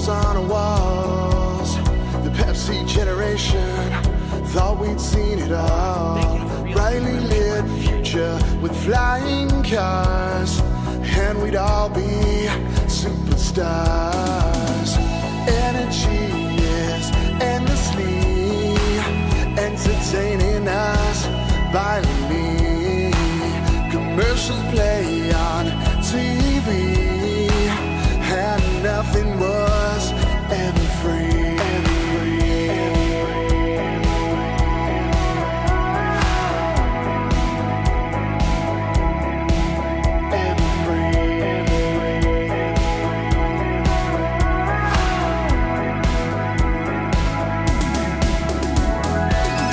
On the walls, the Pepsi generation thought we'd seen it all. Brightly lit future with flying cars, and we'd all be superstars. Energy is endlessly entertaining us violently. Commercials play on TV, and nothing was ever free.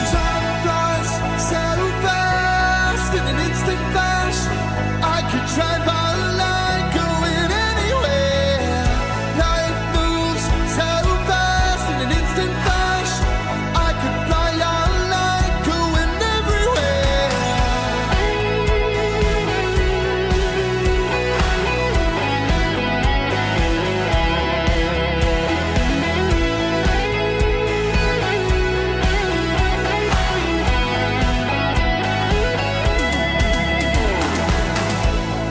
Time flies so fast in an instant flash. I could drive all night going anywhere. Life moves so fast in an instant flash. I could fly all night going everywhere.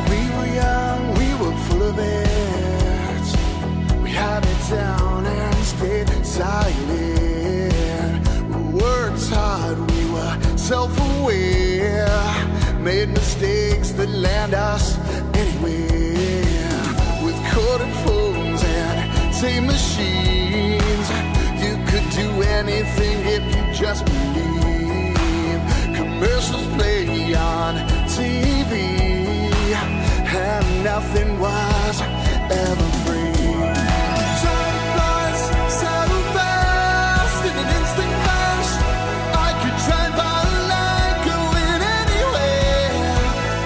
We were young, we were full of it. We had it down and stayed silent. We worked hard, we were self-aware. Made mistakes that land us anywhere. With corded phones and tape machines, you could do anything if you just believe. Commercials play on TV, and nothing was ever free. Time flies so fast in an instant flash. I could drive all night going anywhere.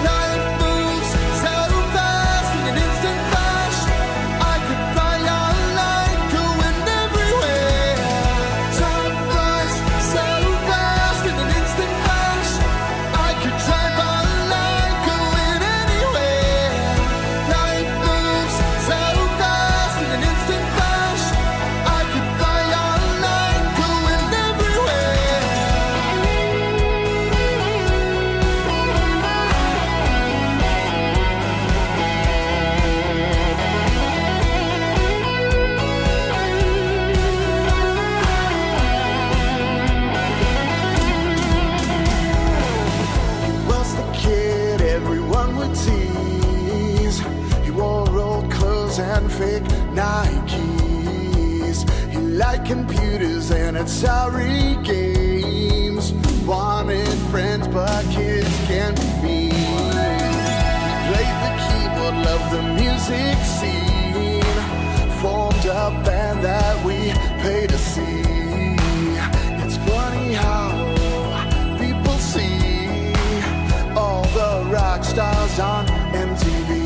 Life moves so fast in an instant flash. I could fly all night going everywhere. Time flies so fast in an instant flash. I could drive all night going anywhere. Life moves so fast in an instant flash. I could fly all night going everywhere. He was the kid everyone would tease. He wore old clothes and fake Nikes. He liked computers and Atari games. Wanted friends, but kids can't be mean. He played the keyboard, loved the music scene. Formed a band that we pay to see. It's funny how people see all the rock stars on MTV.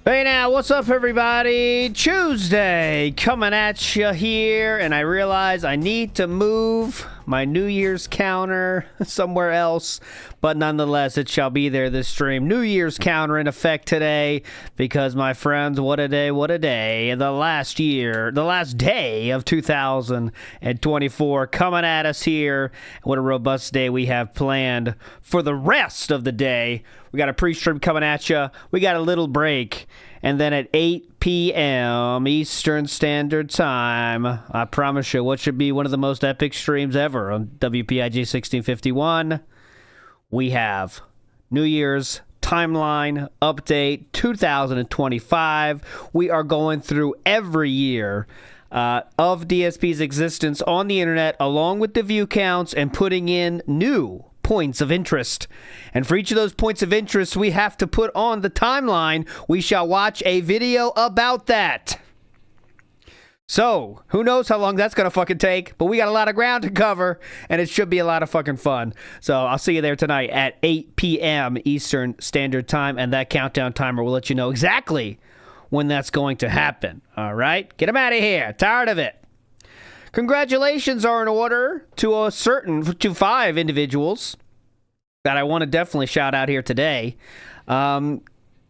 Hey now, what's up everybody? Tuesday coming at you here, and I realize I need to move my New Year's counter somewhere else, but nonetheless it shall be there this stream. New Year's counter in effect today, because my friends, what a day, the last day of 2024 coming at us here. What a robust day we have planned for the rest of the day. We got a Preestream coming at you. We got a little break. And then at 8 p.m. Eastern Standard Time, I promise you, what should be one of the most epic streams ever on WPIG 1651, we have New Year's Timeline Update 2025. We are going through every year of DSP's existence on the internet, along with the view counts, and putting in new points of interest. And for each of those points of interest we have to put on the timeline, we shall watch a video about that. So, who knows how long that's gonna fucking take, but we got a lot of ground to cover, and it should be a lot of fucking fun. So, I'll see you there tonight at 8 p.m. Eastern Standard Time, and that countdown timer will let you know exactly when that's going to happen. All right? Get them out of here. Tired of it. Congratulations are in order to 5 individuals that I want to definitely shout out here today.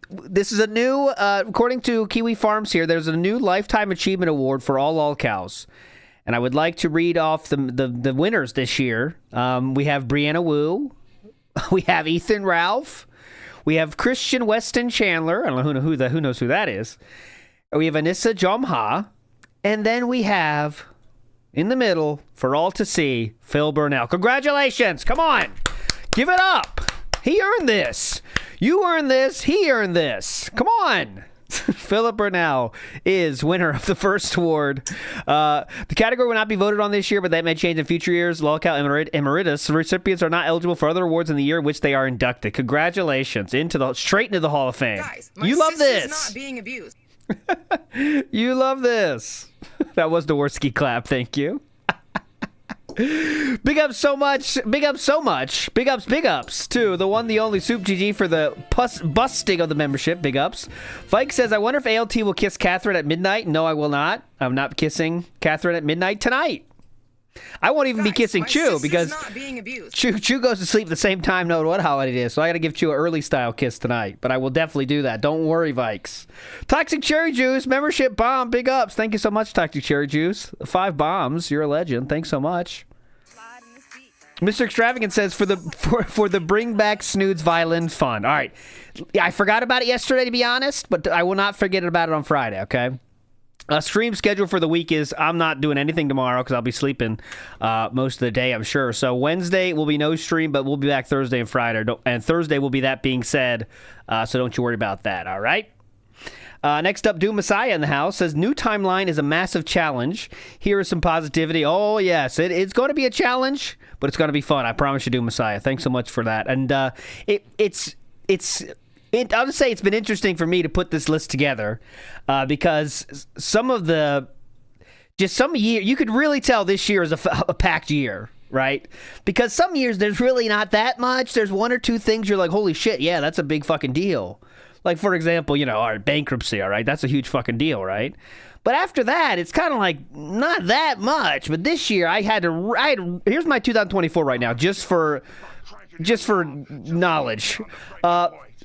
This is a new, according to Kiwi Farms here, there's a new Lifetime Achievement Award for all cows. And I would like to read off the winners this year. We have Brianna Wu. We have Ethan Ralph. We have Christian Weston Chandler. I don't know who knows who that is. We have Anissa Jomha. And then we have, in the middle, for all to see, Phil Burnell. Congratulations! Come on! Give it up! He earned this! You earned this, he earned this! Come on! Philip Burnell is winner of the first award. The category will not be voted on this year, but that may change in future years. Lolcow Emeritus recipients are not eligible for other awards in the year in which they are inducted. Congratulations! Straight into the Hall of Fame. Guys, my you love this! Not being abused. You love this. That was the Worski clap, thank you. Big ups so much. Big ups to the one, the only Soup GG for the busting of the membership. Big ups. Fike says, I wonder if ALT will kiss Catherine at midnight. No, I will not. I'm not kissing Catherine at midnight tonight. I won't even be kissing Chew because not being abused. Chew goes to sleep at the same time no matter what holiday it is. So I got to give Chew an early style kiss tonight. But I will definitely do that. Don't worry, Vikes. Toxic Cherry Juice, membership bomb. Big ups. Thank you so much, Toxic Cherry Juice. 5 bombs. You're a legend. Thanks so much. Mr. Extravagant says, for the bring back Snoods violin fun. All right. I forgot about it yesterday, to be honest, but I will not forget about it on Friday, okay? Stream schedule for the week is I'm not doing anything tomorrow because I'll be sleeping most of the day, I'm sure. So Wednesday will be no stream, but we'll be back Thursday and Friday. And Thursday will be that being said, so don't you worry about that, all right? Next up, Doom Messiah in the house says, new timeline is a massive challenge. Here is some positivity. Oh, yes, it's going to be a challenge, but it's going to be fun. I promise you, Doom Messiah. Thanks so much for that. And I'll just say it's been interesting for me to put this list together because some year, you could really tell this year is a packed year, right? Because some years there's really not that much. There's 1 or 2 things you're like, holy shit, yeah, that's a big fucking deal. Like, for example, our bankruptcy, all right? That's a huge fucking deal, right? But after that, it's kind of like not that much. But this year, here's my 2024 right now, just for knowledge.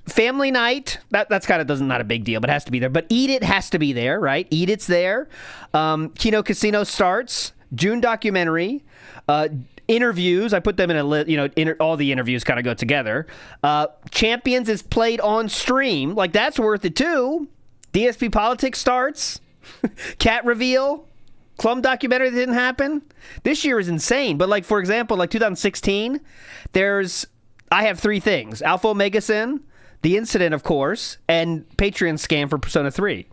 Family night, that's kind of not a big deal, but it has to be there. But Eat It has to be there, right? Eat It's there. Kino Casino starts. June documentary. Interviews, I put them in a list, all the interviews kind of go together. Champions is played on stream. Like, that's worth it, too. DSP Politics starts. Cat reveal. Clum documentary that didn't happen. This year is insane. But, like, for example, like 2016, I have 3 things. Alpha Omega Sin, The Incident, of course, and Patreon scam for Persona 3.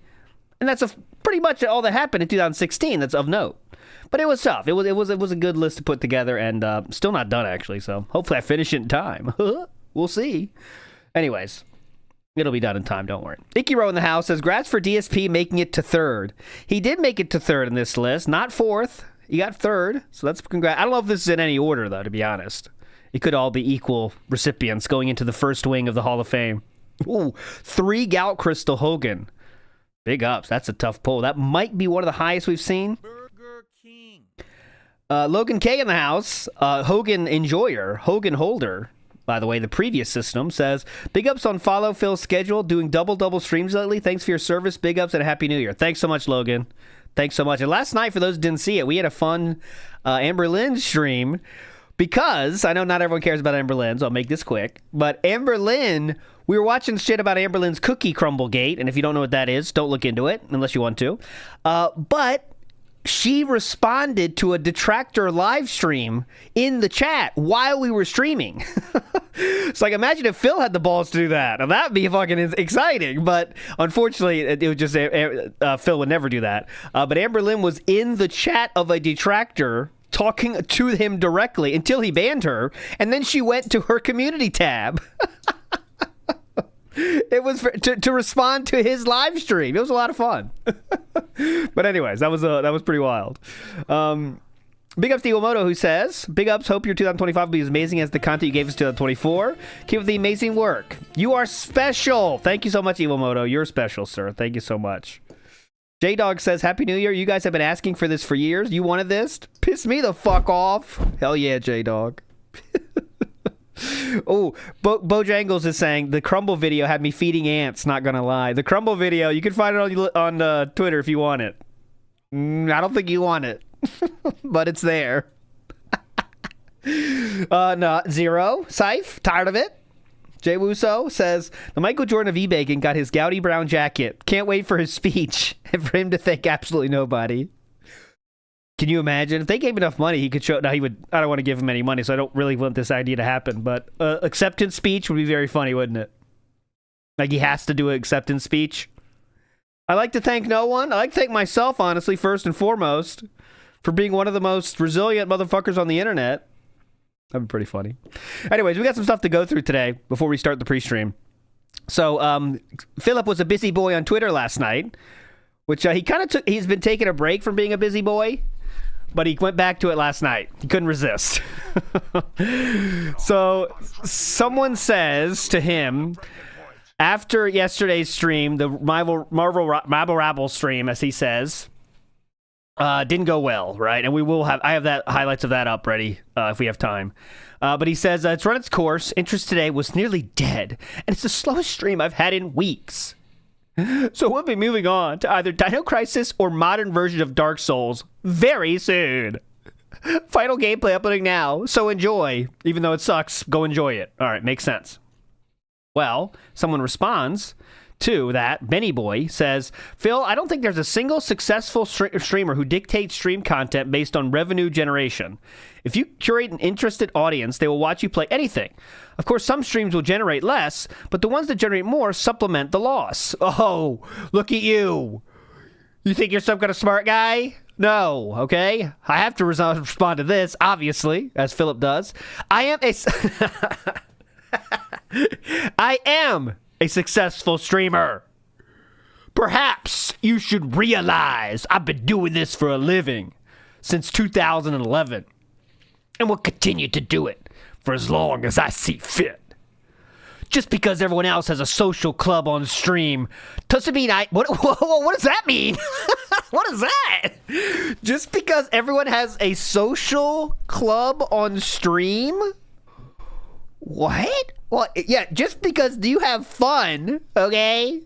And that's pretty much all that happened in 2016 that's of note. But it was tough. It was a good list to put together, and still not done, actually. So hopefully I finish it in time. We'll see. Anyways, it'll be done in time. Don't worry. Ikiro in the house says, "Grats for DSP making it to 3rd." He did make it to 3rd in this list, not 4th. He got 3rd, so that's congrats. I don't know if this is in any order, though, to be honest. It could all be equal recipients going into the first wing of the Hall of Fame. Ooh, 3 gout crystal Hogan. Big ups. That's a tough pull. That might be one of the highest we've seen. Burger King. Logan K in the house. Hogan enjoyer. Hogan holder. By the way, the previous system says, big ups on follow Phil's schedule, doing double streams lately. Thanks for your service. Big ups and a happy new year. Thanks so much, Logan. Thanks so much. And last night, for those who didn't see it, we had a fun Amberlynn stream because I know not everyone cares about Amberlynn, so I'll make this quick. But Amberlynn, we were watching shit about Amberlynn's cookie crumble gate. And if you don't know what that is, don't look into it unless you want to. But she responded to a detractor live stream in the chat while we were streaming. It's like, imagine if Phil had the balls to do that. Now, that'd be fucking exciting. But unfortunately, it was just Phil would never do that. But Amberlynn was in the chat of a detractor talking to him directly until he banned her. And then she went to her community tab. It was to respond to his live stream. It was a lot of fun. But anyways, that was pretty wild. Big ups to Iwamoto, who says, big ups, hope your 2025 will be as amazing as the content you gave us 2024. Keep up the amazing work. You are special. Thank you so much, Iwamoto. You're special, sir. Thank you so much. J-Dog says, Happy New Year. You guys have been asking for this for years. You wanted this? Piss me the fuck off. Hell yeah, J-Dog. Oh, Bojangles is saying the crumble video had me feeding ants, not gonna lie. The crumble video, you can find it on Twitter if you want it. I don't think you want it, but it's there. No, Zero, Syph, tired of it. Jay Wuso says, the Michael Jordan of e-bacon got his gouty brown jacket. Can't wait for his speech and for him to thank absolutely nobody. Can you imagine? If they gave enough money, he could show... Now, he would... I don't want to give him any money, so I don't really want this idea to happen. But acceptance speech would be very funny, wouldn't it? Like, he has to do an acceptance speech. I like to thank no one. I like to thank myself, honestly, first and foremost, for being one of the most resilient motherfuckers on the internet. That'd be pretty funny. Anyways, we got some stuff to go through today before we start the pre-stream. So, Philip was a busy boy on Twitter last night, which he kind of took... He's been taking a break from being a busy boy. But he went back to it last night. He couldn't resist. So someone says to him, after yesterday's stream, the Marvel Rabble stream, as he says, didn't go well, right? And I have that highlights of that up ready if we have time. But he says, it's run its course. Interest today was nearly dead. And it's the slowest stream I've had in weeks. So we'll be moving on to either Dino Crisis or modern version of Dark Souls very soon. Final gameplay uploading now, so enjoy. Even though it sucks, go enjoy it. All right, makes sense. Well, someone responds to that. Benny Boy says, Phil, I don't think there's a single successful streamer who dictates stream content based on revenue generation. If you curate an interested audience, they will watch you play anything. Of course, some streams will generate less, but the ones that generate more supplement the loss. Oh, look at you. You think you're some kind of smart guy? No, okay? I have to respond to this, obviously, as Philip does. I am a successful streamer. Perhaps you should realize I've been doing this for a living since 2011 and will continue to do it for as long as I see fit. Just because everyone else has a social club on stream doesn't mean what does that mean? What is that? Just because everyone has a social club on stream? What? Well, yeah, just because you have fun, okay?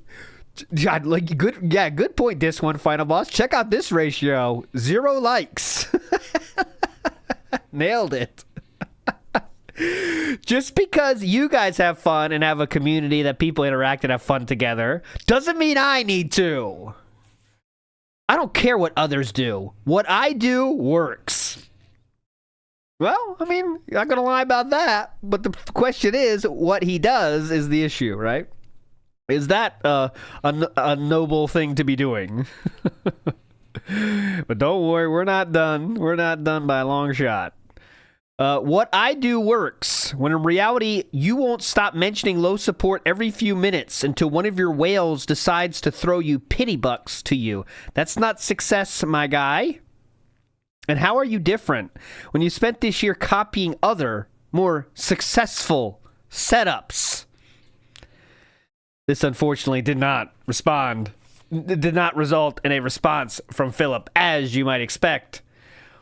Like good point, this one, Final Boss. Check out this ratio. 0 likes. Nailed it. Just because you guys have fun and have a community that people interact and have fun together doesn't mean I need to. I don't care what others do. What I do works. Well, I mean, not gonna lie about that, but the question is, what he does is the issue, right? Is that a noble thing to be doing? But don't worry, we're not done. We're not done by a long shot. What I do works, when in reality, you won't stop mentioning low support every few minutes until one of your whales decides to throw you pity bucks to you. That's not success, my guy. And how are you different when you spent this year copying other, more successful setups? This unfortunately did not result in a response from Philip, as you might expect.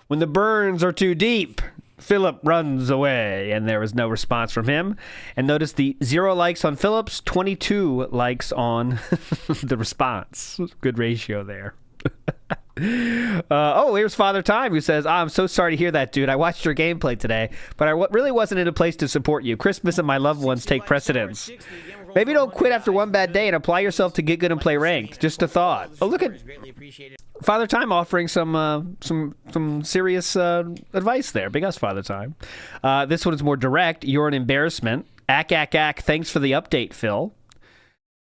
When the burns are too deep, Philip runs away, and there was no response from him. And notice the 0 likes on Philip's, 22 likes on the response. Good ratio there. Oh, here's Father Time, who says, I'm so sorry to hear that, dude. I watched your gameplay today, but I really wasn't in a place to support you. Christmas and my loved ones take precedence. Maybe don't quit after one bad day and apply yourself to get good and play ranked. Just a thought. Oh, look at Father Time offering some serious advice there. Big us, Father Time. This one is more direct. You're an embarrassment. Ack. Thanks for the update, Phil.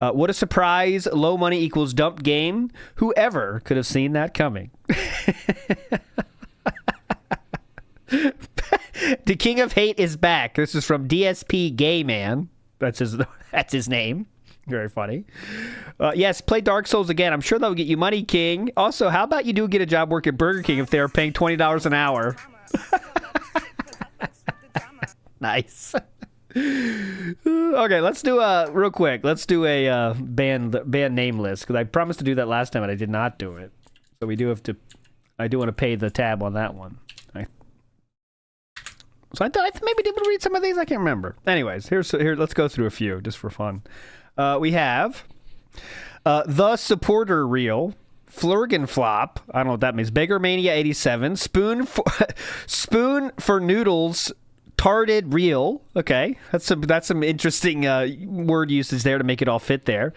What a surprise. Low money equals dumped game. Whoever could have seen that coming? The King of Hate is back. This is from dspgaming. That's his name. Very funny. Yes, play Dark Souls again. I'm sure that'll get you money, King. Also, how about you do get a job work at Burger King if they're paying $20 an hour? Nice. Okay, let's do real quick. Let's do a band name list, because I promised to do that last time and I did not do it. So we do have to. I do want to pay the tab on that one. So I thought maybe did we read some of these. I can't remember. Anyways, here. Let's go through a few just for fun. We have the supporter reel. Flurgenflop. I don't know what that means. Beggarmania 87. Spoon for noodles. Tarded reel. Okay, that's some interesting word usage there to make it all fit there.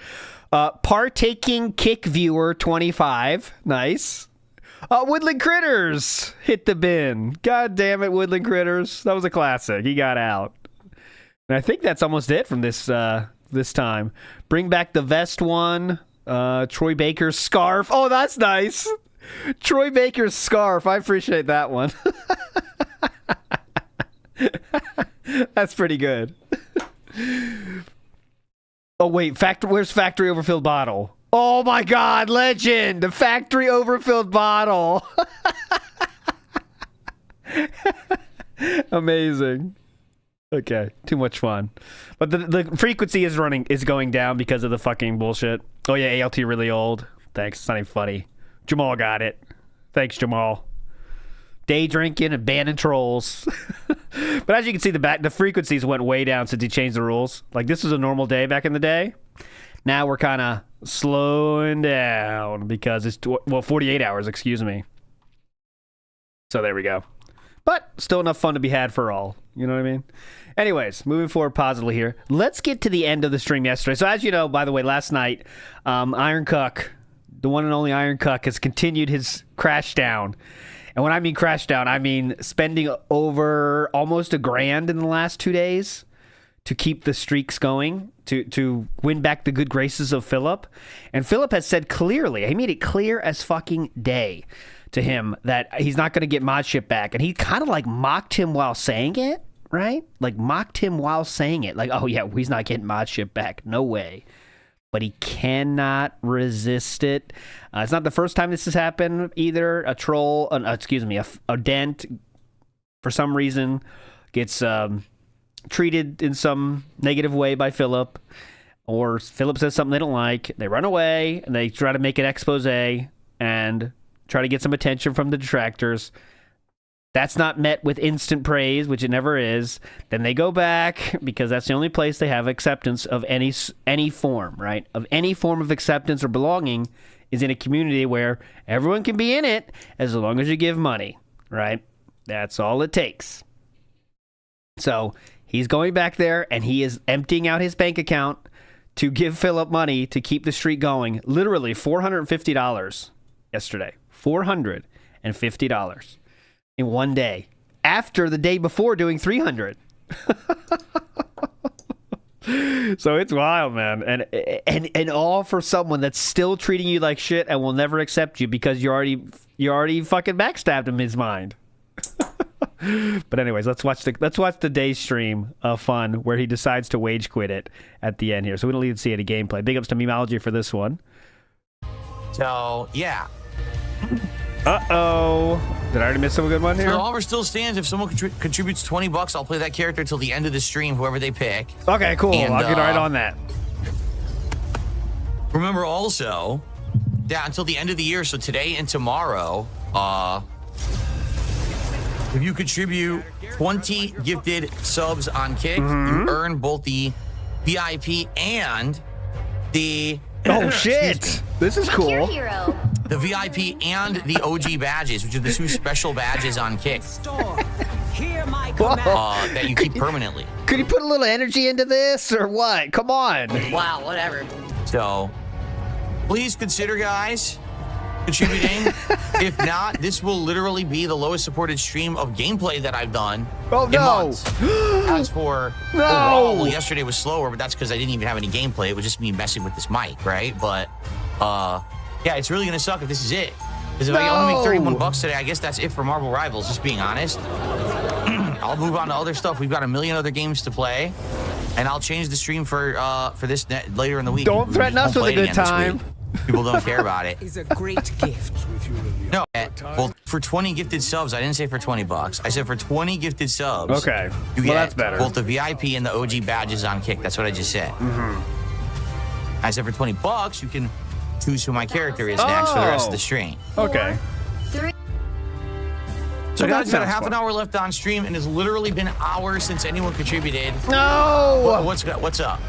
Partaking kick viewer 25. Nice. Woodland Critters hit the bin. God damn it, Woodland Critters. That was a classic. He got out. And I think that's almost it from this time. Bring back the vest one. Troy Baker's scarf. Oh, that's nice. Troy Baker's scarf. I appreciate that one. That's pretty good. Oh, wait. Where's Factory Overfilled Bottle? Oh, my God. Legend. The Factory Overfilled Bottle. Amazing. Okay. Too much fun. But the frequency is going down because of the fucking bullshit. Oh, yeah. ALT really old. Thanks. It's not even funny. Jamal got it. Thanks, Jamal. Day drinking and banning trolls. But as you can see, the frequencies went way down since he changed the rules. Like, this was a normal day back in the day. Now we're kind of slowing down because it's 48 hours, excuse me. So there we go. But still enough fun to be had for all. You know what I mean? Anyways, moving forward positively here. Let's get to the end of the stream yesterday. So as you know, by the way, last night, Iron Cuck, the one and only Iron Cuck, has continued his crash down. And when I mean crash down, I mean spending over almost $1,000 in the last 2 days to keep the streaks going, to win back the good graces of Philip. And Philip has said clearly, he made it clear as fucking day to him that he's not going to get mod ship back. And he kind of like mocked him while saying it, right? Like mocked him while saying it. Like, oh yeah, he's not getting mod ship back. No way. But he cannot resist it. It's not the first time this has happened either. A troll, a dent, for some reason, gets treated in some negative way by Philip, or Philip says something they don't like. They run away and they try to make an expose and try to get some attention from the detractors. That's not met with instant praise, which it never is. Then they go back because that's the only place they have acceptance of any form, right? Of any form of acceptance or belonging is in a community where everyone can be in it as long as you give money, right? That's all it takes. So he's going back there and he is emptying out his bank account to give Philip money to keep the streak going. Literally $450 yesterday. $450 in one day. After the day before doing 300. So it's wild, man. And all for someone that's still treating you like shit and will never accept you because you already fucking backstabbed him in his mind. But anyways, let's watch the day stream of fun where he decides to wage quit it at the end here. So we don't even see any gameplay. Big ups to Memology for this one. So yeah. Uh-oh. Did I already miss some good one here? So the offer still stands. If someone contributes $20, I'll play that character till the end of the stream, whoever they pick. Okay, cool. And, I'll get right on that. remember also that until the end of the year, so today and tomorrow, if you contribute 20 gifted subs on Kick, you earn both the VIP and the... Oh, shit. This is cool. The VIP and the OG badges, which are the 2 special badges on Kick that you keep permanently. Could you put a little energy into this or what? Come on. Wow, whatever. So, please consider, guys, contributing. If not, this will literally be the lowest supported stream of gameplay that I've done in months. As for overall, well, yesterday was slower, but that's because I didn't even have any gameplay. It was just me messing with this mic, right? But yeah, it's really gonna suck if this is it. Because if I only make 31 bucks today, I guess that's it for Marvel Rivals. Just being honest. I'll move on to other stuff. We've got a million other games to play, and I'll change the stream for this later in the week. Don't threaten us with a good time. People don't care about it. Is a great gift. No, well, for 20 gifted subs, I didn't say for 20 bucks. I said for 20 gifted subs. Okay, you well, get that's better. Both the VIP and the OG badges on Kick. That's what I just said. I said for 20 bucks, you can choose who my character is next for the rest of the stream. Okay. So guys, we've got a half an hour left on stream, and it's literally been hours since anyone contributed. No! What's up?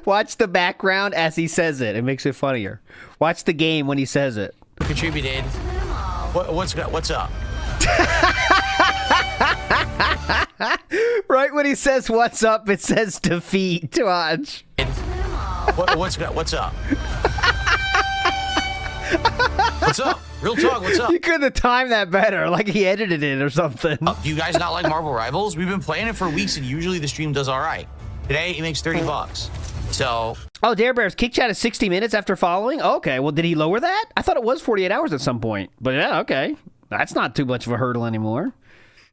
Watch the background as he says it. It makes it funnier. Watch the game when he says it. Contributed. What's up? Right when he says "What's up," it says "defeat." Watch. What's up? What's up? Real talk, what's up? You couldn't have timed that better, like he edited it or something. Do you guys not like Marvel Rivals? We've been playing it for weeks, and usually the stream does all right. Today, it makes 30 bucks. So... Oh, Dare Bears, Kick Chat is 60 minutes after following? Okay, well, did he lower that? I thought it was 48 hours at some point. But yeah, okay. That's not too much of a hurdle anymore.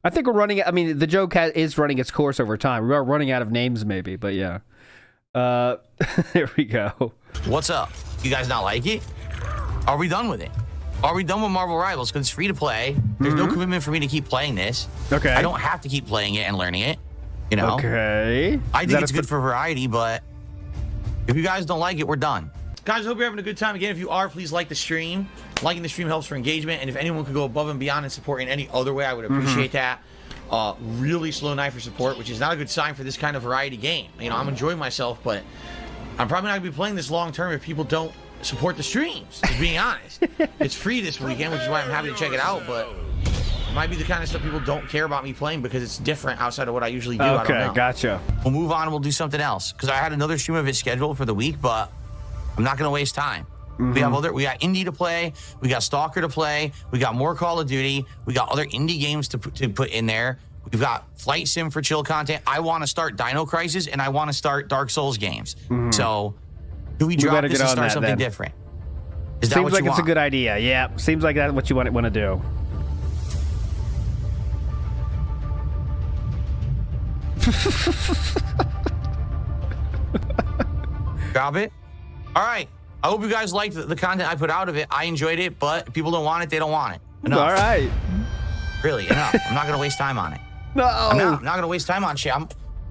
I think we're running... I mean, the joke is running its course over time. We are running out of names, maybe, but yeah. There we go. What's up? You guys not like it? Are we done with it? Are we done with Marvel Rivals? Because it's free to play. There's no commitment for me to keep playing this. Okay. I don't have to keep playing it and learning it. You know? Okay. I think it's good for variety, but if you guys don't like it, we're done. Guys, I hope you're having a good time. Again, if you are, please like the stream. Liking the stream helps for engagement, and if anyone could go above and beyond and support in any other way, I would appreciate that. Really slow night for support, which is not a good sign for this kind of variety game. You know, I'm enjoying myself, but I'm probably not going to be playing this long term if people don't support the streams, just being honest. It's free this weekend, which is why I'm happy to check it out, but it might be the kind of stuff people don't care about me playing because it's different outside of what I usually do. Okay, I don't know. Gotcha. We'll move on and we'll do something else, because I had another stream of it scheduled for the week, but I'm not going to waste time. We got indie to play, we got Stalker to play, we got more Call of Duty, we got other indie games to put in there. We've got Flight Sim for chill content. I want to start Dino Crisis, and I want to start Dark Souls games. So do we drop this and start something different? Is that Seems what like you it's want? a good idea. Yeah, seems like that's what you want to do. Drop it? All right. I hope you guys liked the content I put out of it. I enjoyed it, but if people don't want it, they don't want it. Enough. All right. Really, enough. I'm not going to waste time on it. No. I'm not going to waste time on shit.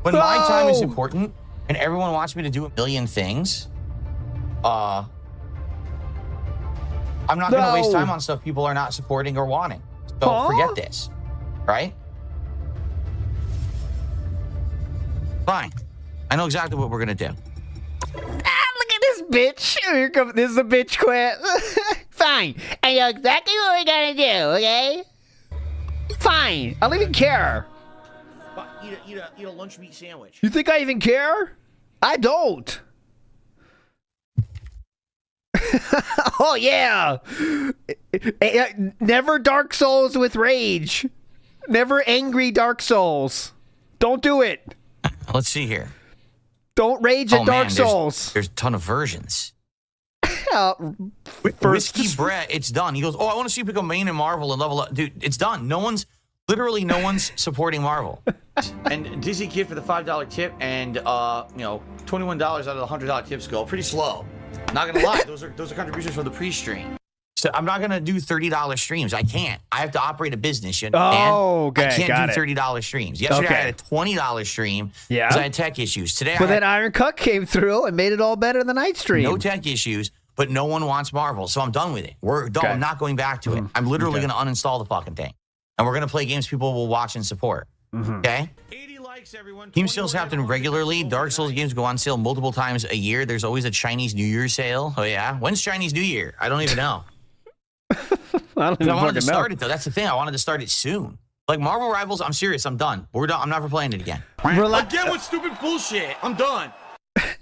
When my time is important and everyone wants me to do a million things, I'm not going to waste time on stuff people are not supporting or wanting. So forget this, right? Fine. I know exactly what we're going to do. Look at this bitch. Here comes, this is a bitch quit. Fine. I know exactly what we're going to do, okay? Fine. I don't even care. Eat a lunch meat sandwich. You think I even care? I don't. Oh, yeah. Never Dark Souls with rage. Never angry Dark Souls. Don't do it. Let's see here. Don't rage at Dark Souls. There's a ton of versions. First, Whiskey Brett, it's done. He goes, I want to see you pick a main in Marvel and level up. Dude, it's done. Literally no one's supporting Marvel. And Dizzy Kid for the $5 tip, and $21 out of the $100 tips go. Pretty slow. Not gonna lie, those are contributions from the Preestream. So I'm not gonna do $30 streams. I can't. I have to operate a business. You understand? Oh, okay. I can't got do it. $30 streams. Yesterday Okay. I had a $20 stream Yeah. because I had tech issues. Today But I then had Iron Cuck came through and made it all better in the night stream. no tech issues, but no one wants Marvel. So I'm done with it. We're done. Okay. I'm not going back to it. I'm literally gonna uninstall the fucking thing. And we're gonna play games people will watch and support. Okay? 80 likes, everyone. Game sales happen regularly. Dark Souls games go on sale multiple times a year. There's always a Chinese New Year sale. Oh yeah? When's Chinese New Year? I don't even know. I don't even I wanted to fucking know. start it though. That's the thing. I wanted to start it soon. Like Marvel Rivals, I'm serious. I'm done. We're done. I'm never playing it again. Again with stupid bullshit. I'm done.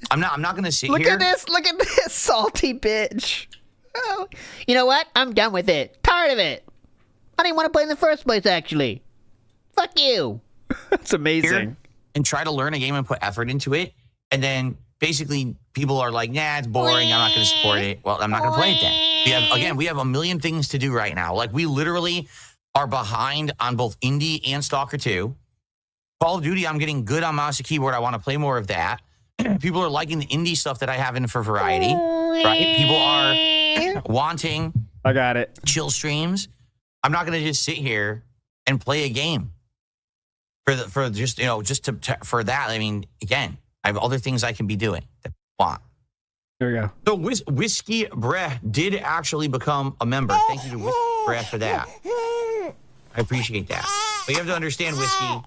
I'm not gonna sit Look here. at this. Look at this salty bitch. Oh, you know what? I'm done with it. Tired of it. I didn't want to play in the first place, actually. Fuck you. That's amazing. Here and try to learn a game and put effort into it, and then basically people are like, "Nah, it's boring. I'm not going to support it." Well, I'm not going to play it then. We have a million things to do right now. Like we literally are behind on both Indie and Stalker 2. Call of Duty, I'm getting good on mouse and keyboard. I want to play more of that. People are liking the indie stuff that I have in for variety, right? People are wanting I got it. chill streams. I'm not going to just sit here and play a game for just for that. I mean, again, I have other things I can be doing that I want. Here we go. So Whiskey Breh did actually become a member. Thank you to Whiskey Breh for that. I appreciate that. But you have to understand, Whiskey.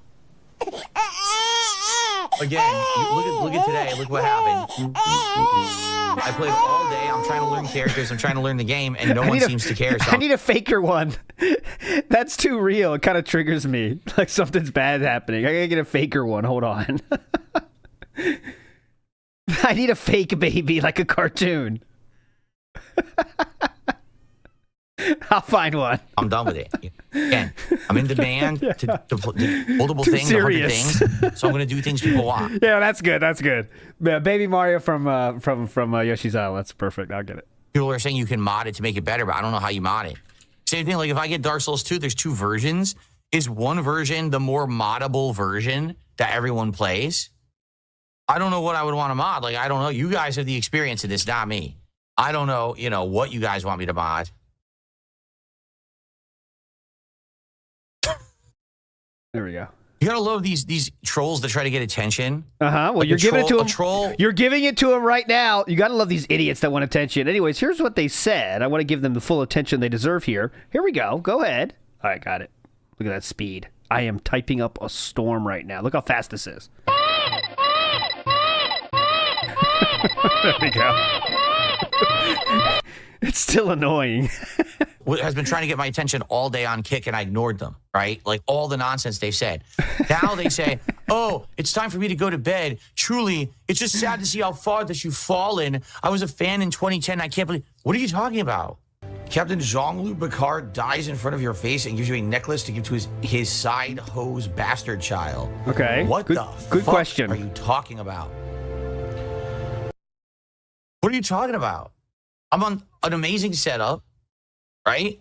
Again, look at today. Look what happened. I played all day. I'm trying to learn characters. I'm trying to learn the game, and no one seems to care. So I need a faker one. That's too real. It kind of triggers me. Like something's bad happening. I gotta get a faker one. Hold on. I need a fake baby, like a cartoon. I'll find one. I'm done with it. Again, I'm in demand to multiple Too things, serious. 100 things. So I'm going to do things people want. Yeah, that's good. That's good. Yeah, Baby Mario from Yoshi's Island. That's perfect. I'll get it. People are saying you can mod it to make it better, but I don't know how you mod it. Same thing, like if I get Dark Souls 2, there's 2 versions. Is one version the more moddable version that everyone plays? I don't know what I would want to mod. Like, I don't know. You guys have the experience of this, not me. I don't know, what you guys want me to mod. There we go. You gotta love these trolls that try to get attention. Well, Like you're giving it to a him. troll. You're giving it to him right now. You gotta love these idiots that want attention. Anyways, here's what they said. I want to give them the full attention they deserve here. Here we go. Go ahead. All right, got it. Look at that speed. I am typing up a storm right now. Look how fast this is. There we go. It's still annoying. Has been trying to get my attention all day on Kick, and I ignored them, right? Like all the nonsense they've said. Now they say, "Oh, it's time for me to go to bed. Truly, it's just sad to see how far that you've fallen. I was a fan in 2010. I can't believe." What are you talking about? Captain Jean-Luc Picard dies in front of your face and gives you a necklace to give to his side hose bastard child. Okay. What good, the good fuck question. are you talking about? What are you talking about? I'm on an amazing setup, right?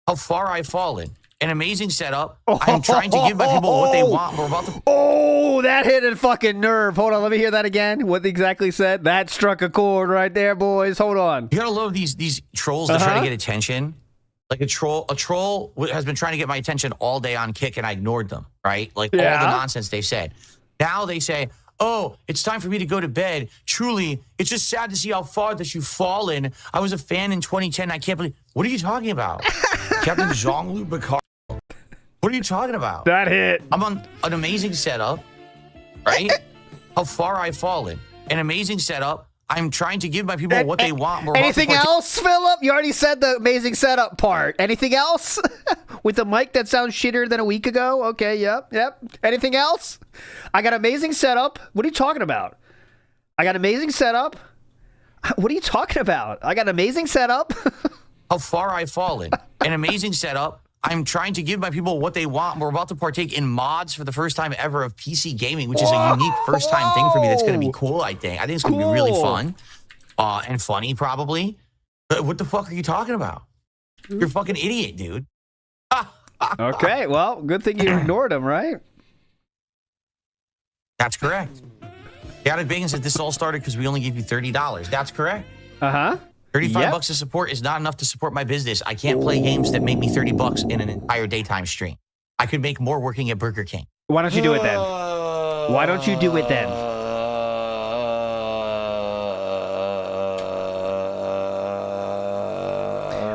How far I've fallen. An amazing setup. I'm trying to give my people what they want. We're about to... Oh, that hit a fucking nerve. Hold on, let me hear that again. What they exactly said? That struck a chord right there, boys. Hold on. You gotta love these trolls that try to get attention. Like a troll has been trying to get my attention all day on Kick, and I ignored them, right? Like all the nonsense they've said. Now they say, "Oh, it's time for me to go to bed. Truly, it's just sad to see how far that you've fallen. I was a fan in 2010. I can't believe..." What are you talking about? Captain Jean-Luc Picard. What are you talking about? That hit. I'm on an amazing setup, right? How far I've fallen. An amazing setup. I'm trying to give my people what they want. Anything else, Philip? You already said the amazing setup part. Anything else? With a mic that sounds shitter than a week ago? Okay, yep. Anything else? I got amazing setup. What are you talking about? I got amazing setup. What are you talking about? I got amazing setup. How far I've fallen. An amazing setup. I'm trying to give my people what they want. We're about to partake in mods for the first time ever of PC gaming, which is a unique first-time thing for me that's going to be cool, I think. I think it's going to be really fun and funny, probably. But what the fuck are you talking about? You're a fucking idiot, dude. Okay, well, good thing you ignored him, right? That's correct. Chaotic Bacon says this all started because we only gave you $30. That's correct. Uh-huh. $35 bucks to support is not enough to support my business. I can't play games that make me 30 bucks in an entire daytime stream. I could make more working at Burger King. Why don't you do it then? Why don't you do it then?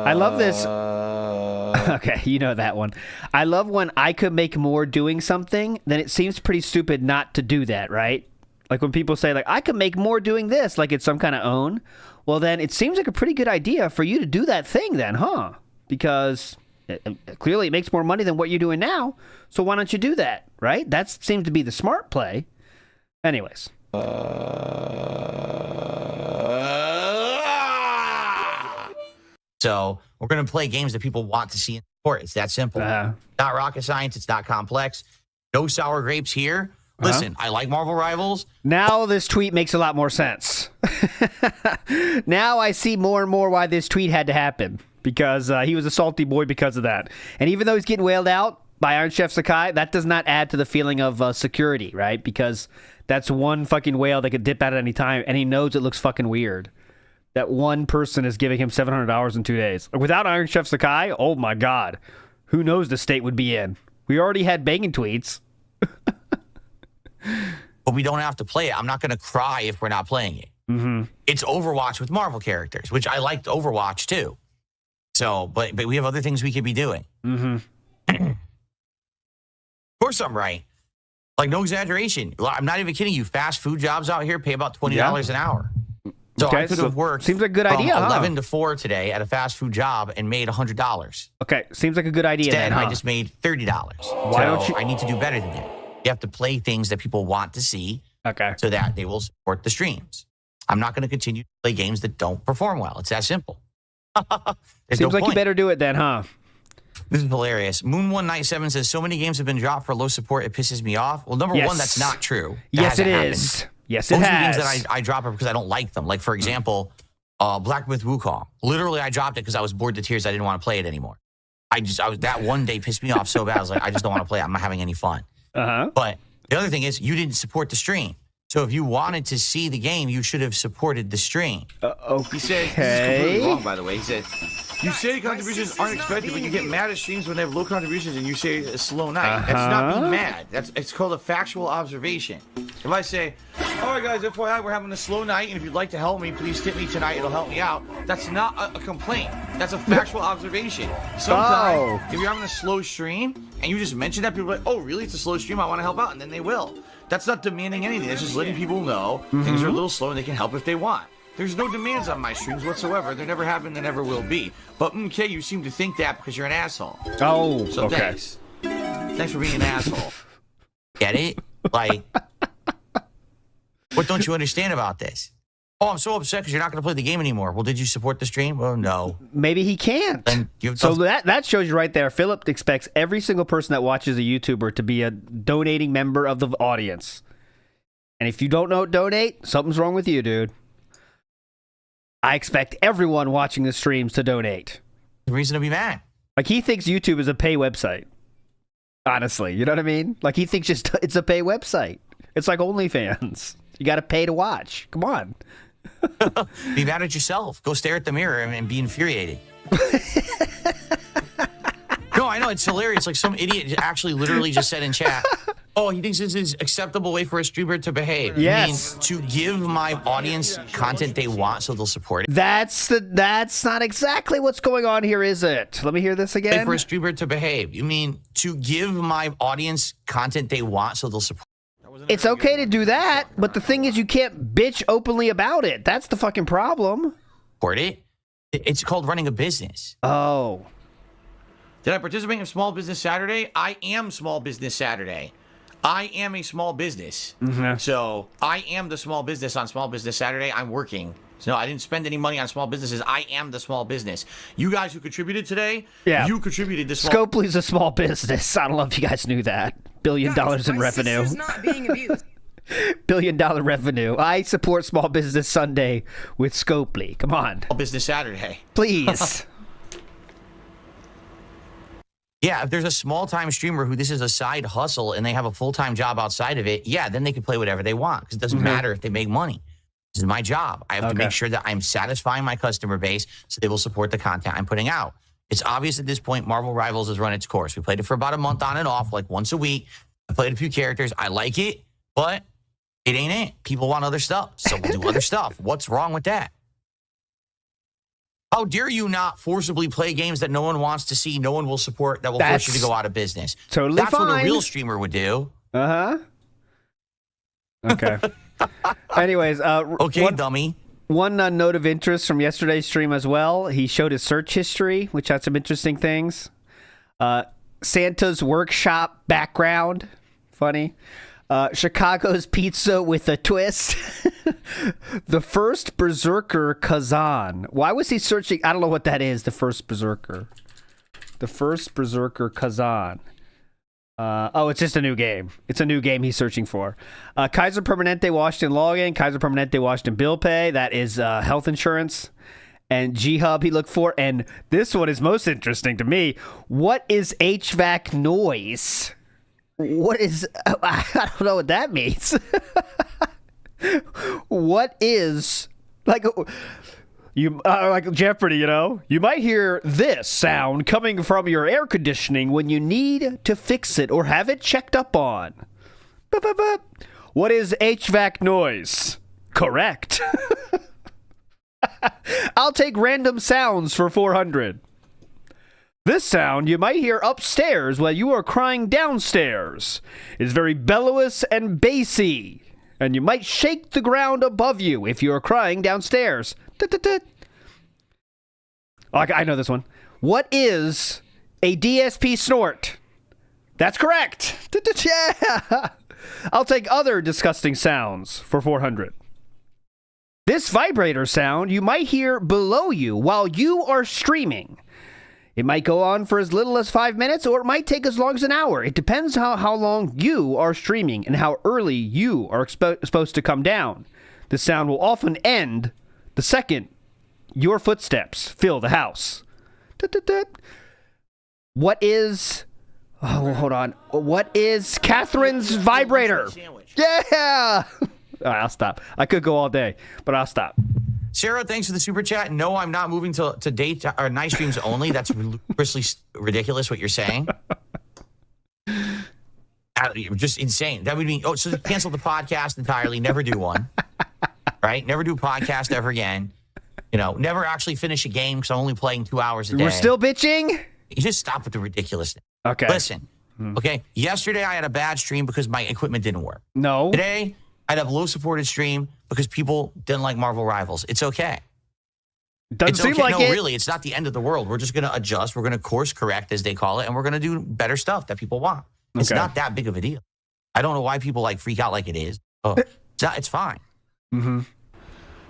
I love this. Okay, you know that one. I love when I could make more doing something, then it seems pretty stupid not to do that, right? Like when people say, like, I could make more doing this, like it's some kind of own. Well, then it seems like a pretty good idea for you to do that thing then, huh? Because clearly it makes more money than what you're doing now. So why don't you do that, right? That seems to be the smart play. Anyways. So we're going to play games that people want to see and support. It's that simple. Not rocket science. It's not complex. No sour grapes here. Listen, I like Marvel Rivals. Now this tweet makes a lot more sense. Now I see more and more why this tweet had to happen. Because he was a salty boy because of that. And even though he's getting wailed out by Iron Chef Sakai, that does not add to the feeling of security, right? Because that's one fucking whale that could dip out at any time, and he knows it looks fucking weird. That one person is giving him $700 in 2 days. Without Iron Chef Sakai, oh my God. Who knows the state would be in? We already had banging tweets. But we don't have to play it. I'm not going to cry if we're not playing it. Mm-hmm. It's Overwatch with Marvel characters, which I liked Overwatch too. So, but we have other things we could be doing. Mm-hmm. Of course I'm right. Like, no exaggeration. I'm not even kidding you. Fast food jobs out here pay about $20 an hour. So okay, I could have worked seems like a good idea, from 11 to 4 today at a fast food job and made $100. Okay, seems like a good idea. Instead, then, huh? I just made $30. Why don't you? I need to do better than that. You have to play things that people want to see, okay, so that they will support the streams. I'm not going to continue to play games that don't perform well. It's that simple. Seems like you better do it then, huh? This is hilarious. Moon197 says, so many games have been dropped for low support, it pisses me off. Well, number one, that's not true. Yes, it is. Yes, it has. Most of the games that I drop are because I don't like them. Like, for example, Black Myth Wukong. Literally, I dropped it because I was bored to tears. I didn't want to play it anymore. That one day pissed me off so bad. I was like, I just don't want to play it. I'm not having any fun. But the other thing is, you didn't support the stream. So if you wanted to see the game, you should have supported the stream. Okay. He said, this is completely wrong, by the way. He said, you say contributions aren't expected, but you get mad at streams when they have low contributions and you say it's a slow night. That's not being mad. It's called a factual observation. If I say, all right, guys, FYI, we're having a slow night, and if you'd like to help me, please tip me tonight. It'll help me out. That's not a complaint. That's a factual observation. Sometimes, if you're having a slow stream, and you just mention that, people are like, oh, really? It's a slow stream? I want to help out. And then they will. That's not demanding anything. It's just letting people know things are a little slow and they can help if they want. There's no demands on my streams whatsoever. There never have been, there never will be. But, okay, you seem to think that because you're an asshole. Oh, so okay. Thanks. Thanks for being an asshole. Get it? Like, what don't you understand about this? Oh, I'm so upset because you're not going to play the game anymore. Well, did you support the stream? Well, no. Maybe he can't. So that shows you right there. Philip expects every single person that watches a YouTuber to be a donating member of the audience. And if you don't know donate, something's wrong with you, dude. I expect everyone watching the streams to donate. The reason to be mad. Like, he thinks YouTube is a pay website. Honestly, you know what I mean? Like, he thinks it's a pay website. It's like OnlyFans. You got to pay to watch. Come on. Be mad at yourself. Go stare at the mirror and be infuriated. No, I know. It's hilarious. Like, some idiot actually literally just said in chat, oh, he thinks this is acceptable way for a streamer to behave. Yes. You mean to give my audience content they want so they'll support it? That's not exactly what's going on here, is it? Let me hear this again. For a streamer to behave. You mean to give my audience content they want so they'll support it? It's okay to do that, but the thing is you can't bitch openly about it. That's the fucking problem. Support it? It's called running a business. Oh. Did I participate in Small Business Saturday? I am Small Business Saturday. I am a small business. So I am the small business on Small Business Saturday. I'm working. So I didn't spend any money on small businesses. I am the small business. You guys who contributed today, you contributed to small. Scopely's a small business. I don't know if you guys knew that. $1 billion in revenue. Not being abused. $1 billion revenue. I support Small Business Sunday with Scopely. Come on. Small Business Saturday. Please. Yeah, if there's a small-time streamer who this is a side hustle and they have a full-time job outside of it, yeah, then they can play whatever they want because it doesn't matter if they make money. This is my job. I have to make sure that I'm satisfying my customer base so they will support the content I'm putting out. It's obvious at this point, Marvel Rivals has run its course. We played it for about a month on and off, like once a week. I played a few characters. I like it, but it ain't it. People want other stuff, so we'll do other stuff. What's wrong with that? How dare you not forcibly play games that no one wants to see, no one will support, that will force you to go out of business? Totally That's fine. what a real streamer would do. Uh-huh. Okay. Anyways, okay, dummy. One note of interest from yesterday's stream as well. He showed his search history, which had some interesting things. Santa's workshop background. Funny. Chicago's pizza with a twist. The first Berserker Kazan. Why was he searching? I don't know what that is. The first Berserker. The first Berserker Kazan. It's just a new game. It's a new game he's searching for. Kaiser Permanente Washington Logan. Kaiser Permanente Washington Bill Pay. That is health insurance. And G-Hub he looked for. And this one is most interesting to me. What is HVAC noise? What is... I don't know what that means. What is... Like Jeopardy, you know? You might hear this sound coming from your air conditioning when you need to fix it or have it checked up on. What is HVAC noise? Correct. I'll take random sounds for 400. This sound you might hear upstairs while you are crying downstairs. It's very bellowous and bassy, and you might shake the ground above you if you are crying downstairs. I know this one. What is a DSP snort? That's correct. Yeah. I'll take other disgusting sounds for 400. This vibrator sound you might hear below you while you are streaming. It might go on for as little as 5 minutes, or it might take as long as an hour. It depends how long you are streaming and how early you are supposed to come down. The sound will often end the second your footsteps fill the house. What is... Oh, hold on. What is Catherine's vibrator? Yeah! All right, I'll stop. I could go all day, but I'll stop. Sarah, thanks for the super chat. No, I'm not moving to date or night streams only. That's ridiculous what you're saying. Just insane. That would mean, so cancel the podcast entirely. Never do one. Right? Never do a podcast ever again. You know, never actually finish a game because I'm only playing 2 hours a day. We're still bitching? You just stop with the ridiculousness. Okay. Listen. Okay. Yesterday I had a bad stream because my equipment didn't work. No. Today I'd have a low supported stream because people didn't like Marvel Rivals. It's okay. Doesn't seem like it. No, really, it's not the end of the world. We're just going to adjust. We're going to course correct, as they call it, and we're going to do better stuff that people want. It's not that big of a deal. I don't know why people freak out like it is. It's fine. Mm-hmm.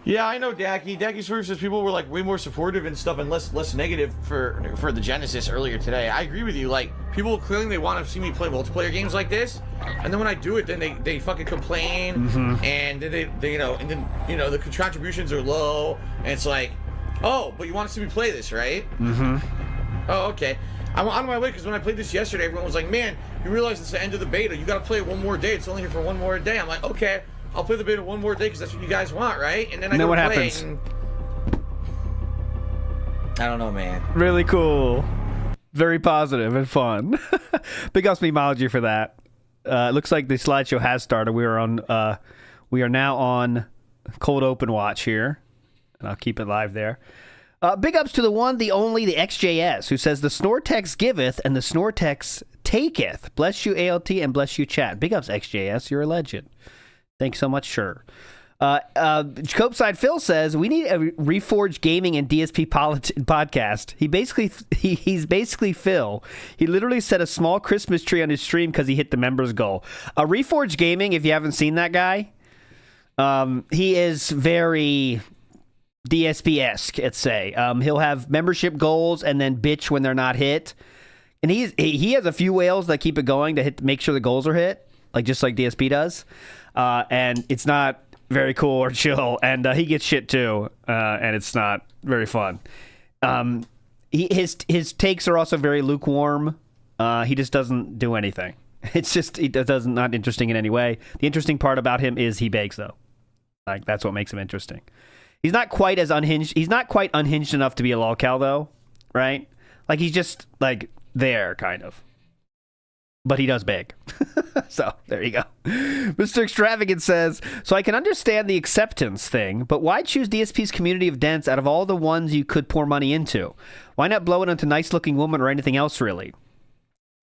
Yeah, I know Dacky. Dacky sort of says people were way more supportive and stuff and less negative for the Genesis earlier today. I agree with you. People clearly they want to see me play multiplayer games like this, and then when I do it, then they fucking complain, and then the contributions are low, and it's like, oh, but you want to see me play this, right? Oh, okay. I'm on my way because when I played this yesterday, everyone was like, man, you realize it's the end of the beta. You got to play it one more day. It's only here for one more day. I'm like, okay. I'll play the beta one more day because that's what you guys want, right? And then I go what play happens? it and... I don't know, man. Really cool. Very positive and fun. Big ups Memeology for that. Looks like the slideshow has started. We are now on Cold Open Watch here. And I'll keep it live there. Big ups to the one, the only, the XJS, who says, the Snortex giveth and the Snortex taketh. Bless you, ALT, and bless you, chat. Big ups, XJS. You're a legend. Thanks so much, sure. Copeside Phil says, we need a Reforged Gaming and DSP podcast. He's basically Phil. He literally set a small Christmas tree on his stream because he hit the members goal. Reforged Gaming, if you haven't seen that guy, he is very DSP-esque, let's say. He'll have membership goals and then bitch when they're not hit. And he has a few whales that keep it going to make sure the goals are hit, just like DSP does. And it's not very cool or chill, and he gets shit too, and it's not very fun. His takes are also very lukewarm. He just doesn't do anything. It's just not interesting in any way. The interesting part about him is he bakes, though. Like, that's what makes him interesting. He's not quite as unhinged. He's not quite unhinged enough to be a lolcow, though, right? Like, he's just, like, there, kind of. But he does big. So, there you go. Mr. Extravagant says, so I can understand the acceptance thing, but why choose DSP's community of dents out of all the ones you could pour money into? Why not blow it onto nice-looking woman or anything else, really?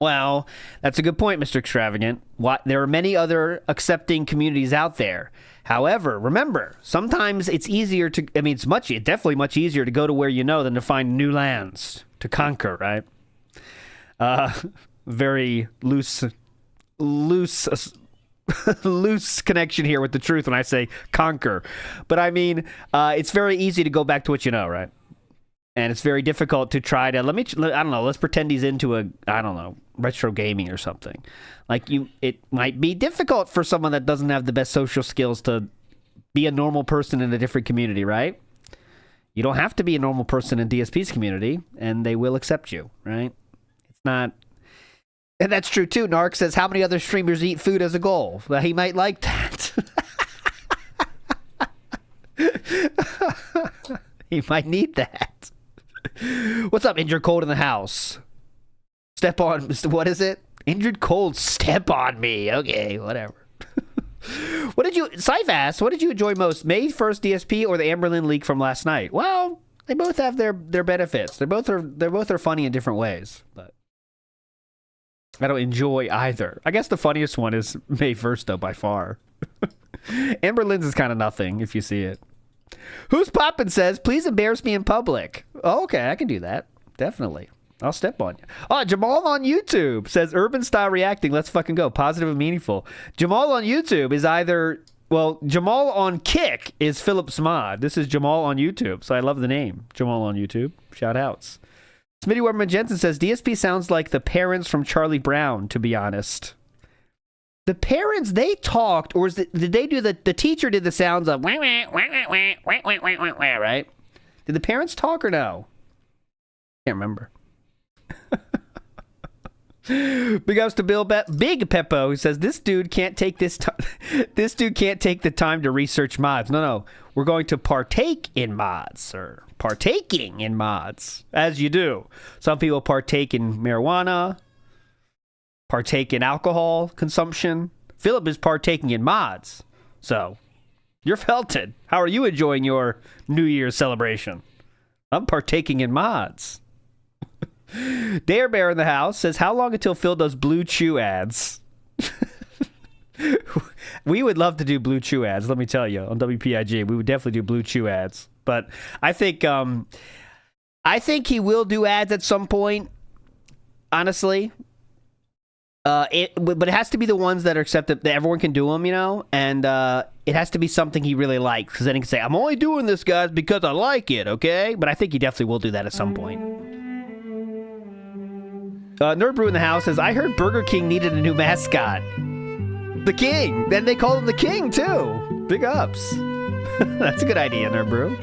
Well, that's a good point, Mr. Extravagant. There are many other accepting communities out there. However, remember, sometimes it's easier to, I mean, it's definitely much easier to go to where you know than to find new lands to conquer, right? Very loose connection here with the truth when I say conquer. But I mean, it's very easy to go back to what you know, right? And it's very difficult to try to, I don't know, let's pretend he's into retro gaming or something. Like, it might be difficult for someone that doesn't have the best social skills to be a normal person in a different community, right? You don't have to be a normal person in DSP's community, and they will accept you, right? It's not... And that's true, too. Narc says, how many other streamers eat food as a goal? Well, he might like that. He might need that. What's up, Injured Cold in the house? Step on... What is it? Injured Cold, step on me. Okay, whatever. Syph asks, what did you enjoy most? May 1st DSP or the Amberlynn leak from last night? Well, they both have their benefits. They both are funny in different ways, but I don't enjoy either. I guess the funniest one is May 1st, though, by far. Amberlynn's is kind of nothing if you see it. Who's Poppin' says, please embarrass me in public. Oh, okay, I can do that. Definitely. I'll step on you. Oh, Jamal on YouTube says, urban style reacting. Let's fucking go. Positive and meaningful. Jamal on YouTube is either... Well, Jamal on Kick is Philip's mod. This is Jamal on YouTube, so I love the name. Jamal on YouTube. Shoutouts. Smitty Werman Jensen says, DSP sounds like the parents from Charlie Brown, to be honest. The parents, they talked, or did they do the teacher did the sounds of wah, wah, wah, wah, wah, wah, wah, wah, wah, wah, right? Did the parents talk or no? Can't remember. Big ups to Big Peppo, who says this dude can't take this can't take the time to research mods. No, we're going to partake in mods, sir. Partaking in mods, as you do. Some people partake in marijuana, partake in alcohol consumption. Philip is partaking in mods. So, you're Felton. How are you enjoying your New Year's celebration? I'm partaking in mods. Dare Bear in the house says, how long until Phil does Blue Chew ads? We would love to do Blue Chew ads, let me tell you, on WPIG. We would definitely do Blue Chew ads. But I think he will do ads at some point, honestly. But it has to be the ones that are accepted, that everyone can do them, you know? And it has to be something he really likes, because then he can say, I'm only doing this, guys, because I like it, okay? But I think he definitely will do that at some point. Nerd Brew in the house says, I heard Burger King needed a new mascot. The King. Then they called him the King, too. Big ups. That's a good idea, Nerd Brew.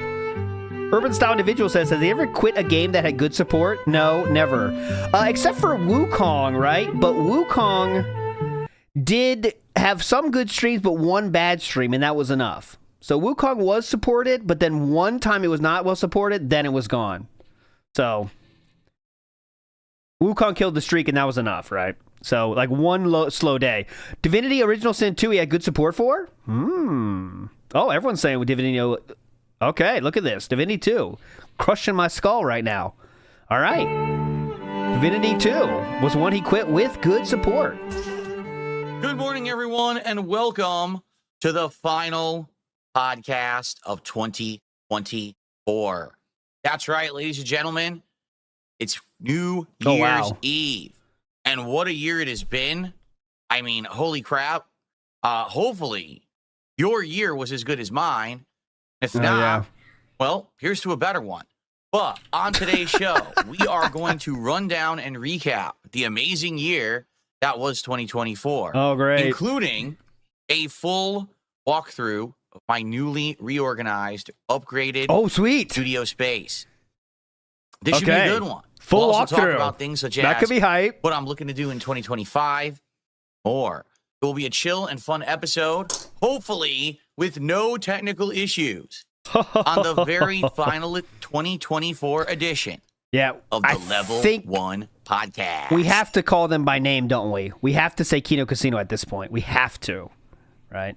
Urban Style Individual says, has he ever quit a game that had good support? No, never. Except for Wukong, right? But Wukong did have some good streams, but one bad stream, and that was enough. So Wukong was supported, but then one time it was not well supported, then it was gone. So Wukong killed the streak, and that was enough, right? So, like, one slow day. Divinity Original Sin 2, he had good support for? Oh, everyone's saying with Divinity... Okay, look at this. Divinity 2. Crushing my skull right now. All right. Divinity 2 was one he quit with good support. Good morning, everyone, and welcome to the final podcast of 2024. That's right, ladies and gentlemen. It's New Year's Eve. And what a year it has been. I mean, holy crap. Hopefully, your year was as good as mine. If not, well, here's to a better one. But on today's show, we are going to run down and recap the amazing year that was 2024. Oh, great. Including a full walkthrough of my newly reorganized, upgraded studio space. This should be a good one. Full we'll also walkthrough. Talk about things such as that could be hype. What I'm looking to do in 2025. Or it will be a chill and fun episode hopefully with no technical issues, on the very final 2024 edition of the Level 1 podcast. We have to call them by name, don't we? We have to say Kino Casino at this point. We have to, right?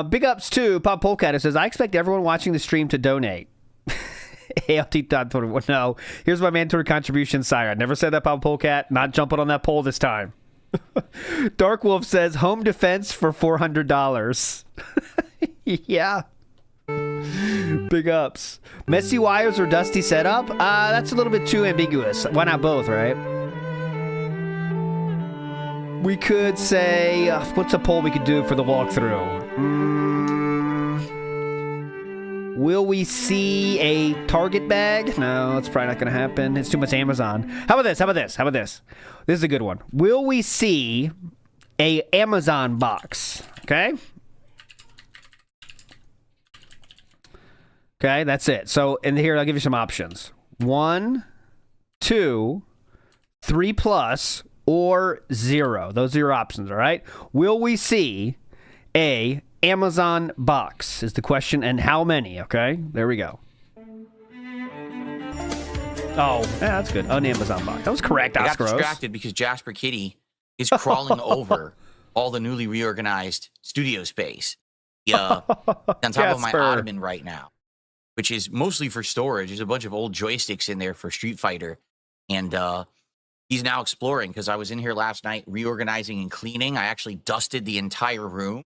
Big ups to Pop Polecat. It says, I expect everyone watching the stream to donate. ALT.21. No, here's my mandatory contribution, sire. I never said that, Pop Polecat. Not jumping on that poll this time. Dark Wolf says, home defense for $400. Yeah. Big ups. Messy wires or dusty setup? That's a little bit too ambiguous. Why not both, right? We could say, what's a poll we could do for the walkthrough? Will we see a Target bag? No, it's probably not going to happen. It's too much Amazon. How about this? This is a good one. Will we see a Amazon box? Okay, that's it. So, in here, I'll give you some options. 1, 2, 3 plus, or 0. Those are your options, all right? Will we see a Amazon box is the question, and how many? Okay, there we go. Oh, yeah, that's good. An Amazon box. That was correct, I Oscar. got distracted because Jasper Kitty is crawling over all the newly reorganized studio space. On top of my ottoman right now, which is mostly for storage. There's a bunch of old joysticks in there for Street Fighter, and he's now exploring because I was in here last night reorganizing and cleaning. I actually dusted the entire room,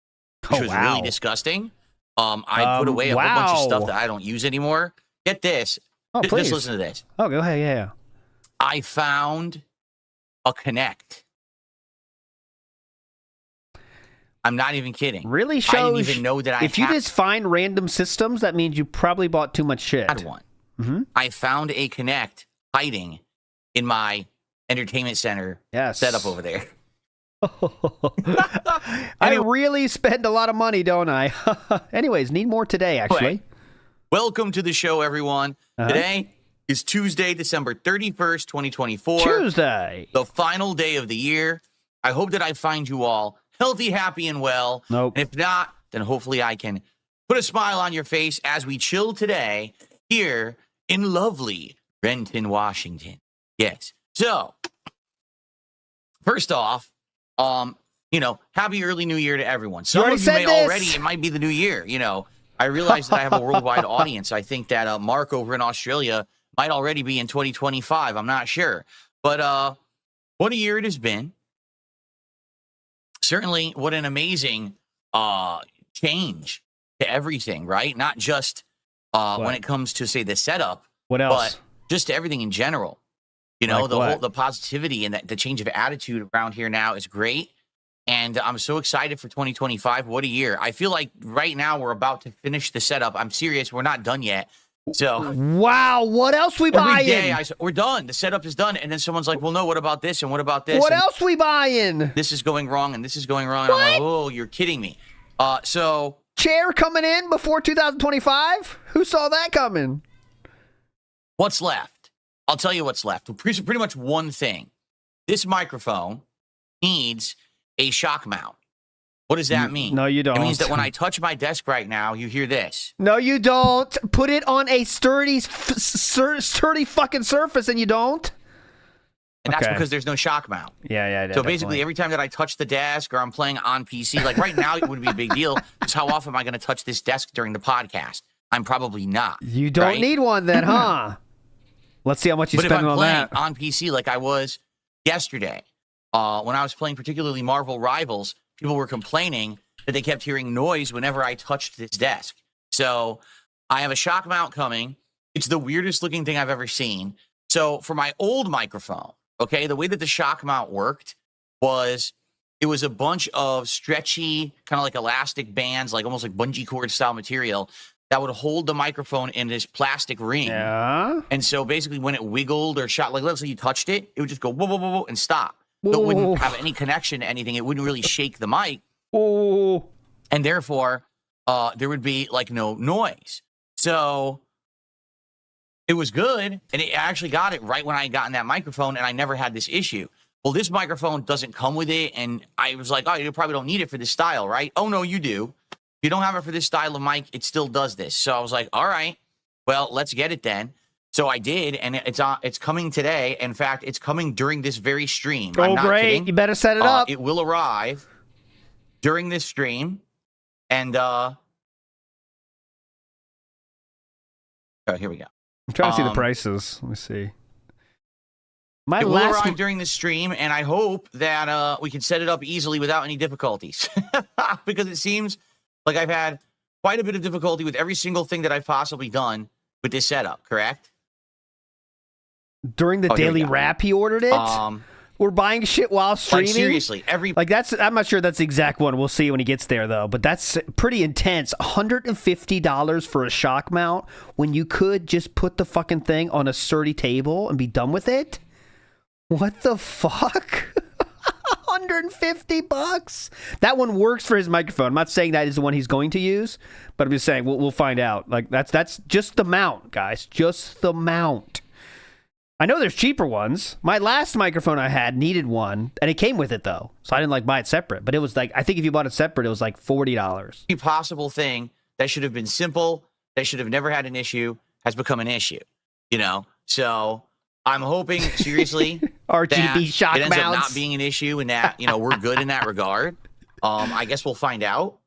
which was really disgusting. I put away a whole bunch of stuff that I don't use anymore. Get this. Just listen to this. Oh, go ahead. Yeah. I found a Connect. I'm not even kidding. Really shows. I didn't even know that if you just find random systems, that means you probably bought too much shit. Had one. Mm-hmm. I found a Connect hiding in my entertainment center setup over there. I really spend a lot of money, don't I? Anyways, need more today, actually. Welcome to the show, everyone. Today is Tuesday, December 31st, 2024. Tuesday. The final day of the year. I hope that I find you all healthy, happy, and well. Nope. And if not, then hopefully I can put a smile on your face as we chill today here in lovely Renton, Washington. Yes. So, first off, happy early new year to everyone. Some of you may already, it might be the new year. I realize that I have a worldwide audience. I think that Mark over in Australia might already be in 2025. I'm not sure. But what a year it has been. Certainly, what an amazing change to everything, right? Not just when it comes to, say, the setup. What else? But just to everything in general. The positivity and the change of attitude around here now is great. And I'm so excited for 2025. What a year. I feel like right now we're about to finish the setup. I'm serious. We're not done yet. So wow, what else we buying? Every day we're done. The setup is done. And then someone's like, well, no, what about this? And what about this? What else we buying? This is going wrong and this is going wrong. And I'm like, oh, you're kidding me. So chair coming in before 2025? Who saw that coming? What's left? I'll tell you what's left. Pretty much one thing. This microphone needs a shock mount. What does that mean? No, you don't. It means that when I touch my desk right now, you hear this. No, you don't. Put it on a sturdy fucking surface, and you don't. And that's because there's no shock mount. Yeah. So basically, every time that I touch the desk or I'm playing on PC, like right now, it would be a big deal. Because how often am I going to touch this desk during the podcast? I'm probably not. You don't need one then, huh? Let's see how much you spend on that. But if I'm playing on PC like I was yesterday, when I was playing particularly Marvel Rivals, people were complaining that they kept hearing noise whenever I touched this desk. So I have a shock mount coming. It's the weirdest looking thing I've ever seen. So for my old microphone, the way that the shock mount worked was it was a bunch of stretchy, kind of like elastic bands, like almost like bungee cord style material that would hold the microphone in this plastic ring. Yeah. And so basically when it wiggled or shot, like let's say you touched it, it would just go whoa, whoa, whoa, whoa, and stop. So it wouldn't have any connection to anything. It wouldn't really shake the mic. Oh. And therefore, there would be like no noise. So it was good. And I actually got it right when I got in that microphone and I never had this issue. well, this microphone doesn't come with it. And I was like, oh, you probably don't need it for this style, right? Oh, no, you do. If you don't have it for this style of mic, it still does this. So I was like, all right, well, let's get it then. So I did, and it's coming today. In fact, it's coming during this very stream. Oh, I'm not great. kidding. You better set it up. It will arrive during this stream. And oh, here we go. I'm trying to see the prices. Let me see. It will arrive during the stream, and I hope that we can set it up easily without any difficulties. Because it seems like I've had quite a bit of difficulty with every single thing that I've possibly done with this setup, correct? During the daily wrap, he ordered it? We're buying shit while streaming? Like, seriously, I'm not sure that's the exact one. We'll see when he gets there, though. But that's pretty intense. $150 for a shock mount when you could just put the fucking thing on a sturdy table and be done with it? What the fuck? $150? That one works for his microphone. I'm not saying that is the one he's going to use, but I'm just saying we'll find out. Like that's just the mount, guys. Just the mount. I know there's cheaper ones. My last microphone I had needed one, and it came with it though, so I didn't like buy it separate. But it was like, I think if you bought it separate, it was like $40. Every possible thing that should have been simple, that should have never had an issue, has become an issue. You know, so I'm hoping seriously RGB shock it ends mounts up not being an issue, and that we're good in that regard. I guess we'll find out.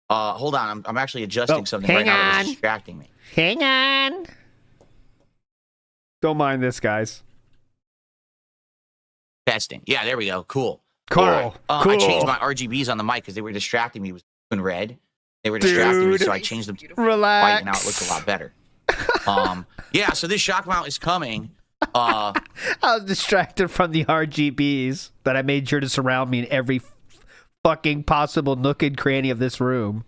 Hold on, I'm actually adjusting something right now that's distracting me. Hang on. Don't mind this, guys. Testing. Yeah, there we go. Cool. Cool. I changed my RGBs on the mic because they were distracting me with red. They were distracting me, so I changed them to white, and now it looks a lot better. Yeah, so this shock mount is coming. I was distracted from the RGBs that I made sure to surround me in every fucking possible nook and cranny of this room.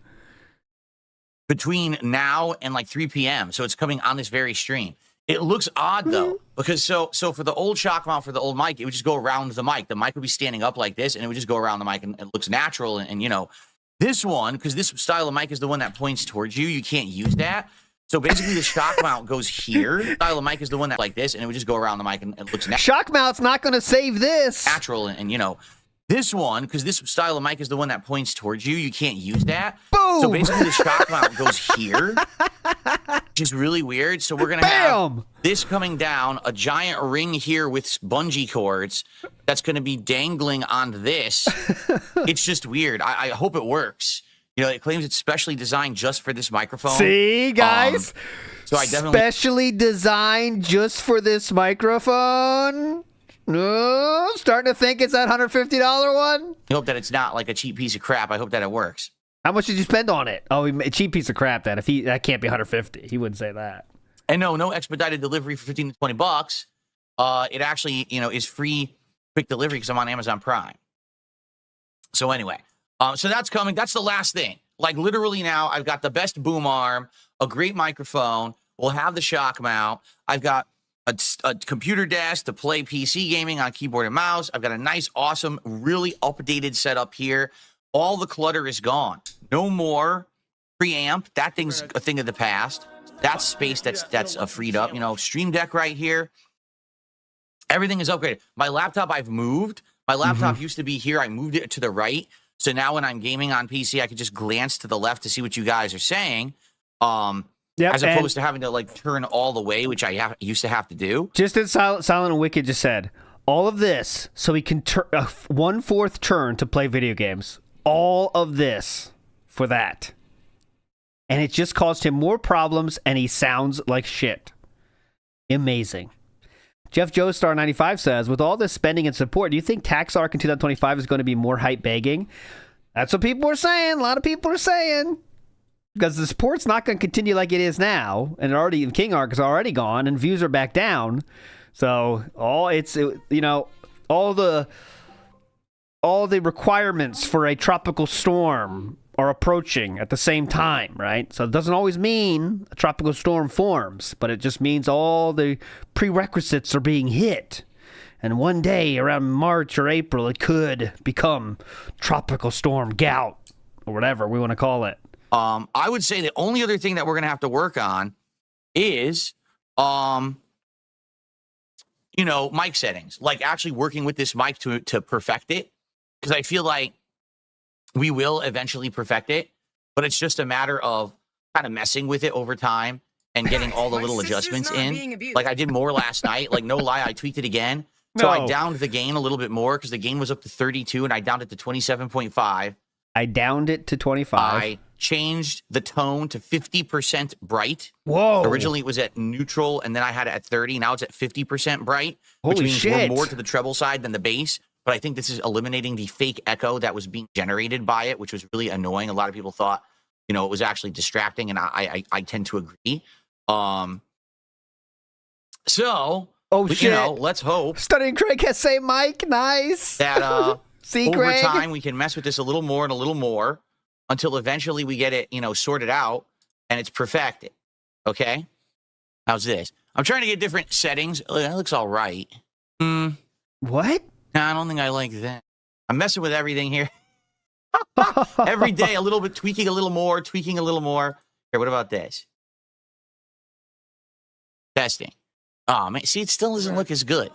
Between now and like 3 p.m., so it's coming on this very stream. It looks odd, though, because so for the old shock mount for the old mic, it would just go around the mic. The mic would be standing up like this, and it would just go around the mic, and it looks natural. And this one, because this style of mic is the one that points towards you, you can't use that. So basically, the shock mount goes here. The style of mic is the one that like this, and it would just go around the mic, and it looks natural. Shock mount's not going to save this. Natural, and this one, because this style of mic is the one that points towards you, you can't use that. Boom! So basically, the shock mount goes here, which is really weird. So we're going to have this coming down, a giant ring here with bungee cords that's going to be dangling on this. It's just weird. I hope it works. It claims it's specially designed just for this microphone. See, guys? So I definitely... Specially designed just for this microphone? No, starting to think it's that $150 one. I hope that it's not like a cheap piece of crap. I hope that it works. How much did you spend on it? Oh, a cheap piece of crap. That can't be $150. He wouldn't say that. And no expedited delivery for $15 to $20. It actually, is free quick delivery because I'm on Amazon Prime. So anyway, so that's coming. That's the last thing. Like literally now, I've got the best boom arm, a great microphone. We'll have the shock mount. I've got a computer desk to play PC gaming on keyboard and mouse. I've got a nice, awesome, really updated setup here. All the clutter is gone. No more preamp. That thing's a thing of the past. That's space that's freed up. Stream Deck right here. Everything is upgraded. My laptop I've moved. My laptop used to be here. I moved it to the right. So now when I'm gaming on PC, I can just glance to the left to see what you guys are saying. As opposed to having to turn all the way, which I used to have to do. Just as Silent and Wicked just said, all of this so he can turn a 1/4 turn to play video games. All of this for that. And it just caused him more problems, and he sounds like shit. Amazing. Jeff Joestar 95 says, with all this spending and support, do you think Tax Arc in 2025 is going to be more hype begging? That's what people are saying. A lot of people are saying. Because the support's not going to continue like it is now, and King Arc is already gone, and views are back down. So all the requirements for a tropical storm are approaching at the same time, right? So it doesn't always mean a tropical storm forms, but it just means all the prerequisites are being hit. And one day around March or April, it could become Tropical Storm Gout, or whatever we want to call it. I would say the only other thing that we're going to have to work on is, you know, mic settings, like actually working with this mic to perfect it. Because I feel like we will eventually perfect it, but it's just a matter of kind of messing with it over time and getting all the little adjustments in. Like I did more last night. Like no lie, I tweaked it again. So I downed the gain a little bit more because the gain was up to 32 and I downed it to 27.5. I downed it to 25. I changed the tone to 50% bright. Whoa. Originally it was at neutral and then I had it at 30. Now it's at 50% bright, which Holy means shit. we're more to the treble side than the bass. But I think this is eliminating the fake echo that was being generated by it, which was really annoying. A lot of people thought, you know, it was actually distracting, and I tend to agree. So, shit. You know, let's hope Studying Craig has same mic. Nice. that See, over Craig? time we can mess with this a little more and a little more until eventually we get it, you know, sorted out and it's perfected. Okay? How's this? I'm trying to get different settings. That looks all right. What? No, I don't think I like that. I'm messing with everything here. Every day, a little bit, tweaking a little more, tweaking a little more. Here, what about this? Testing. Oh, man. See, it still doesn't look as good.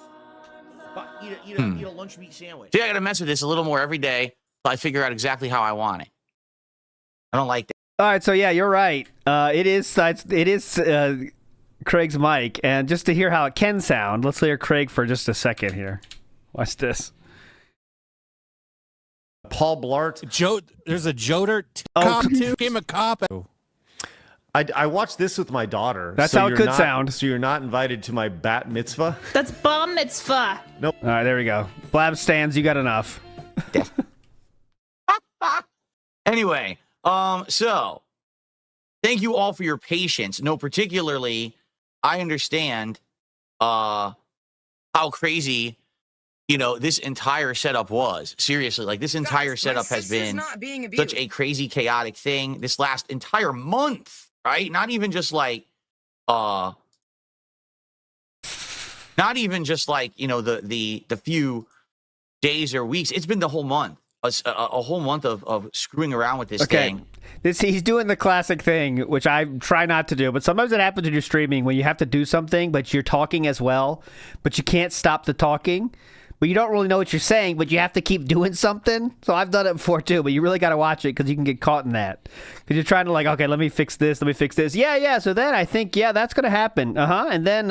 Eat a lunch meat sandwich. See, I got to mess with this a little more every day till I figure out exactly how I want it. I don't like that. All right, so yeah, you're right. It is Craig's mic, and just to hear how it can sound, let's hear Craig for just a second here. Watch this. Paul Blart. There's a Joder Oh, cop too. Became a cop. I watched this with my daughter. That's how it you're could not- sound. So you're not invited to my bat mitzvah? That's bar mitzvah. All right, there we go. Blab stands, you got enough. Anyway, so thank you all for your patience. No, particularly, I understand how crazy, you know, this entire setup was. Seriously, like this entire setup has been such a crazy, chaotic thing this last entire month, right? Not even just like, you know, the few days or weeks. It's been the whole month, a whole month of screwing around with this thing. He's doing the classic thing, which I try not to do, but sometimes it happens when you're streaming when you have to do something, but you're talking as well, but you can't stop the talking. But you don't really know what you're saying, but you have to keep doing something. So I've done it before too, but you really got to watch it because you can get caught in that. Because you're trying to like, okay, let me fix this. Yeah. So then I think, yeah, that's going to happen. And then,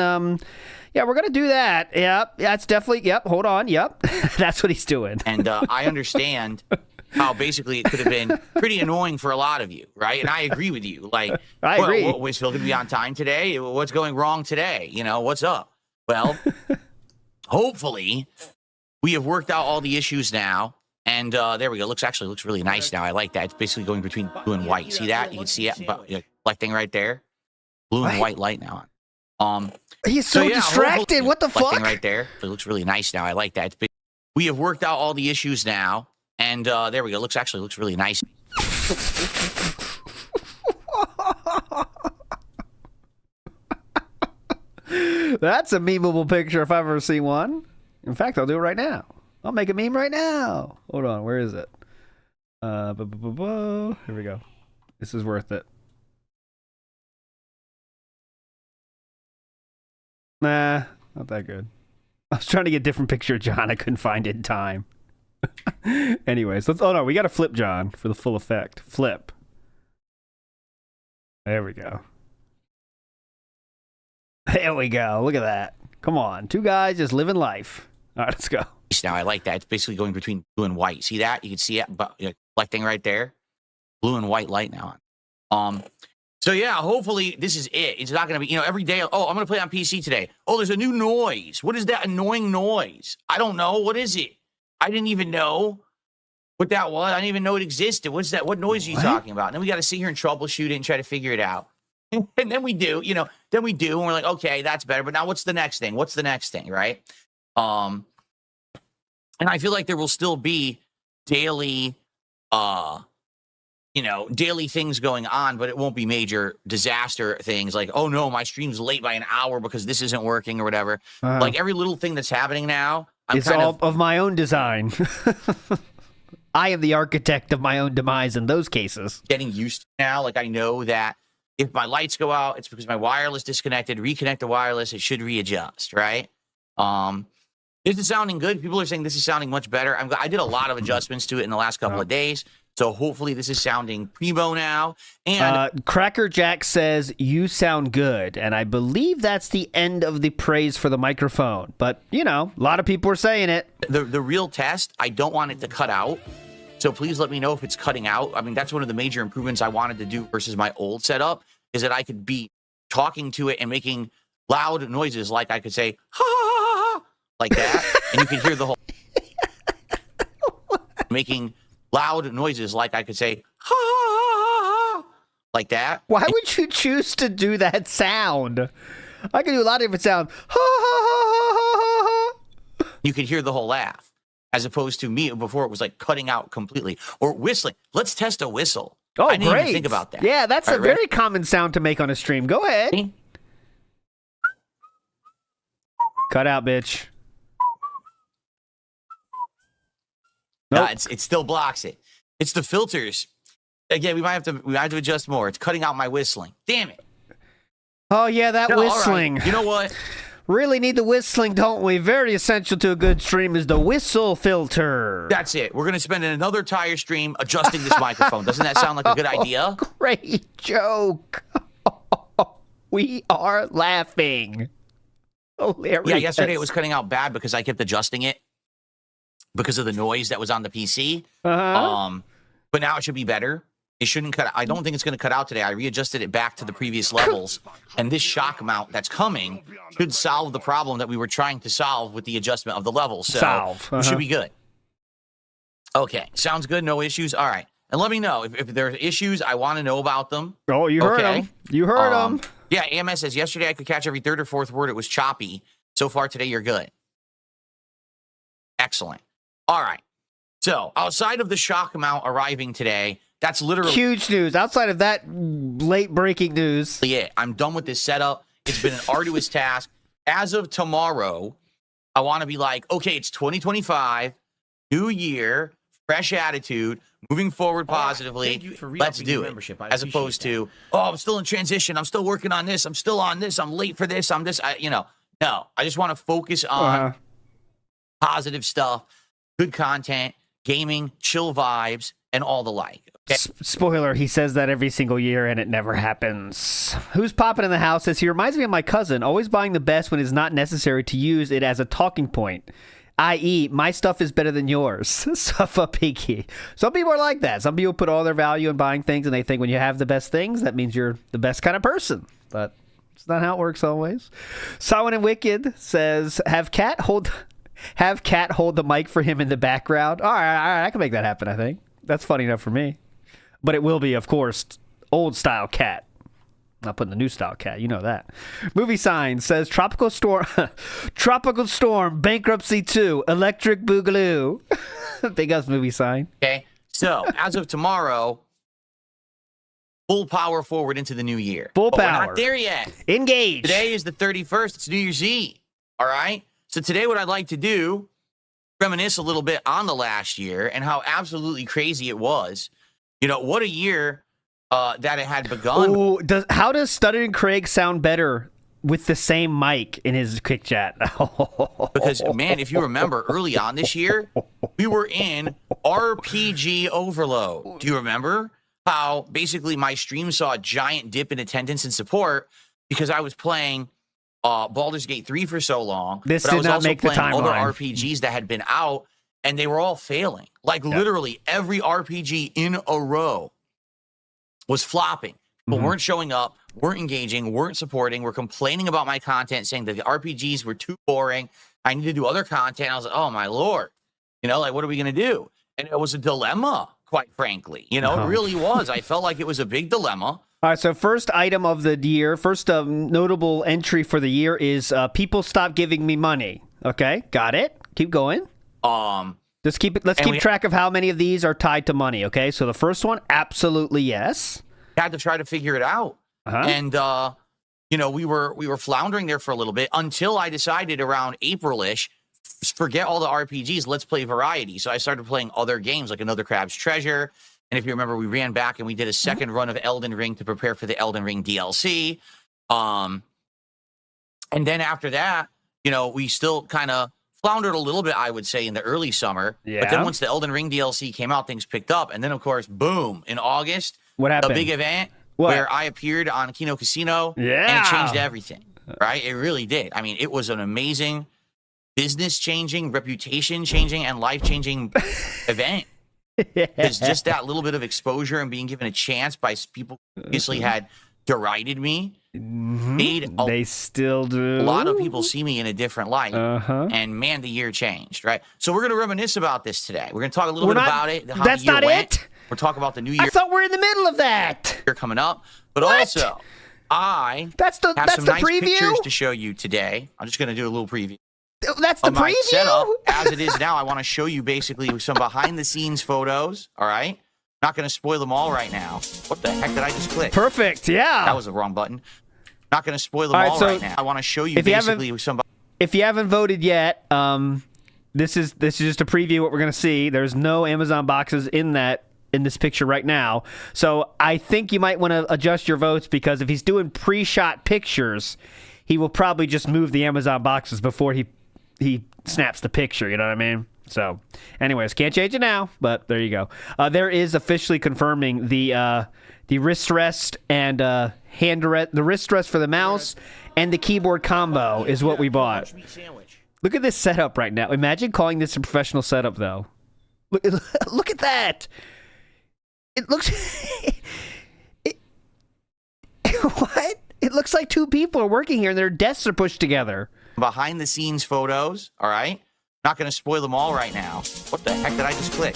yeah, we're going to do that. Yep. That's definitely, yep. Hold on. Yep. That's what he's doing. And I understand how basically it could have been pretty annoying for a lot of you, right? And I agree with you. Like, I agree. Was Phil going to be on time today? What's going wrong today? You know, what's up? Well, hopefully we have worked out all the issues now. And there we go. Looks really nice now. I like that. It's basically going between blue and white. See that? You can see it, but reflecting right there. Blue and white light now on. He's so distracted. What the fuck? Right there. It looks really nice now. I like that. We have worked out all the issues now. And there we go. Looks really nice. That's a memeable picture if I've ever seen one. In fact, I'll do it right now. I'll make a meme right now. Hold on. Where is it? Here we go. This is worth it. Nah, not that good. I was trying to get a different picture of John. I couldn't find it in time. Anyways, oh no, we got to flip John for the full effect. Flip. There we go. There we go. Look at that. Come on. Two guys just living life. All right, let's go. Now, I like that. It's basically going between blue and white. See that? You can see it, but reflecting right there. Blue and white light now on. So yeah, hopefully this is it. It's not going to be, every day. Oh, I'm going to play on PC today. Oh, there's a new noise. What is that annoying noise? I don't know. What is it? I didn't even know what that was. I didn't even know it existed. What's that? What noise are you talking about? And then we got to sit here and troubleshoot it and try to figure it out. And then we do, and we're like, okay, that's better. But now what's the next thing? What's the next thing, right? And I feel like there will still be daily, daily things going on, but it won't be major disaster things like, oh no, my stream's late by an hour because this isn't working or whatever. Like every little thing that's happening now, it's all of my own design. I am the architect of my own demise in those cases. Getting used to now. Like I know that if my lights go out, it's because my wireless disconnected. Reconnect the wireless, it should readjust, right? This is sounding good. People are saying this is sounding much better. I did a lot of adjustments to it in the last couple of days. So hopefully this is sounding primo now. And Cracker Jack says, you sound good. And I believe that's the end of the praise for the microphone. But, you know, a lot of people are saying it. the real test, I don't want it to cut out. So please let me know if it's cutting out. I mean, that's one of the major improvements I wanted to do versus my old setup, is that I could be talking to it and making loud noises, like I could say, ha, ha, ha, ha, like that. And you could hear the whole... making loud noises, like I could say, ha, ha, ha, ha, like that. Why would you choose to do that sound? I can do a lot of different sounds. Ha, ha, ha, ha, ha, ha. You could hear the whole laugh, as opposed to me before it was like cutting out completely. Or whistling. Let's test a whistle. Oh, I didn't great. even think about that. Yeah, that's All a right, very common sound to make on a stream. Go ahead. ready? Cut out, bitch. No, Nope. it still blocks it. It's the filters. Again, we might have to adjust more. It's cutting out my whistling. Damn it. Oh, yeah, that No, all right. whistling. You know what? Really need the whistling, don't we? Very essential to a good stream is the whistle filter. That's it. We're going to spend another entire stream adjusting this microphone. Doesn't that sound like a good idea? Great joke. We are laughing. Hilarious. Yeah, yesterday it was cutting out bad because I kept adjusting it because of the noise that was on the PC. But now it should be better. It shouldn't cut. I don't think it's going to cut out today. I readjusted it back to the previous levels, and this shock mount that's coming should solve the problem that we were trying to solve with the adjustment of the levels. So we should be good. Okay, sounds good. No issues. All right, and let me know if there are issues. I want to know about them. Oh, you heard Okay. him. You heard him. Yeah, AMS says yesterday I could catch every third or fourth word. It was choppy. So far today, you're good. Excellent. All right. So outside of the shock mount arriving today, that's literally Huge news. Outside of that late breaking news. it. I'm done with this setup. It's been an arduous task. As of tomorrow, I want to be like, okay, it's 2025, new year, fresh attitude, moving forward positively. Thank you for Let's re-upping do your it. membership. I As appreciate opposed that. to, oh, I'm still in transition. I'm still working on this. I'm still on this. I'm late for this. I'm this. No. I just want to focus on positive stuff, good content, gaming, chill vibes, and all the like. Okay? Spoiler, he says that every single year and it never happens. Who's popping in the house says he reminds me of my cousin, always buying the best when it's not necessary to use it as a talking point. I.e., my stuff is better than yours. Suffer piggy. Some people are like that. Some people put all their value in buying things and they think when you have the best things, that means you're the best kind of person. But it's not how it works always. Someone in Wicked says, have Cat hold the mic for him in the background. All right, I can make that happen, I think. That's funny enough for me. But it will be, of course, old style Cat. Not putting the new style Cat, you know that. Movie Sign says Tropical Storm, Bankruptcy 2, Electric Boogaloo. Big us Movie Sign. Okay. So as of tomorrow, full power forward into the new year. Full But power. We're not there yet. Engage. Today is the 31st. It's New Year's Eve. All right. So today, what I'd like to do, reminisce a little bit on the last year and how absolutely crazy it was. You know, what a year that it had begun. Ooh, how does Stuttering Craig sound better with the same mic in his quick chat? Because, man, if you remember early on this year, we were in RPG overload. Do you remember how basically my stream saw a giant dip in attendance and support because I was playing Baldur's Gate 3 for so long. This but I did was not also make the playing other timeline. RPGs that had been out, and they were all failing. Like literally every RPG in a row was flopping. People weren't showing up, weren't engaging, weren't supporting, were complaining about my content, saying that the RPGs were too boring. I need to do other content. I was like, oh my Lord. You know, like, what are we going to do? And it was a dilemma, quite frankly. You know, it really was. I felt like it was a big dilemma. All right, so first item of the year, first notable entry for the year is people stop giving me money. Okay, got it. Keep going. Let's keep track of how many of these are tied to money. Okay, so the first one, absolutely yes. Had to try to figure it out, and you know, we were floundering there for a little bit until I decided around April-ish, forget all the RPGs, let's play variety. So I started playing other games like Another Crab's Treasure. And if you remember, we ran back and we did a second run of Elden Ring to prepare for the Elden Ring DLC. And then after that, we still kind of floundered a little bit, I would say, in the early summer. Yeah. But then once the Elden Ring DLC came out, things picked up. And then, of course, boom, in August, What happened? a big event What? where I appeared on Kino Casino. Yeah. And it changed everything, right? It really did. I mean, it was an amazing business-changing, reputation-changing, and life-changing event. It's just that little bit of exposure and being given a chance by people who previously had derided me. Made They still do. a lot of people see me in a different light. Uh-huh. And man, the year changed, right? So we're going to reminisce about this today. We're going to talk a little bit about it, how That's the year not went. it. We're talking about the new I year thought we're in the middle of that. coming up. But What? also, I That's the have some the nice preview. pictures to show you today. I'm just going to do a little preview. That's the Of my preview. setup as it is now. I want to show you basically some behind-the-scenes photos, all right? Not going to spoil them all right now. What the heck did I just click? Perfect. Yeah. That was the wrong button. Not going to spoil them All right, all so right now. I want to show you if you haven't- basically some. If you haven't voted yet, this is just a preview of what we're gonna see. There's no Amazon boxes in this picture right now, so I think you might want to adjust your votes because if he's doing pre-shot pictures, he will probably just move the Amazon boxes before he snaps the picture. You know what I mean? So, anyways, can't change it now, but there you go. There is officially confirming the wrist rest and hand rest, the wrist rest for the mouse and the keyboard combo is what we bought. Look at this setup right now. Imagine calling this a professional setup, though. Look at that. It looks. What? It looks like two people are working here and their desks are pushed together. Behind the scenes photos, all right? Not going to spoil them all right now. What the heck did I just click?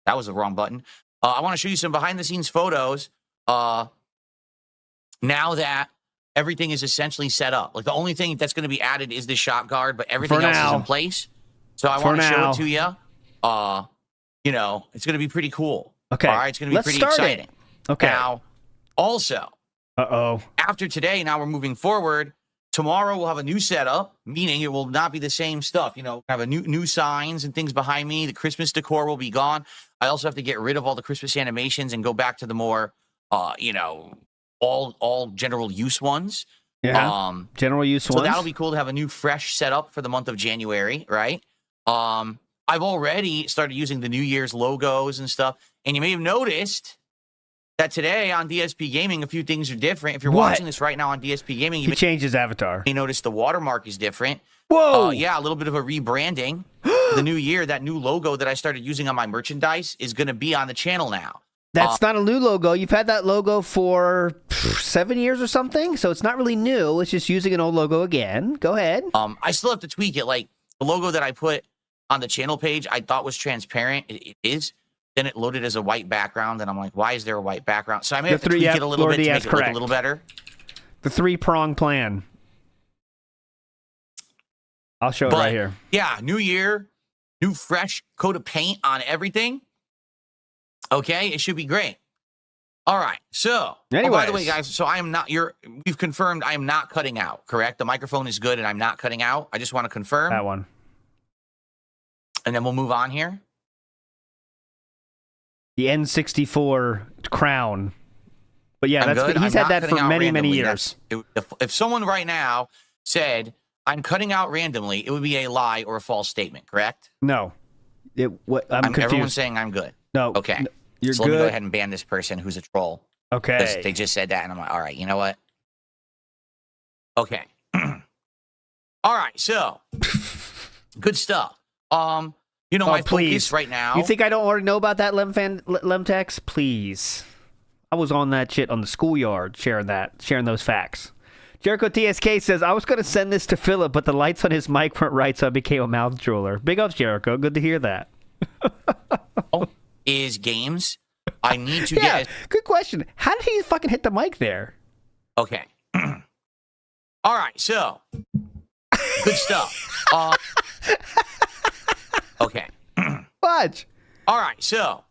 That was the wrong button. I want to show you some behind the scenes photos now that everything is essentially set up. Like the only thing that's going to be added is the shot guard, but everything else is in place. So I want to show it to you. It's going to be pretty cool. Okay. All right, it's going to be pretty exciting. Okay. Now, also, after today, now we're moving forward. Tomorrow we'll have a new setup, meaning it will not be the same stuff. Have a new signs and things behind me. The Christmas decor will be gone. I also have to get rid of all the Christmas animations and go back to the more, all general use ones. Yeah. General use ones. So that'll be cool to have a new fresh setup for the month of January, right? I've already started using the New Year's logos and stuff, and you may have noticed that today on DSP Gaming, a few things are different. If you're watching this right now on DSP Gaming, he changed his avatar. You notice the watermark is different. Whoa! Yeah, a little bit of a rebranding. The new year, that new logo that I started using on my merchandise is going to be on the channel now. That's not a new logo. You've had that logo for 7 years or something, so it's not really new. It's just using an old logo again. Go ahead. I still have to tweak it. Like the logo that I put on the channel page, I thought was transparent. It is. Then it loaded as a white background, and I'm like, why is there a white background? So I may have to tweak it a little bit to make it look a little better. The three-prong plan. I'll show it right here. Yeah, new year, new fresh coat of paint on everything. Okay, it should be great. All right, so, by the way, guys, so we've confirmed I am not cutting out, correct? The microphone is good, and I'm not cutting out. I just want to confirm. That one. And then we'll move on here. The N64 crown. But yeah, he's had that for many years. If someone right now said, I'm cutting out randomly, it would be a lie or a false statement, correct? No. I'm confused. Everyone's saying I'm good. No. Okay. You're so good. let me go ahead and ban this person who's a troll. Okay. Because they just said that, and I'm like, all right, you know what? Okay. All right, so good stuff. My focus right now. You think I don't already know about that, Lemtex? Please. I was on that shit on the schoolyard sharing those facts. Jericho TSK says, I was going to send this to Philip, but the lights on his mic weren't right, so I became a mouth drooler. Big ups, Jericho. Good to hear that. Is games. I need to get... Good question. How did he fucking hit the mic there? Okay. All right, so... Good stuff. Okay. Watch. All right, so...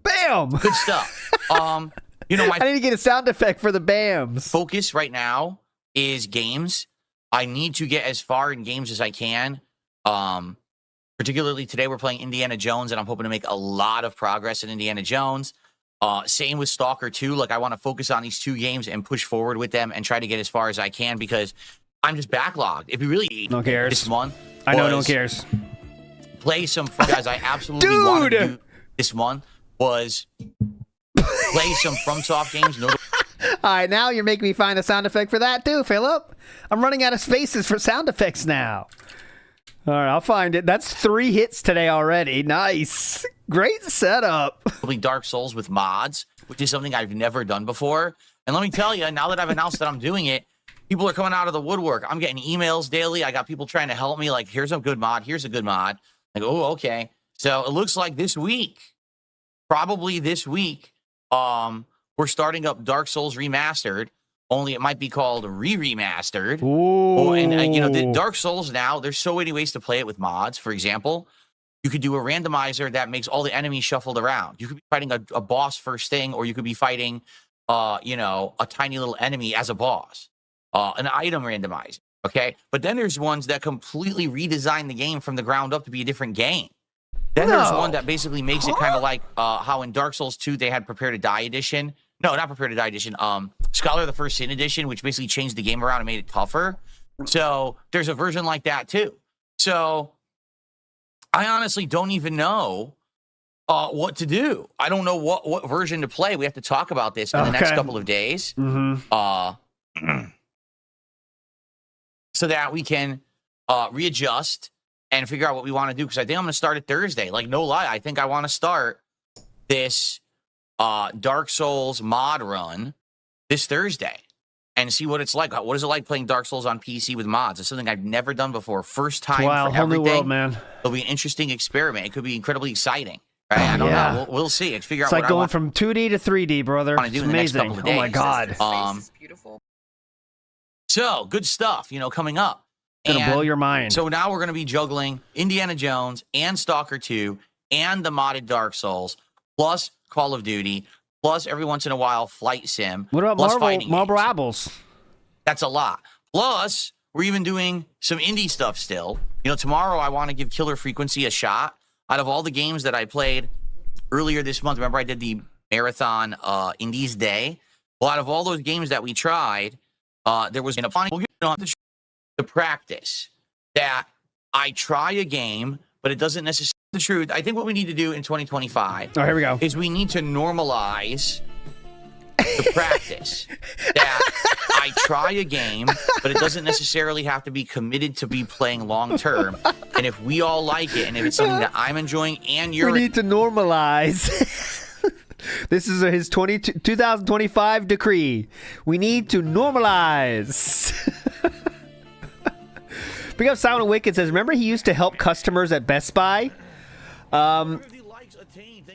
Bam! Good stuff. I need to get a sound effect for the bams. Focus right now is games. I need to get as far in games as I can. Particularly today we're playing Indiana Jones, and I'm hoping to make a lot of progress in Indiana Jones. Same with Stalker 2. Like, I want to focus on these two games and push forward with them and try to get as far as I can, because I'm just backlogged. If you really no cares. this month, I know no one cares. Play some guys. I absolutely wanted to do this month was play some FromSoft games. No, All right, now you're making me find a sound effect for that too, Philip. I'm running out of spaces for sound effects now. All right, I'll find it. That's 3 hits today already. Nice. Great setup. Dark Souls with mods, which is something I've never done before. And let me tell you, now that I've announced that I'm doing it, people are coming out of the woodwork. I'm getting emails daily. I got people trying to help me. Like, here's a good mod. Here's a good mod. Like, oh, okay. So it looks like this week, probably this week, we're starting up Dark Souls Remastered. Only it might be called Remastered. Ooh. Oh, and you know, the Dark Souls now, there's so many ways to play it with mods. For example, you could do a randomizer that makes all the enemies shuffled around. You could be fighting a boss first thing, or you could be fighting, you know, a tiny little enemy as a boss. An item randomizer, okay? But then there's ones that completely redesign the game from the ground up to be a different game. Then there's one that basically makes it kind of like how in Dark Souls 2 they had Prepare to Die Edition. No, not Prepare to Die Edition. Scholar of the First Sin Edition, which basically changed the game around and made it tougher. So there's a version like that too. So I honestly don't even know what to do. I don't know what version to play. We have to talk about this in the next couple of days. Mm-hmm. So that we can readjust and figure out what we want to do. Because I think I'm going to start it Thursday. Like, no lie, I think I want to start this Dark Souls mod run this Thursday and see what it's like. What is it like playing Dark Souls on PC with mods? It's something I've never done before. First time wow, for whole everything. New world, man. It'll be an interesting experiment. It could be incredibly exciting. Right? I don't know. We'll see. Let's figure it's out like going from 2D to 3D, brother. Want to do in the next couple of days. Oh my god. This is beautiful. So good stuff, you know, coming up. It's gonna blow your mind. So now we're gonna be juggling Indiana Jones and Stalker 2 and the modded Dark Souls, plus Call of Duty, plus every once in a while Flight Sim. What about Marvel Apples? That's a lot. Plus, we're even doing some indie stuff still. You know, tomorrow I want to give Killer Frequency a shot. Out of all the games that I played earlier this month, remember I did the Marathon Indies Day? Well, out of all those games that we tried, there was a funny the practice that I try a game, but it doesn't necessarily the truth. I think what we need to do in 2025 here we go. is we need to normalize the practice that I try a game, but it doesn't necessarily have to be committed to be playing long term. And if we all like it, and if it's something that I'm enjoying and you're... We need to normalize. This is his 2025 decree. We need to normalize. Big up Sound of Wicked says, remember he used to help customers at Best Buy?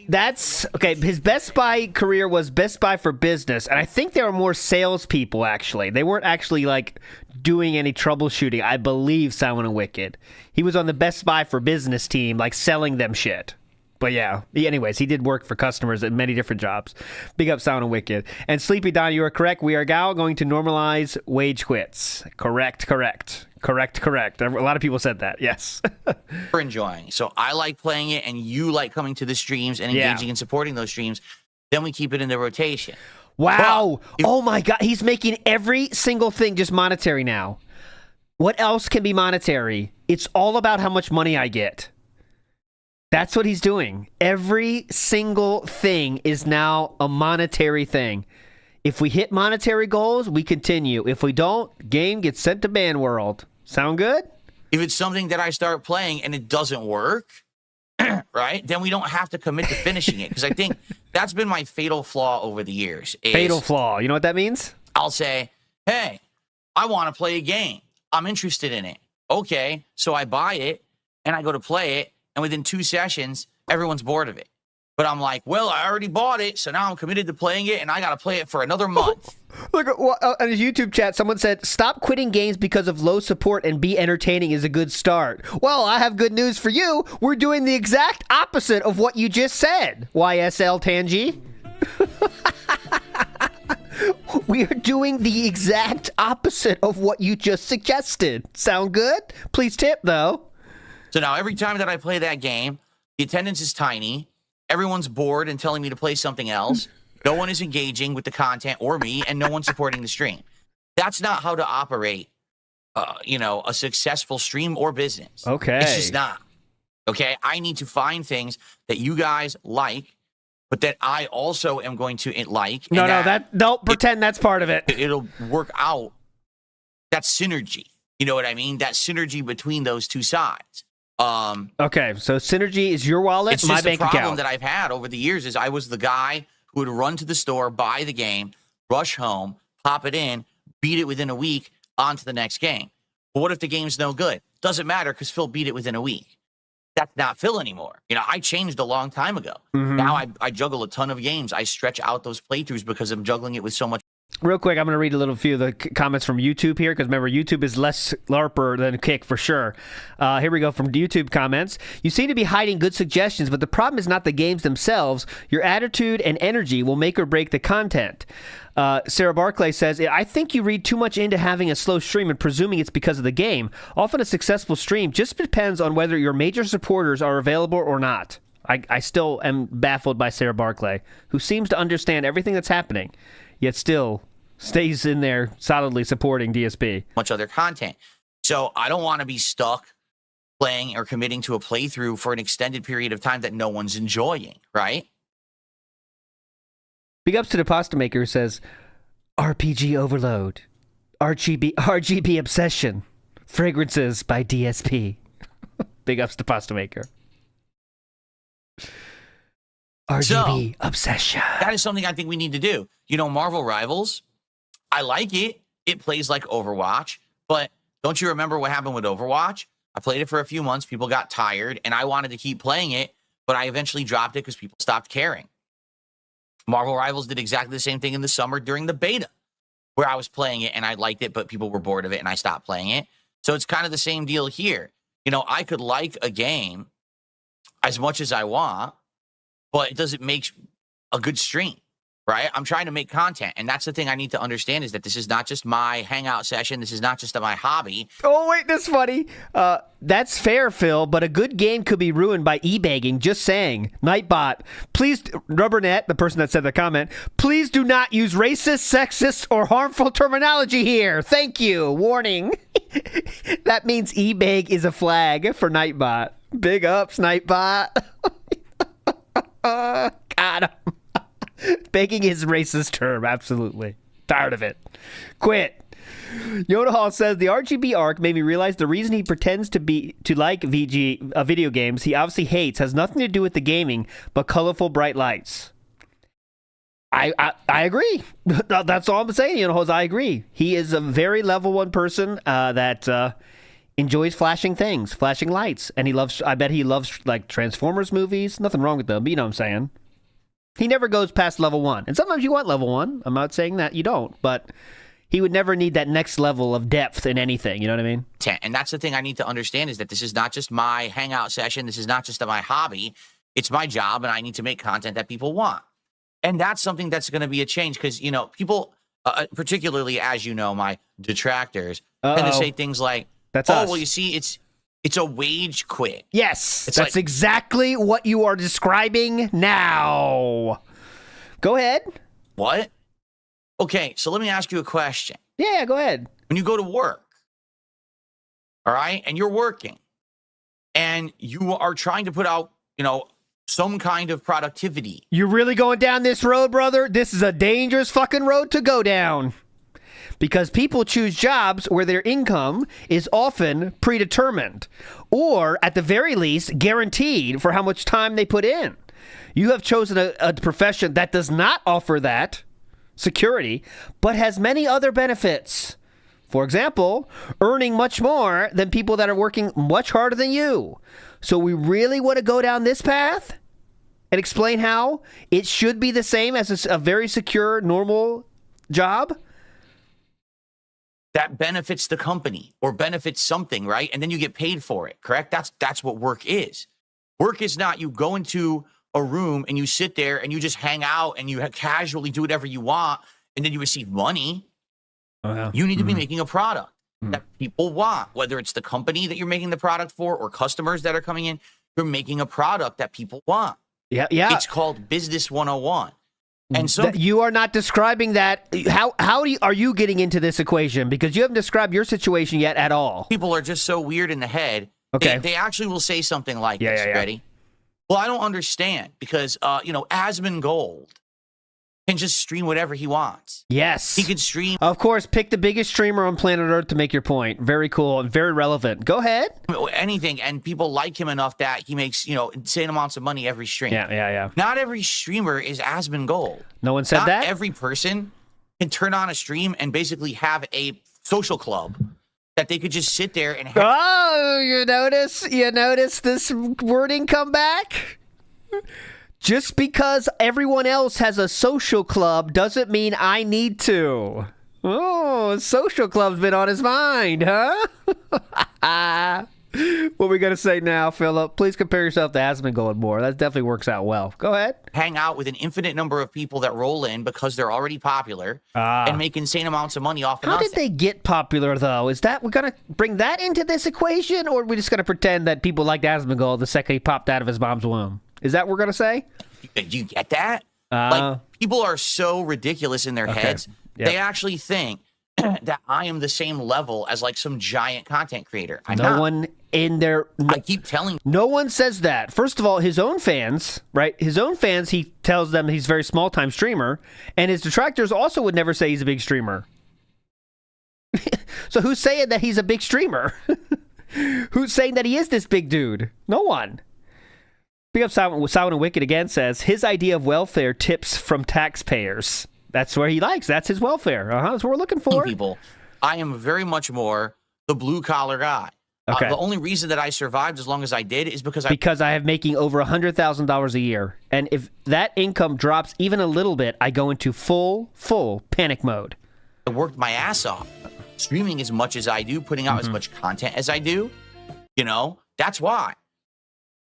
That's okay. His Best Buy career was Best Buy for Business, and I think they were more salespeople. Actually, they weren't actually like doing any troubleshooting. I believe Sound of Wicked. He was on the Best Buy for Business team, like selling them shit. But yeah, anyways, he did work for customers at many different jobs. Big up Sound of Wicked. And Sleepy Don, you are correct. We are now going to normalize wage quits. Correct. A lot of people said that, yes. We're enjoying. So I like playing it, and you like coming to the streams and engaging and supporting those streams. Then we keep it in the rotation. Wow. Oh my God. He's making every single thing just monetary now. What else can be monetary? It's all about how much money I get. That's what he's doing. Every single thing is now a monetary thing. If we hit monetary goals, we continue. If we don't, game gets sent to ban world. Sound good? If it's something that I start playing and it doesn't work, right, then we don't have to commit to finishing it. Because I think that's been my fatal flaw over the years. Fatal flaw. You know what that means? I'll say, hey, I want to play a game. I'm interested in it. Okay, so I buy it and I go to play it. And within 2 sessions, everyone's bored of it. But I'm like, well, I already bought it, so now I'm committed to playing it, and I got to play it for another month. Look, in his YouTube chat, someone said, stop quitting games because of low support and be entertaining is a good start. Well, I have good news for you. We're doing the exact opposite of what you just said, YSL Tangi. We are doing the exact opposite of what you just suggested. Sound good? Please tip, though. So now every time that I play that game, the attendance is tiny. Everyone's bored and telling me to play something else. No one is engaging with the content or me, and no one's supporting the stream. That's not how to operate a successful stream or business. Okay. It's just not. Okay. I need to find things that you guys like, but that I also am going to like. Don't pretend that's part of it. It'll work out. That's synergy. You know what I mean? That synergy between those two sides. Okay, so synergy is your wallet, it's my just bank the problem account. that I've had over the years is I was the guy who would run to the store, buy the game, rush home, pop it in, beat it within a week, on to the next game. But what if the game's no good? Doesn't matter because Phil beat it within a week. That's not Phil anymore. I changed a long time ago. Mm-hmm. Now I juggle a ton of games. I stretch out those playthroughs because I'm juggling it with so much. Real quick, I'm going to read a few of the comments from YouTube here, because remember, YouTube is less LARPer than Kick for sure. Here we go from YouTube comments. You seem to be hiding good suggestions, but the problem is not the games themselves. Your attitude and energy will make or break the content. Sarah Barclay says, I think you read too much into having a slow stream and presuming it's because of the game. Often a successful stream just depends on whether your major supporters are available or not. I still am baffled by Sarah Barclay, who seems to understand everything that's happening, yet still stays in there solidly supporting DSP. Much other content. So I don't want to be stuck playing or committing to a playthrough for an extended period of time that no one's enjoying, right? Big ups to the pasta maker who says, RPG overload, RGB obsession, fragrances by DSP. Big ups to pasta maker. RGB obsession. That is something I think we need to do. Marvel Rivals, I like it. It plays like Overwatch, but don't you remember what happened with Overwatch? I played it for a few months. People got tired, and I wanted to keep playing it, but I eventually dropped it because people stopped caring. Marvel Rivals did exactly the same thing in the summer during the beta, where I was playing it, and I liked it, but people were bored of it, and I stopped playing it. So it's kind of the same deal here. I could like a game as much as I want, but it doesn't make a good stream. Right? I'm trying to make content. And that's the thing I need to understand is that this is not just my hangout session. This is not just my hobby. Oh, wait, that's funny. That's fair, Phil, but a good game could be ruined by e-bagging. Just saying. Nightbot, please, Rubbernet, the person that said the comment, please do not use racist, sexist, or harmful terminology here. Thank you. Warning. That means e-bag is a flag for Nightbot. Big ups, Nightbot. Got him. Begging is racist term, absolutely. Tired of it. Quit. Yoda Hall says, the RGB arc made me realize the reason he pretends to like video games he obviously hates has nothing to do with the gaming, but colorful bright lights. I agree. That's all I'm saying, Yoda Hall. I agree. He is a very level 1 person that enjoys flashing things, flashing lights. And I bet he loves like Transformers movies. Nothing wrong with them, but you know what I'm saying. He never goes past level 1. And sometimes you want level 1. I'm not saying that you don't, but he would never need that next level of depth in anything. You know what I mean? And that's the thing I need to understand is that this is not just my hangout session. This is not just my hobby. It's my job, and I need to make content that people want. And that's something that's going to be a change because, people, particularly, as you know, my detractors, tend to say things like, that's us. Well, you see, it's a wage quit. Yes, that's exactly what you are describing now. Go ahead. What? Okay, so let me ask you a question. Yeah, go ahead. When you go to work, all right, and you're working, and you are trying to put out, some kind of productivity. You're really going down this road, brother? This is a dangerous fucking road to go down. Because people choose jobs where their income is often predetermined, or at the very least, guaranteed for how much time they put in. You have chosen a profession that does not offer that security, but has many other benefits. For example, earning much more than people that are working much harder than you. So we really want to go down this path and explain how it should be the same as a very secure, normal job? That benefits the company or benefits something, right? And then you get paid for it, correct? That's what work is. Work is not you go into a room and you sit there and you just hang out and you casually do whatever you want and then you receive money. Oh, yeah. You need to be making a product that people want, whether it's the company that you're making the product for or customers that are coming in. You're making a product that people want. Yeah. It's called Business 101. And so you are not describing that. How are you getting into this equation? Because you haven't described your situation yet at all. people are just so weird in the head. Okay. They actually will say something like Yeah, this. yeah, yeah. Ready? Well, I don't understand because, Asmongold can just stream whatever he wants. Yes. He can stream Of course, pick the biggest streamer on planet Earth to make your point. Very cool and very relevant. Go ahead. anything, and people like him enough that he makes, insane amounts of money every stream. Yeah. Not every streamer is Asmongold. No one said Not that? every person can turn on a stream and basically have a social club that they could just sit there and have. Oh, you notice this wording come back? Just because everyone else has a social club doesn't mean I need to. Oh, social club's been on his mind, huh? What we gonna say now, Philip? Please compare yourself to Asmongold more. That definitely works out well. Go ahead. Hang out with an infinite number of people that roll in because they're already popular and make insane amounts of money off of How nothing. did they get popular, though? Is that we're gonna bring that into this equation, or are we just gonna pretend that people liked Asmongold the second he popped out of his mom's womb? Is that what we're gonna say? Do you get that? Like, people are so ridiculous in their heads. Yep. They actually think that I am the same level as like some giant content creator. I'm No not. one in there. I keep telling No one says that. First of all, his own fans, right? His own fans, he tells them he's a very small-time streamer, and his detractors also would never say he's a big streamer. So who's saying that he's a big streamer? Who's saying that he is this big dude? No one. Big up Silent and Wicked again says, his idea of welfare tips from taxpayers. That's where he likes. That's his welfare. That's what we're looking for. people, I am very much more the blue-collar guy. Okay. The only reason that I survived as long as I did is because I have making over $100,000 a year. And if that income drops even a little bit, I go into full panic mode. I worked my ass off. Streaming as much as I do, putting out as much content as I do, that's why.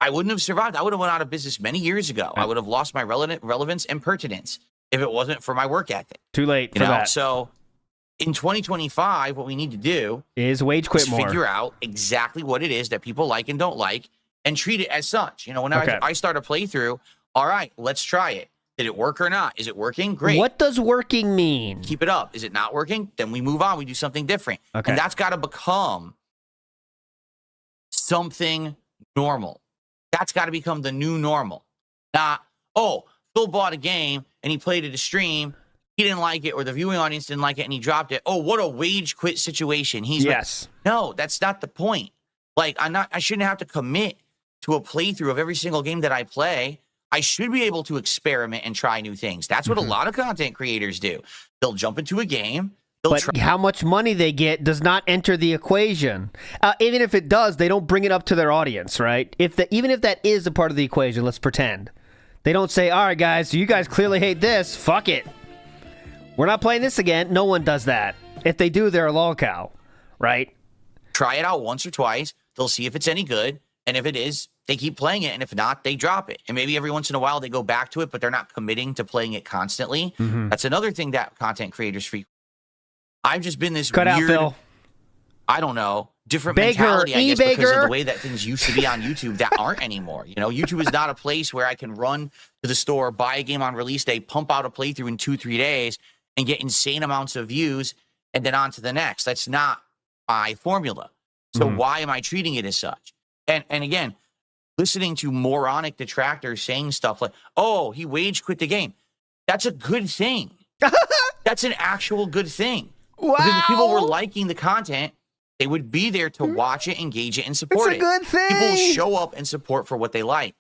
I wouldn't have survived. I would have went out of business many years ago. I would have lost my relevance and pertinence if it wasn't for my work ethic. Too late for that. So in 2025, what we need to do is wage quit more. Figure out exactly what it is that people like and don't like and treat it as such. When I start a playthrough, all right, let's try it. Did it work or not? Is it working? Great. What does working mean? Keep it up. Is it not working? Then we move on. We do something different. Okay. And that's got to become something normal. That's got to become the new normal. Not, Phil bought a game and he played it a stream. He didn't like it, or the viewing audience didn't like it, and he dropped it. Oh, what a wage quit situation. Yes. No, that's not the point. Like, I shouldn't have to commit to a playthrough of every single game that I play. I should be able to experiment and try new things. That's what a lot of content creators do. They'll jump into a game. But how much money they get does not enter the equation. Even if it does, they don't bring it up to their audience, right? Even if that is a part of the equation, let's pretend. They don't say, all right, guys, so you guys clearly hate this. Fuck it. We're not playing this again. No one does that. If they do, they're a lolcow, right? Try it out once or twice. They'll see if it's any good. And if it is, they keep playing it. And if not, they drop it. And maybe every once in a while they go back to it, but they're not committing to playing it constantly. That's another thing that content creators frequently. I've just been this Cut weird, out, Phil. I don't know, different Beggar, mentality, I guess, because of e-beggar. the way that things used to be on YouTube that aren't anymore. YouTube is not a place where I can run to the store, buy a game on release day, pump out a playthrough in 2-3 days, and get insane amounts of views, and then on to the next. That's not my formula. So why am I treating it as such? And again, listening to moronic detractors saying stuff like, oh, he wage quit the game. That's a good thing. That's an actual good thing. Wow. Because if people were liking the content, they would be there to watch it, engage it, and support it. It's a good thing. People show up and support for what they like.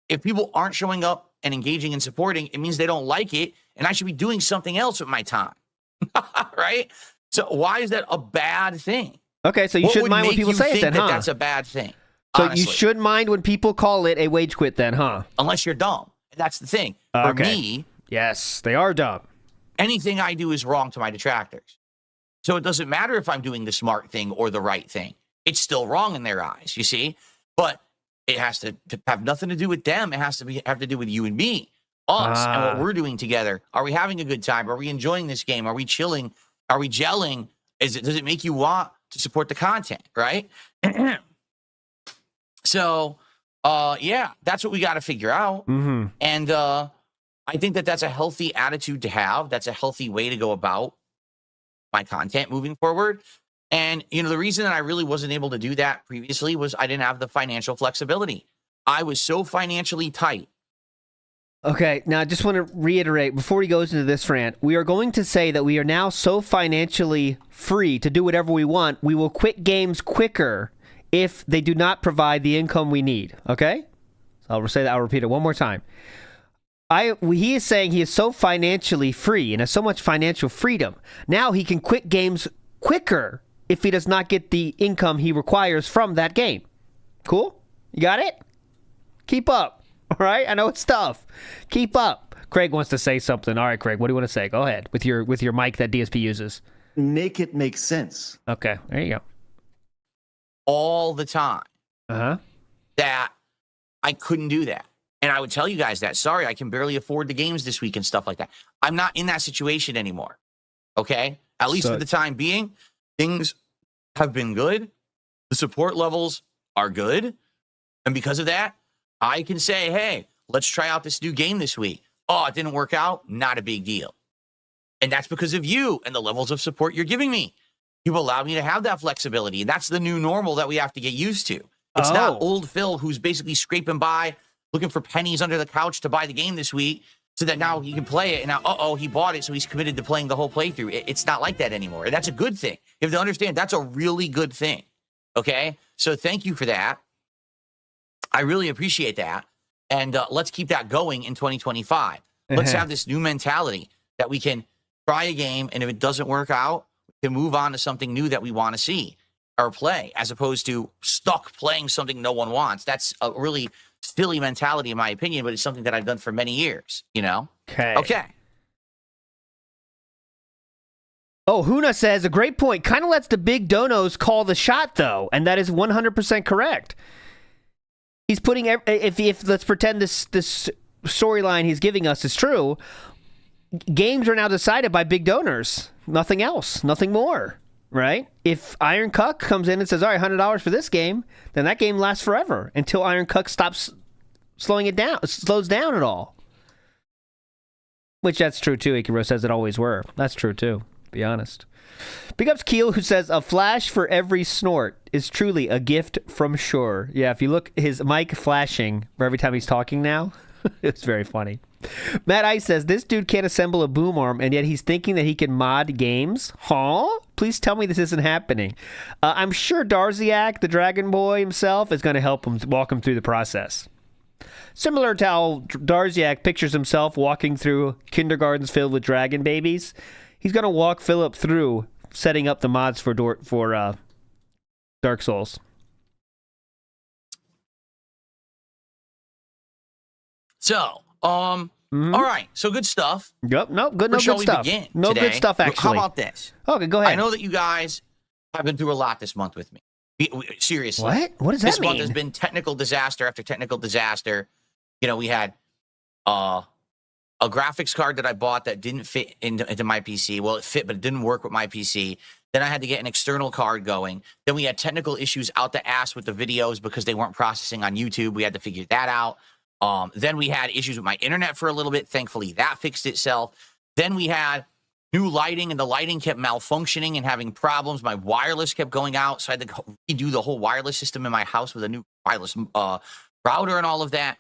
If people aren't showing up and engaging and supporting, it means they don't like it, and I should be doing something else with my time. Right? So why is that a bad thing? Okay, so you shouldn't mind when people say it then, huh? That's a bad thing. So honestly. you should mind when people call it a wage quit then, huh? Unless you're dumb. That's the thing. For me, yes, they are dumb. anything I do is wrong to my detractors. So it doesn't matter if I'm doing the smart thing or the right thing. It's still wrong in their eyes, you see? But it has to have nothing to do with them. It has to have to do with you and me, us, and what we're doing together. Are we having a good time? Are we enjoying this game? Are we chilling? Are we gelling? Does it make you want to support the content, right? So, yeah, that's what we got to figure out. Mm-hmm. And I think that that's a healthy attitude to have. That's a healthy way to go about my content moving forward. And, you know, the reason that I really wasn't able to do that previously was I didn't have the financial flexibility. I was so financially tight. Okay, now I just want to reiterate before he goes into this rant, we are going to say that we are now so financially free to do whatever we want, we will quit games quicker if they do not provide the income we need, okay? I'll say that, I'll repeat it one more time. He is saying he is so financially free and has so much financial freedom. Now he can quit games quicker if he does not get the income he requires from that game. Cool? You got it? Keep up. All right? I know it's tough. Keep up. Craig wants to say something. All right, Craig, what do you want to say? Go ahead with your mic that DSP uses. Make it make sense. Okay, there you go. All the time. Uh-huh. That I couldn't do that. And I would tell you guys that, sorry, I can barely afford the games this week and stuff like that. I'm not in that situation anymore. Okay? At least for the time being, things have been good. The support levels are good. And because of that, I can say, hey, let's try out this new game this week. Oh, it didn't work out? Not a big deal. And that's because of you and the levels of support you're giving me. You've allowed me to have that flexibility. And that's the new normal that we have to get used to. It's not old Phil who's basically scraping by, looking for pennies under the couch to buy the game this week so that now he can play it. And now, he bought it, so he's committed to playing the whole playthrough. It's not like that anymore. And that's a good thing. You have to understand, that's a really good thing. Okay? So thank you for that. I really appreciate that. And let's keep that going in 2025. Let's have this new mentality that we can try a game, and if it doesn't work out, we can move on to something new that we want to see or play, as opposed to stuck playing something no one wants. That's a really silly mentality, in my opinion, but it's something that I've done for many years, you know? Okay. Oh, Huna says, a great point. Kind of lets the big donos call the shot, though, and that is 100% correct. He's putting, if let's pretend this storyline he's giving us is true, games are now decided by big donors. Nothing else, nothing more, right? If Iron Cuck comes in and says, all right, $100 for this game, then that game lasts forever until Iron Cuck stops slows down at all. Which that's true too. Ikiro says it always were. That's true too, to be honest. Big ups Keel, who says, a flash for every snort is truly a gift from shore. Yeah, if you look, his mic flashing for every time he's talking now, it's very funny. Matt Ice says, this dude can't assemble a boom arm, and yet he's thinking that he can mod games? Huh? Please tell me this isn't happening. I'm sure Darziak, the Dragon Boy himself, is going to help him walk him through the process. Similar to how Darziak pictures himself walking through kindergartens filled with dragon babies, he's going to walk Philip through setting up the mods for Dark Souls. So, all right. So good stuff. Yep. No good stuff. No today? good stuff, actually. How about this? Okay, go ahead. I know that you guys have been through a lot this month with me. Seriously. What? What does that this mean? This month has been technical disaster after technical disaster. You know, we had a graphics card that I bought that didn't fit into my PC. Well, it fit, but it didn't work with my PC. Then I had to get an external card going. Then we had technical issues out the ass with the videos because they weren't processing on YouTube. We had to figure that out. Then we had issues with my internet for a little bit. Thankfully, that fixed itself. Then we had new lighting, and the lighting kept malfunctioning and having problems. My wireless kept going out, so I had to redo the whole wireless system in my house with a new wireless router and all of that.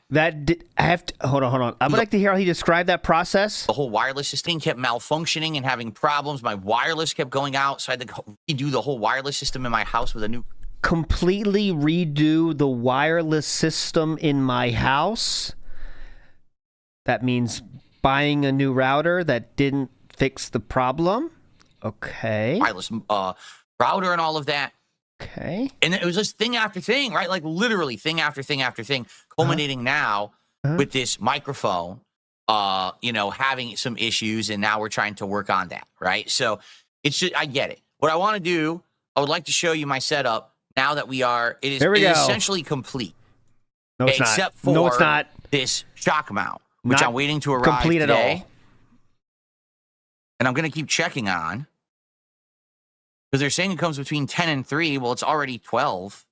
Hold on. I would like to hear how he described that process. The whole wireless system kept malfunctioning and having problems. My wireless kept going out, so I had to redo the whole wireless system in my house with a new... Completely redo the wireless system in my house? That means buying a new router that didn't fix the problem? Okay. Wireless router and all of that. Okay. And it was just thing after thing, right? Like literally thing after thing after thing, culminating now with this microphone, having some issues, and now we're trying to work on that, right? So it's just, I get it. What I want to do, I would like to show you my setup now that it is essentially complete. No, it's not. Except for no, it's not. This shock mount, which I'm waiting to arrive complete today. At all. And I'm going to keep checking on. Because they're saying it comes between 10 and 3. Well, it's already 12.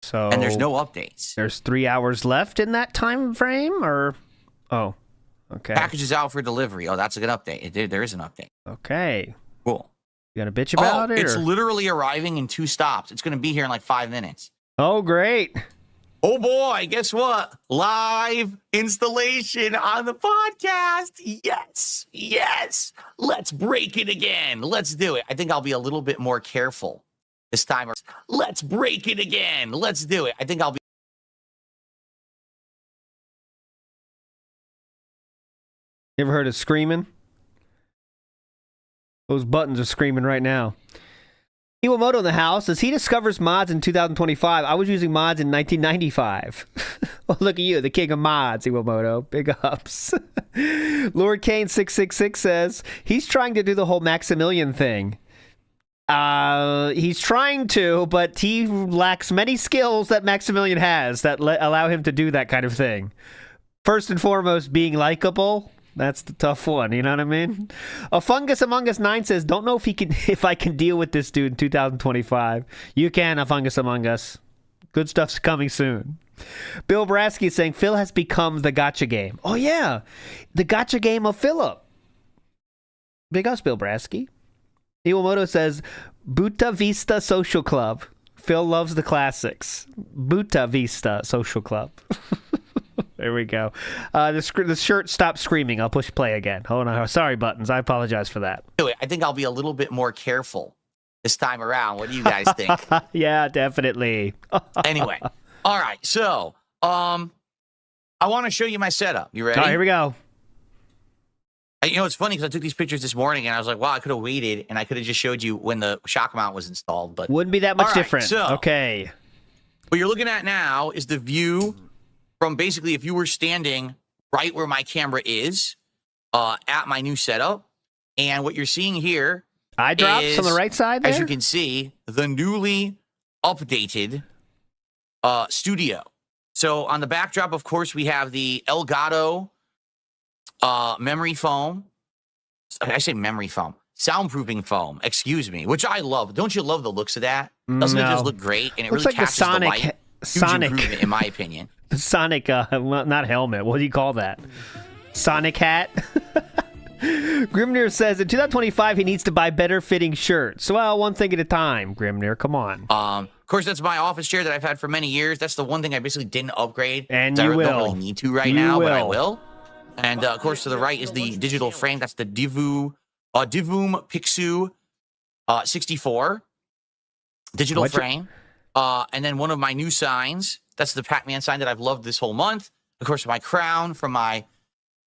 So and there's no updates. There's 3 hours left in that time frame, or... Oh. Okay. Package is out for delivery. Oh, that's a good update. There is an update. Okay. Cool. You got a bitch about it? It's or? literally arriving in 2 stops. It's going to be here in like 5 minutes. Oh, great. Oh boy, guess what? Live installation on the podcast. Yes. Let's break it again. Let's do it. I think I'll be a little bit more careful this time. Let's break it again. Let's do it. I think I'll be. You ever heard of screaming? Those buttons are screaming right now. Iwamoto in the house says he discovers mods in 2025. I was using mods in 1995. Well, look at you, the king of mods, Iwamoto. Big ups. Lord Kane 666 says he's trying to do the whole Maximilian thing. He's trying to, but he lacks many skills that Maximilian has that allow him to do that kind of thing. First and foremost, being likable. That's the tough one, you know what I mean? A Fungus Among Us 9 says, don't know if I can deal with this dude in 2025. You can, A Fungus Among Us. Good stuff's coming soon. Bill Brasky is saying, Phil has become the gotcha game. Oh, yeah. The gotcha game of Philip. Big ups, Bill Brasky. Iwamoto says, Buta Vista Social Club. Phil loves the classics. Buta Vista Social Club. There we go. The shirt stopped screaming. I'll push play again. Hold on. Sorry, Buttons. I apologize for that. I think I'll be a little bit more careful this time around. What do you guys think? Yeah, definitely. Anyway. All right. So, I want to show you my setup. You ready? All right, here we go. You know, it's funny because I took these pictures this morning and I was like, wow, I could have waited and I could have just showed you when the shock mount was installed. But wouldn't be that much different. So, okay. What you're looking at now is the view from basically if you were standing right where my camera is at my new setup. And what you're seeing here eye drops on the right side there? As you can see, the newly updated studio. So on the backdrop, of course, we have the Elgato memory foam. I say memory foam. Soundproofing foam, excuse me, which I love. Don't you love the looks of that? Doesn't it just look great? And it looks really like catches the Sonic, the light. Sonic. Huge improvement, in my opinion. Sonic, well, not helmet. What do you call that? Sonic hat? Grimnir says in 2025 he needs to buy better fitting shirts. Well, one thing at a time, Grimnir. Come on. Of course, that's my office chair that I've had for many years. That's the one thing I basically didn't upgrade. And I you don't will. really need to right now, but I will. And of course, to the right is the digital frame. That's the Divum Pixu 64 digital frame. And then one of my new signs. That's the Pac-Man sign that I've loved this whole month. Of course, my crown from my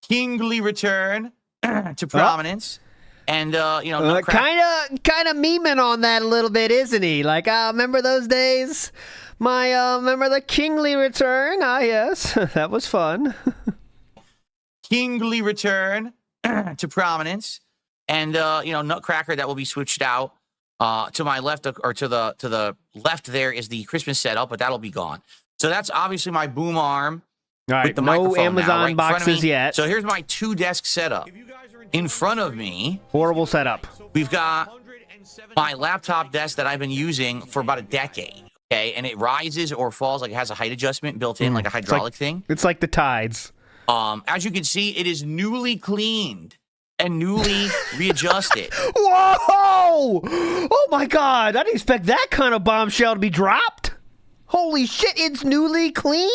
kingly return to prominence. And, you know, kind of memeing on that a little bit, isn't he? Like, remember those days? Remember the kingly return? Ah, yes, that was fun. Kingly return to prominence. And, you know, Nutcracker, that will be switched out. To my left, or to the left there is the Christmas setup, but that'll be gone. So that's obviously my boom arm. All right, with the no Amazon right boxes yet. So here's my 2-desk setup. In front of me, horrible setup. We've got my laptop desk that I've been using for about a decade. Okay, and it rises or falls, like it has a height adjustment built in, like a hydraulic thing. It's like the tides. As you can see, it is newly cleaned and newly readjusted. Whoa! Oh my God! I didn't expect that kind of bombshell to be dropped. Holy shit! It's newly cleaned.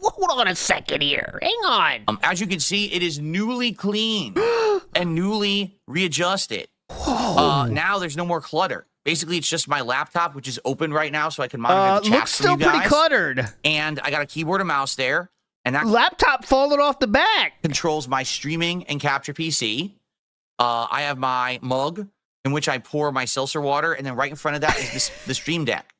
Hold on a second here. Hang on. As you can see, it is newly cleaned and newly readjusted. Now there's no more clutter. Basically, it's just my laptop, which is open right now, so I can monitor the chat looks from you still guys. pretty cluttered. And I got a keyboard and mouse there. And that laptop falling off the back controls my streaming and capture PC. I have my mug in which I pour my seltzer water, and then right in front of that is the Stream Deck.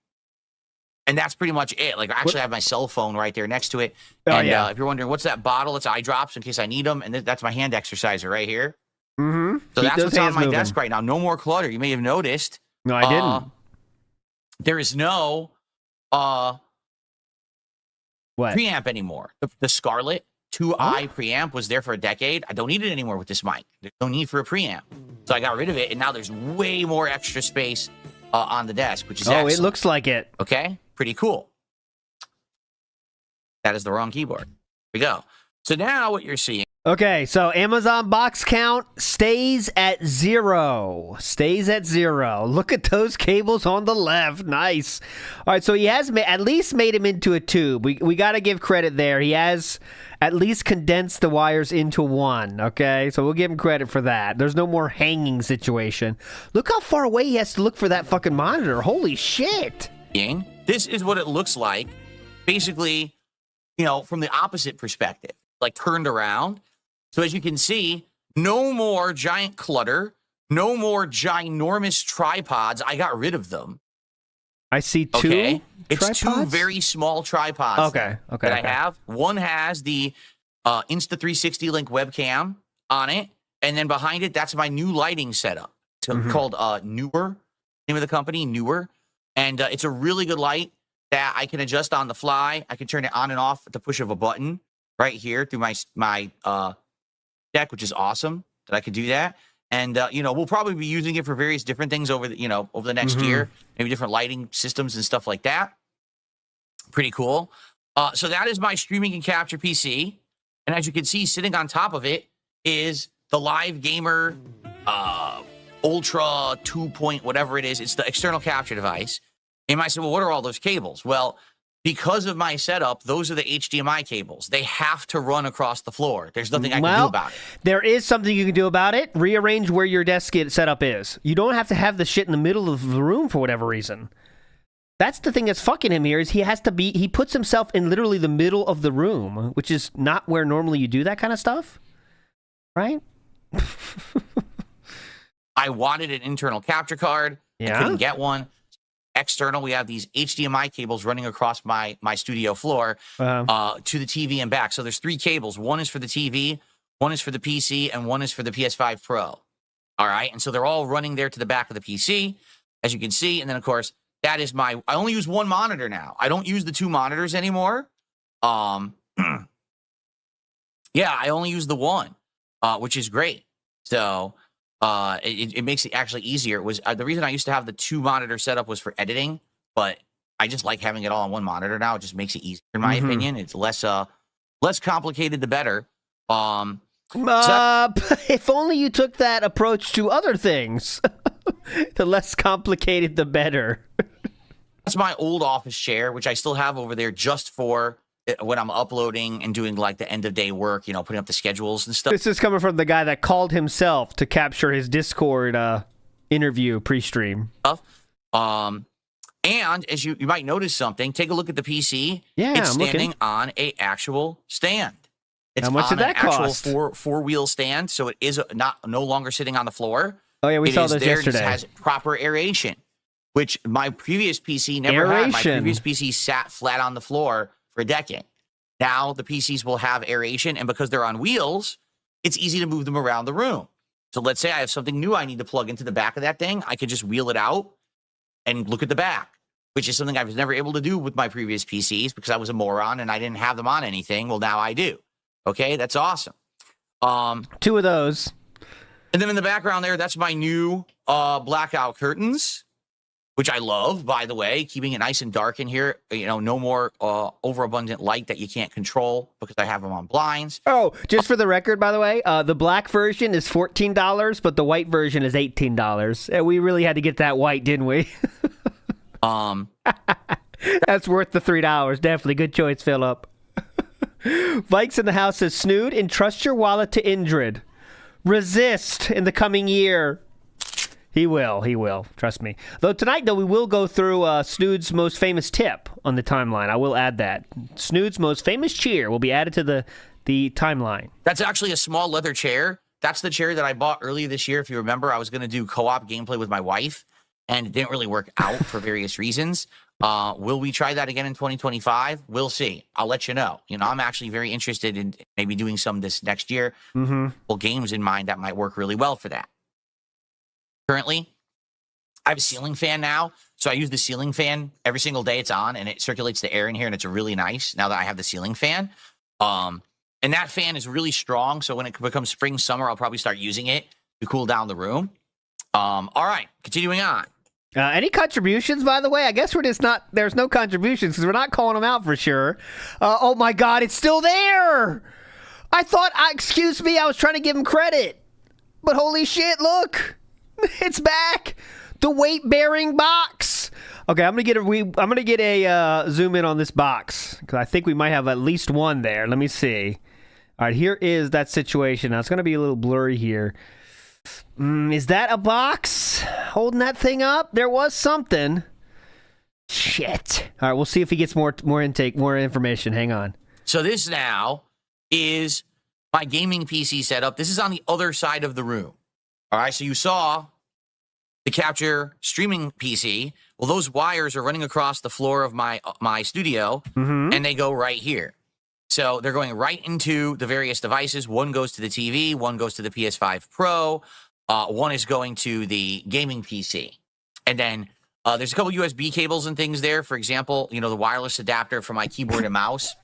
And that's pretty much it. Like, I actually have my cell phone right there next to it. And if you're wondering, what's that bottle? It's eye drops in case I need them. And that's my hand exerciser right here. Mm-hmm. So that's what's on my desk right now. No more clutter. You may have noticed. No, I didn't. There is no what? preamp anymore. The Scarlett 2i preamp was there for a decade. I don't need it anymore with this mic. There's no need for a preamp. So I got rid of it, and now there's way more extra space on the desk, which is excellent. It looks like it. Okay? Pretty cool. That is the wrong keyboard. Here we go. So now what you're seeing Okay, so Amazon box count stays at 0. Stays at 0. Look at those cables on the left. Nice. All right, so he has at least made him into a tube. We got to give credit there. He has at least condensed the wires into one, okay? So we'll give him credit for that. There's no more hanging situation. Look how far away he has to look for that fucking monitor. Holy shit. This is what it looks like, basically, from the opposite perspective, like turned around. So as you can see, no more giant clutter, no more ginormous tripods. I got rid of them. I see two. Okay, it's tripods? two very small tripods. Okay. That I have. One has the Insta360 Link webcam on it, and then behind it, that's my new lighting setup. It's called Newer. Name of the company, Newer, and it's a really good light that I can adjust on the fly. I can turn it on and off at the push of a button right here through my deck, which is awesome that I could do that. And we'll probably be using it for various different things over the next year, maybe different lighting systems and stuff like that. Pretty cool. So that is my streaming and capture PC, and as you can see, sitting on top of it is the Live Gamer Ultra 2 point whatever it is. It's the external capture device. And you might say, well, what are all those cables? Well, because of my setup, those are the HDMI cables. They have to run across the floor. There's nothing I can do about it. There is something you can do about it. Rearrange where your desk setup is. You don't have to have the shit in the middle of the room for whatever reason. That's the thing that's fucking him here, is he puts himself in literally the middle of the room, which is not where normally you do that kind of stuff. Right? I wanted an internal capture card. Yeah. I couldn't get one. External, we have these HDMI cables running across my studio floor to the TV and back. So there's 3 cables. One is for the TV, one is for the PC, and one is for the PS5 Pro. All right, and so they're all running there to the back of the PC, as you can see. And then, of course, that is I only use one monitor now. I don't use the 2 monitors anymore. Yeah, I only use the one, which is great. So it makes it actually easier. It was the reason I used to have the 2 monitor setup was for editing, but I just like having it all on one monitor now. It just makes it easier, in my opinion. It's less complicated, the better. If only you took that approach to other things. The less complicated, the better. That's my old office chair, which I still have over there just for when I'm uploading and doing like the end of day work, putting up the schedules and stuff. This is coming from the guy that called himself to capture his Discord interview pre-stream. And as you might notice something, take a look at the PC. Yeah, it's I'm standing looking. on a actual stand. It's How much on did that an actual cost? four-wheel stand, so it is no longer sitting on the floor. Oh yeah, we saw those yesterday. It has proper aeration, which my previous PC never had. My previous PC sat flat on the floor for a decade. Now the PCs will have aeration, and because they're on wheels, it's easy to move them around the room. So let's say I have something new I need to plug into the back of that thing. I could just wheel it out and look at the back, which is something I was never able to do with my previous PCs because I was a moron and I didn't have them on anything. Well, now I do. Okay, that's awesome. 2 of those. And then in the background there, that's my new blackout curtains, which I love, by the way, keeping it nice and dark in here. No more overabundant light that you can't control because I have them on blinds. Oh, just for the record, by the way, the black version is $14, but the white version is $18. And we really had to get that white, didn't we? That's worth the $3. Definitely. Good choice, Philip. Vikes in the house says, Snood, entrust your wallet to Indrid. Resist in the coming year. He will. Trust me. Though tonight, we will go through Snood's most famous tip on the timeline. I will add that. Snood's most famous cheer will be added to the timeline. That's actually a small leather chair. That's the chair that I bought earlier this year. If you remember, I was going to do co-op gameplay with my wife, and it didn't really work out for various reasons. Will we try that again in 2025? We'll see. I'll let you know. I'm actually very interested in maybe doing some this next year. Well, games in mind that might work really well for that. Currently, I have a ceiling fan now, so I use the ceiling fan every single day it's on, and it circulates the air in here, and it's really nice now that I have the ceiling fan. And that fan is really strong, so when it becomes spring, summer, I'll probably start using it to cool down the room. All right, continuing on. Any contributions, by the way? I guess there's no contributions because we're not calling them out for sure. Oh my God, it's still there. Excuse me, I was trying to give him credit. But holy shit, look. It's back. The weight-bearing box. Okay, I'm gonna get a zoom in on this box because I think we might have at least one there. Let me see. All right, here is that situation. Now it's gonna be a little blurry here. Is that a box holding that thing up? There was something. Shit. All right, we'll see if he gets more information. Hang on. So this now is my gaming PC setup. This is on the other side of the room. All right, so you saw the capture streaming PC. Well, those wires are running across the floor of my studio, and they go right here. So they're going right into the various devices. One goes to the TV, one goes to the PS5 Pro, one is going to the gaming PC. And then there's a couple USB cables and things there. For example, the wireless adapter for my keyboard and mouse.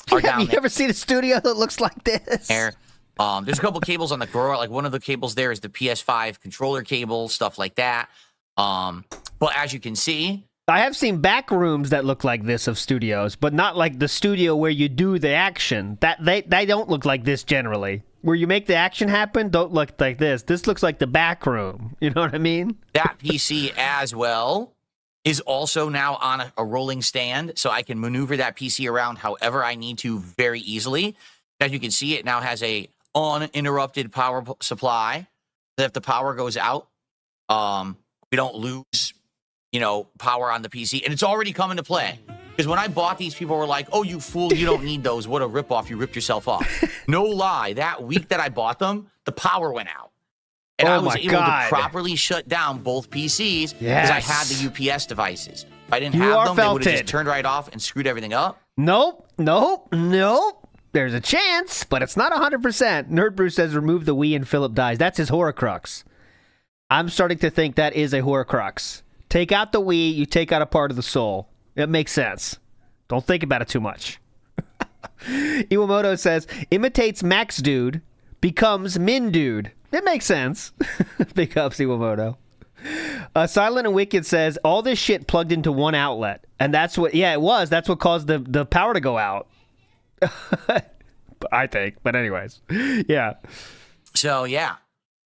Have you ever seen a studio that looks like this? There's a couple cables on the drawer. Like one of the cables there is the PS5 controller cable, stuff like that. But as you can see, I have seen back rooms that look like this of studios, but not like the studio where you do the action. They don't look like this generally. Where you make the action happen don't look like this. This looks like the back room. You know what I mean? That PC as well is also now on a rolling stand, so I can maneuver that PC around however I need to very easily. As you can see, it now has a uninterrupted power supply. That if the power goes out, we don't lose, power on the PC. And it's already come into play. Because when I bought these, people were like, oh, you fool, you don't need those. What a ripoff. You ripped yourself off. No lie. That week that I bought them, the power went out. And I was able to properly shut down both PCs because I had the UPS devices. If I didn't have them, they would have just turned right off and screwed everything up. Nope. There's a chance, but it's not 100%. Nerd Bruce says remove the Wii and Philip dies. That's his Horcrux. I'm starting to think that is a Horcrux. Take out the Wii, you take out a part of the soul. It makes sense. Don't think about it too much. Iwamoto says, imitates Max Dude, becomes Min Dude. It makes sense. Big ups, Iwamoto. Silent and Wicked says, all this shit plugged into one outlet. And that's what, it was. That's what caused the power to go out. I think. But anyways, yeah. So, yeah.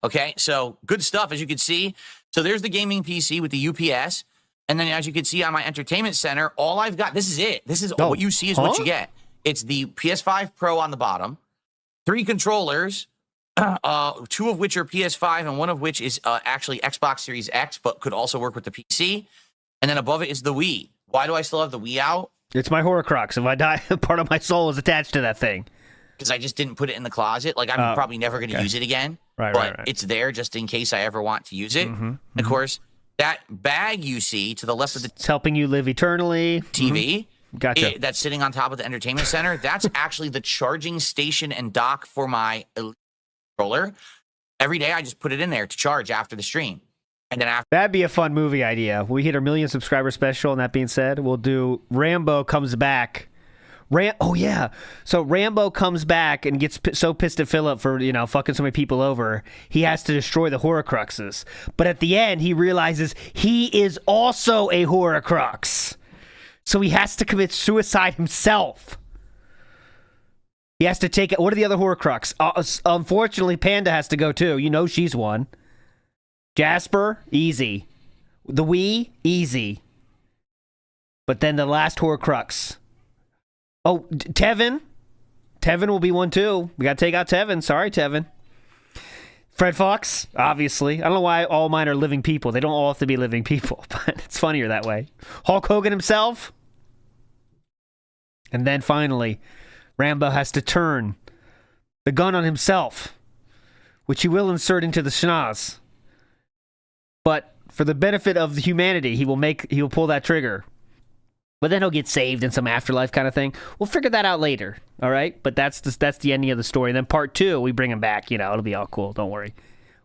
Okay, so good stuff, as you can see. So there's the gaming PC with the UPS. And then as you can see on my entertainment center, all I've got, this is it. This is what you see is what you get. It's the PS5 Pro on the bottom, 3 controllers, 2 of which are PS5 and 1 of which is actually Xbox Series X, but could also work with the PC. And then above it is the Wii. Why do I still have the Wii out? It's my Horcrux. If I die, part of my soul is attached to that thing. Because I just didn't put it in the closet. Like, I'm probably never going to use it again. Right. It's there just in case I ever want to use it. Of course, that bag you see to the left of the it's helping you live eternally. TV. Gotcha. That's sitting on top of the entertainment center. That's actually the charging station and dock for my controller. Every day I just put it in there to charge after the stream. And then after that'd be a fun movie idea. We hit our 1 million subscriber special, and that being said, we'll do Rambo comes back. Oh yeah. So Rambo comes back and gets so pissed at Philip for, fucking so many people over. He has to destroy the Horcruxes. But at the end, he realizes he is also a Horcrux. So he has to commit suicide himself. He has to take it. What are the other Horcrux? Unfortunately, Panda has to go too. She's one. Jasper, easy. The Wii, easy. But then the last Horcrux. Oh, Tevin. Tevin will be one too. We got to take out Tevin. Sorry, Tevin. Fred Fox, obviously. I don't know why all mine are living people. They don't all have to be living people, but it's funnier that way. Hulk Hogan himself. And then finally, Rambo has to turn the gun on himself, which he will insert into the schnoz. But for the benefit of humanity, he will pull that trigger. But then he'll get saved in some afterlife kind of thing. We'll figure that out later, all right? But that's the ending of the story. And then part 2, we bring him back. It'll be all cool. Don't worry.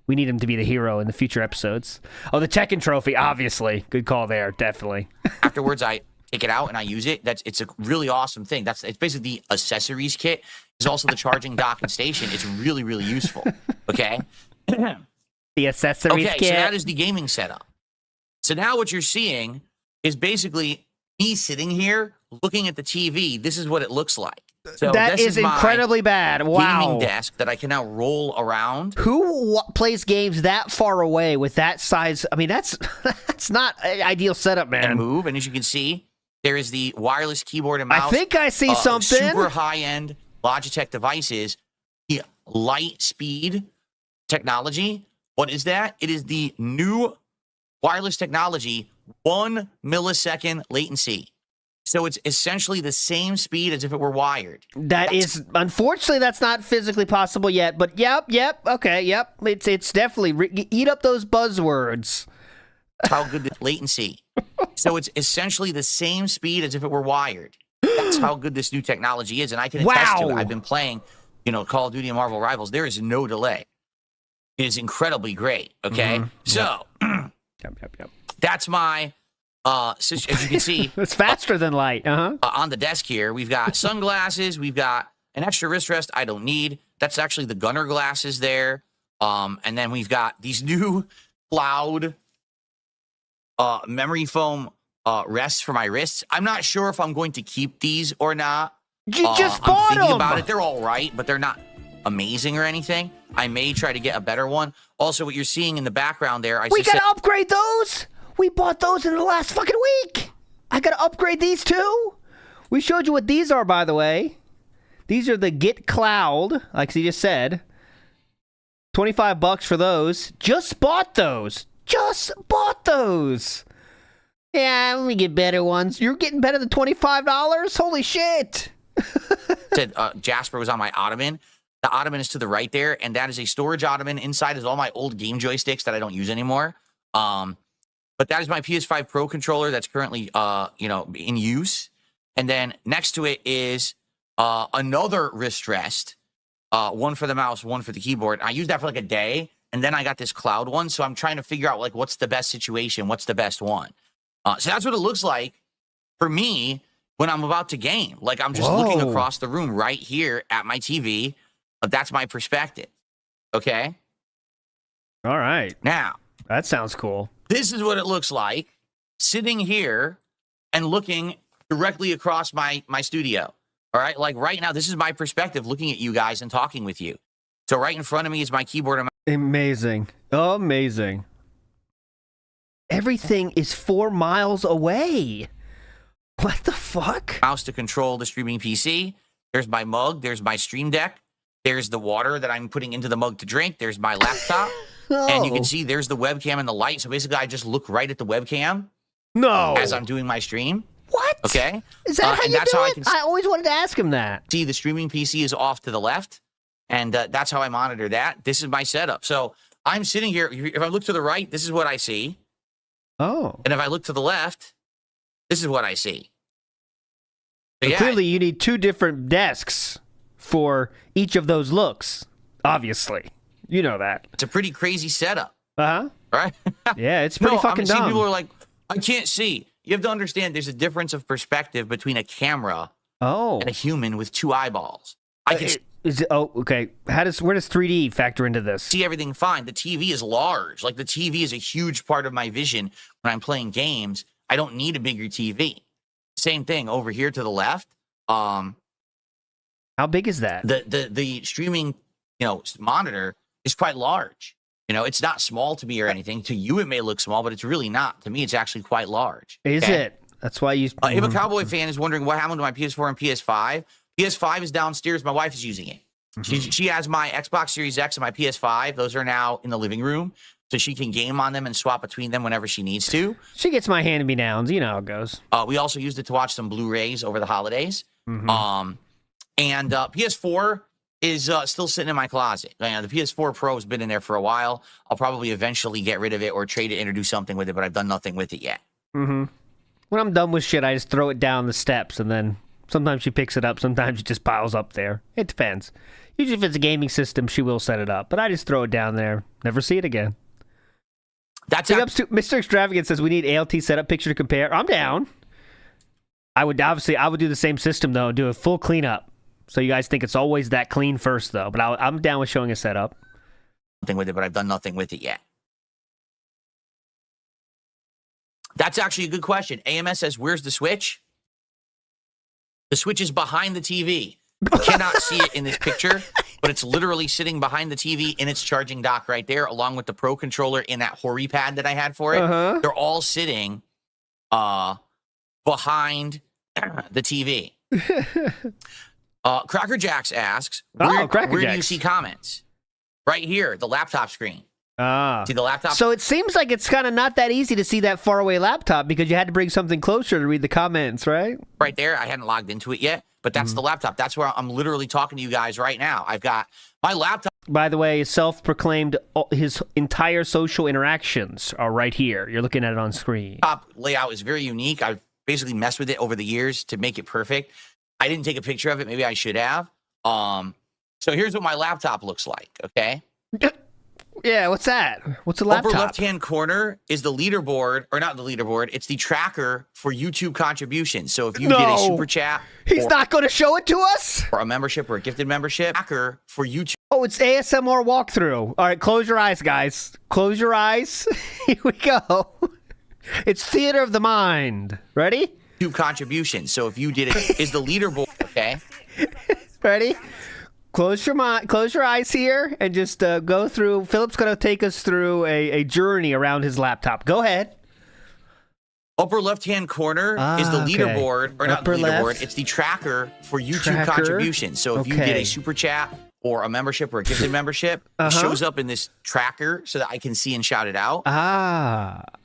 We need him to be the hero in the future episodes. Oh, the Tekken trophy, obviously. Good call there, definitely. Afterwards, I take it out and I use it. It's a really awesome thing. It's basically the accessories kit. It's also the charging dock and station. It's really, really useful. Okay? The accessories kit. Okay, so that is the gaming setup. So now what you're seeing is basically me sitting here looking at the TV. This is what it looks like. So That this is my incredibly bad. Wow. gaming desk that I can now roll around. Who plays games that far away with that size? I mean, that's not an ideal setup, man. And move. And as you can see, there is the wireless keyboard and mouse. I think I see something. Super high-end Logitech devices. The light speed technology. What is that? It is the new wireless technology, 1 millisecond latency. So it's essentially the same speed as if it were wired. Unfortunately, that's not physically possible yet, but yep, okay, yep. It's definitely, eat up those buzzwords. How good the latency. So it's essentially the same speed as if it were wired. That's how good this new technology is, and I can attest to it. I've been playing, Call of Duty and Marvel Rivals. There is no delay. It is incredibly great, okay? So, Yep. that's my... as you can see, it's faster than light. On the desk here, we've got sunglasses. We've got an extra wrist rest I don't need. That's actually the gunner glasses there. And then we've got these new cloud memory foam rests for my wrists. I'm not sure if I'm going to keep these or not. You just bought I'm thinking them. about it. They're all right, but they're not amazing or anything. I may try to get a better one. Also, what you're seeing in the background there, we gotta upgrade those. We bought those in the last fucking week. I gotta upgrade these too. We showed you what these are, by the way. These are the Get Cloud, like he just said. $25 for those. Just bought those. Yeah, let me get better ones. You're getting better than $25? Holy shit. Said Jasper was on my ottoman. The ottoman is to the right there, and that is a storage ottoman. Inside is all my old game joysticks that I don't use anymore. But that is my PS5 Pro controller that's currently, in use. And then next to it is another wrist rest, one for the mouse, one for the keyboard. I used that for like a day, and then I got this cloud one. So I'm trying to figure out like what's the best situation, what's the best one. So that's what it looks like for me when I'm about to game. Like I'm just looking across the room right here at my TV. That's my perspective. Okay. All right. Now that sounds cool. This is what it looks like sitting here and looking directly across my studio. All right. Like right now, this is my perspective looking at you guys and talking with you. So right in front of me is my keyboard. And Amazing. Everything is 4 miles away. What the fuck? Mouse to control the streaming PC. There's my mug. There's my stream deck. There's the water that I'm putting into the mug to drink. There's my laptop. And you can see there's the webcam and the light. So basically, I just look right at the webcam. No. As I'm doing my stream. What? Okay. Is that how you do it? I always wanted to ask him that. See, the streaming PC is off to the left. And that's how I monitor that. This is my setup. So I'm sitting here. If I look to the right, this is what I see. Oh. And if I look to the left, this is what I see. So, yeah. Clearly, you need 2 different desks for each of those looks. Obviously. You know that. It's a pretty crazy setup. Uh-huh. Right? Yeah, it's pretty fucking dumb. People are like, I can't see. You have to understand there's a difference of perspective between a camera and a human with 2 eyeballs. I can okay. Where does 3D factor into this? See everything fine. The TV is large. Like the TV is a huge part of my vision when I'm playing games. I don't need a bigger TV. Same thing over here to the left. How big is that? The streaming, monitor is quite large. It's not small to me or anything. To you, it may look small, but it's really not. To me, it's actually quite large. Is it? That's why you... If a Cowboy fan is wondering what happened to my PS4 and PS5, PS5 is downstairs. My wife is using it. She has my Xbox Series X and my PS5. Those are now in the living room, so she can game on them and swap between them whenever she needs to. She gets my hand-me-downs. You know how it goes. We also used it to watch some Blu-rays over the holidays. And PS4 is still sitting in my closet. The PS4 Pro has been in there for a while. I'll probably eventually get rid of it or trade it in or do something with it, but I've done nothing with it yet. When I'm done with shit, I just throw it down the steps, and then sometimes she picks it up, sometimes it just piles up there. It depends. Usually if it's a gaming system, she will set it up, but I just throw it down there, never see it again. Mr. Extravagant says we need ALT setup picture to compare. I'm down. I would do the same system, though, do a full cleanup. So you guys think it's always that clean first, though. But I'm down with showing a setup. Nothing with it, but I've done nothing with it yet. That's actually a good question. AMS says, where's the Switch? The Switch is behind the TV. You cannot see it in this picture, but it's literally sitting behind the TV in its charging dock right there, along with the Pro controller in that Hori pad that I had for it. They're all sitting behind the TV. Cracker Jacks asks, where do you see comments? Right here, the laptop screen. See the laptop? So it seems like it's kind of not that easy to see that faraway laptop because you had to bring something closer to read the comments, right? Right there. I hadn't logged into it yet, but that's the laptop. That's where I'm literally talking to you guys right now. I've got my laptop. By the way, self-proclaimed, his entire social interactions are right here. You're looking at it on screen. Top layout is very unique. I've basically messed with it over the years to make it perfect. I didn't take a picture of it. Maybe I should have. So here's what my laptop looks like, okay? Yeah, what's that? What's a laptop? Upper left-hand corner is the leaderboard, or not the leaderboard, it's the tracker for YouTube contributions. So if you did a super chat, he's not going to show it to us? Or a membership or a gifted membership, tracker for YouTube. Oh, it's ASMR walkthrough. All right, close your eyes, guys. Close your eyes. Here we go. It's theater of the mind. Ready? YouTube contributions. So if you did it, is the leaderboard, okay? Ready? Close your eyes here and just go through. Philip's going to take us through a journey around his laptop. Go ahead. Upper left-hand corner is the leaderboard, or not the leaderboard. It's the tracker for YouTube contributions. So if you did a super chat or a membership or a gifted membership, it shows up in this tracker so that I can see and shout it out.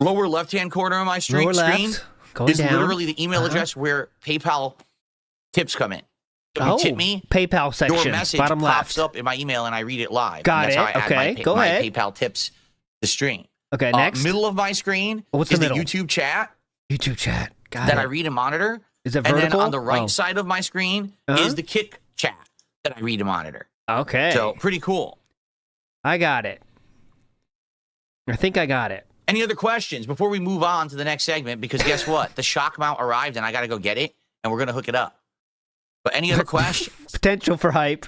Lower left-hand corner of my screen is literally the email address where PayPal tips come in. If you tip me, PayPal section, your message bottom pops left. up in my email and I read it live. Got and that's it. How I add Go my ahead. PayPal tips to stream. Okay, next. Middle of my screen What's is the the middle? YouTube chat. YouTube chat. Got that it. I read and monitor. Is it vertical? And then on the right Oh. side of my screen is the kick chat that I read and monitor. Okay. So pretty cool. I got it. I think I got it. Any other questions before we move on to the next segment? Because guess what? The shock mount arrived and I got to go get it and we're going to hook it up. But any other questions? Potential for hype.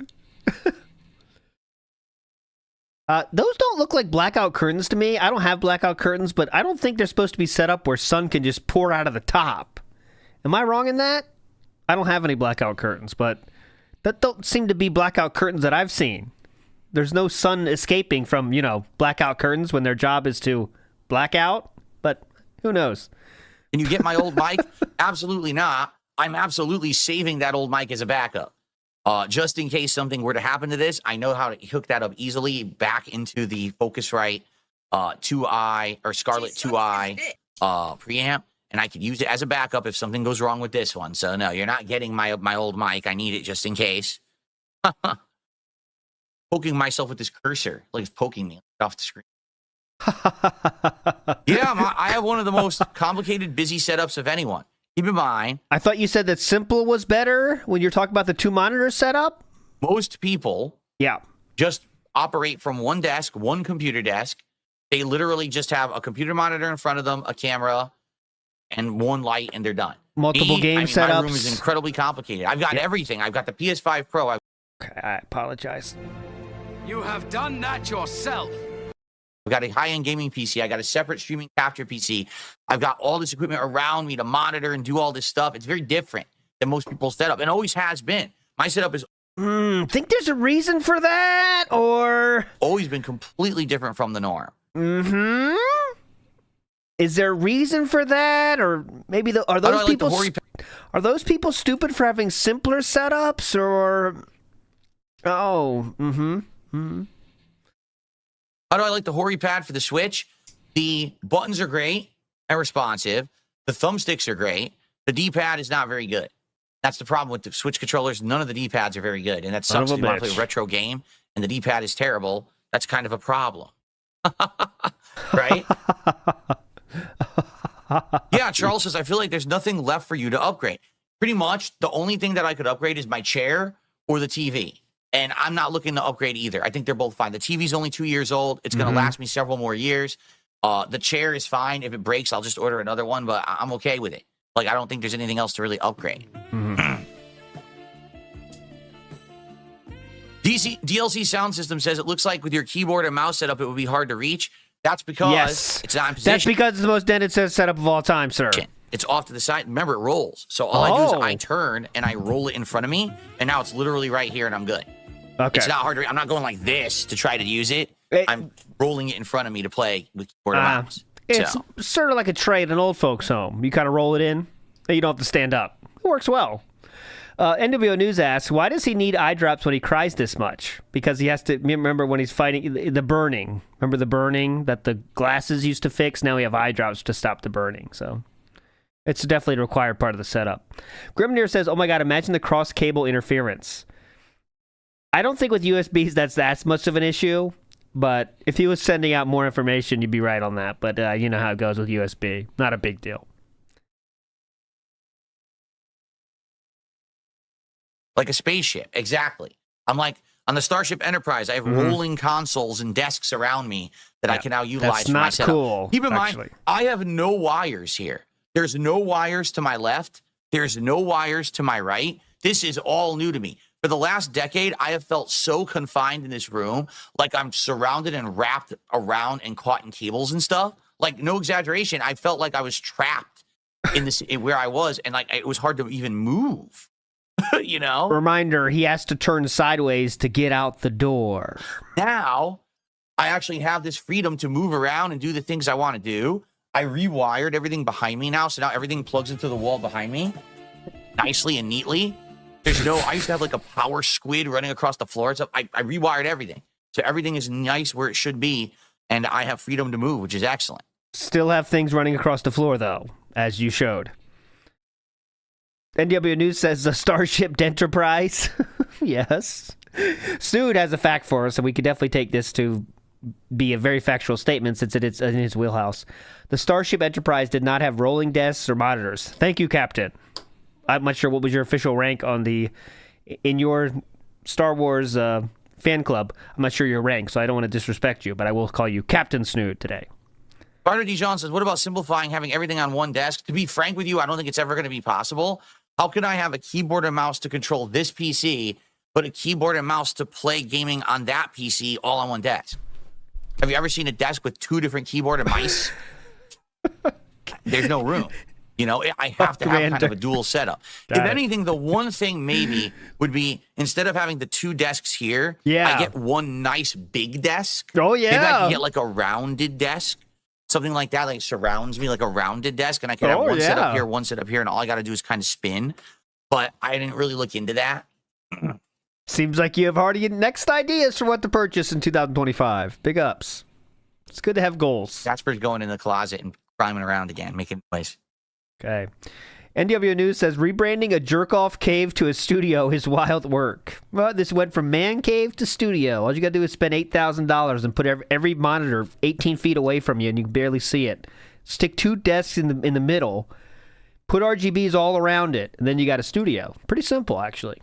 Those don't look like blackout curtains to me. I don't have blackout curtains, but I don't think they're supposed to be set up where sun can just pour out of the top. Am I wrong in that? I don't have any blackout curtains, but that don't seem to be blackout curtains that I've seen. There's no sun escaping from, blackout curtains when their job is to black out, but who knows? Can you get my old mic? Absolutely not. I'm absolutely saving that old mic as a backup. Just in case something were to happen to this, I know how to hook that up easily back into the Focusrite 2i or Scarlett 2i preamp, and I could use it as a backup if something goes wrong with this one. So no, you're not getting my old mic. I need it just in case. Poking myself with this cursor, like it's poking me off the screen. Yeah, I have one of the most complicated, busy setups of anyone. Keep in mind, I thought you said that simple was better when you're talking about the 2 monitor setup. Most people just operate from one desk, one computer desk. They literally just have a computer monitor in front of them, a camera, and one light, and they're done. Multiple game setups. My room is incredibly complicated. I've got everything. I've got the PS5 Pro. Okay, I apologize. You have done that yourself. I've got a high-end gaming PC. I got a separate streaming capture PC. I've got all this equipment around me to monitor and do all this stuff. It's very different than most people's setup, and always has been. My setup is think there's a reason for that, or always been completely different from the norm. Is there a reason for that, or maybe are those people stupid for having simpler setups, or How do I like the Hori pad for the Switch? The buttons are great and responsive. The thumbsticks are great. The D-pad is not very good. That's the problem with the Switch controllers. None of the D-pads are very good. And that sucks if you want to play a retro game and the D-pad is terrible. That's kind of a problem. Right? Yeah, Charles says, I feel like there's nothing left for you to upgrade. Pretty much the only thing that I could upgrade is my chair or the TV. And I'm not looking to upgrade either. I think they're both fine. The TV's only 2 years old. It's going to last me several more years. The chair is fine. If it breaks, I'll just order another one, but I'm okay with it. Like, I don't think there's anything else to really upgrade. DLC Sound System says, it looks like with your keyboard and mouse setup, it would be hard to reach. That's because it's not in position. That's because it's the most dented setup of all time, sir. It's off to the side. Remember, it rolls. So all I do is I turn and I roll it in front of me, and now it's literally right here, and I'm good. Okay. It's not hard to. I'm not going like this to try to use it. I'm rolling it in front of me to play with keyboard and mouse. It's sort of like a tray at an old folks' home. You kind of roll it in, and you don't have to stand up. It works well. NWO News asks, why does he need eye drops when he cries this much? Because he has to remember when he's fighting the burning. Remember the burning that the glasses used to fix? Now we have eye drops to stop the burning. So it's definitely a required part of the setup. Grimnir says, oh my God, imagine the cross cable interference. I don't think with USBs that's much of an issue. But if he was sending out more information, you'd be right on that. But you know how it goes with USB. Not a big deal. Like a spaceship, exactly. I'm like, on the Starship Enterprise, I have rolling consoles and desks around me that I can now utilize for my setup. That's not cool, Keep in mind, I have no wires here. There's no wires to my left. There's no wires to my right. This is all new to me. For the last decade, I have felt so confined in this room, like I'm surrounded and wrapped around and caught in cables and stuff. Like, no exaggeration, I felt like I was trapped in this where I was, and like it was hard to even move. You know? Reminder, he has to turn sideways to get out the door. Now, I actually have this freedom to move around and do the things I want to do. I rewired everything behind me now, so now everything plugs into the wall behind me nicely and neatly. There's no, I used to have like a power squid running across the floor. So I rewired everything. So everything is nice where it should be, and I have freedom to move, which is excellent. Still have things running across the floor, though, as you showed. NW News says the Starship Enterprise. Yes. Snood has a fact for us, and we could definitely take this to be a very factual statement since it's in his wheelhouse. The Starship Enterprise did not have rolling desks or monitors. Thank you, Captain. I'm not sure what was your official rank in your Star Wars fan club. I'm not sure your rank, so I don't want to disrespect you, but I will call you Captain Snood today. Barter Dijon says, what about simplifying, having everything on one desk? To be frank with you, I don't think it's ever going to be possible. How can I have a keyboard and mouse to control this PC, but a keyboard and mouse to play gaming on that PC all on one desk? Have you ever seen a desk with two different keyboard and mice? There's no room. You know, I have to have kind of a dual setup. If anything, the one thing maybe would be, instead of having the two desks here, I get one nice big desk. Oh, yeah. Maybe I can get like a rounded desk. Something like that, like surrounds me like a rounded desk, and I can have one set up here, one set up here, and all I got to do is kind of spin. But I didn't really look into that. Seems like you have already next ideas for what to purchase in 2025. Big ups. It's good to have goals. Jasper's going in the closet and climbing around again, making noise. Okay. NW News says, rebranding a jerk-off cave to a studio is wild work. Well, this went from man cave to studio. All you got to do is spend $8,000 and put every monitor 18 feet away from you, and you can barely see it. Stick two desks in the middle, put RGBs all around it, and then you got a studio. Pretty simple, actually.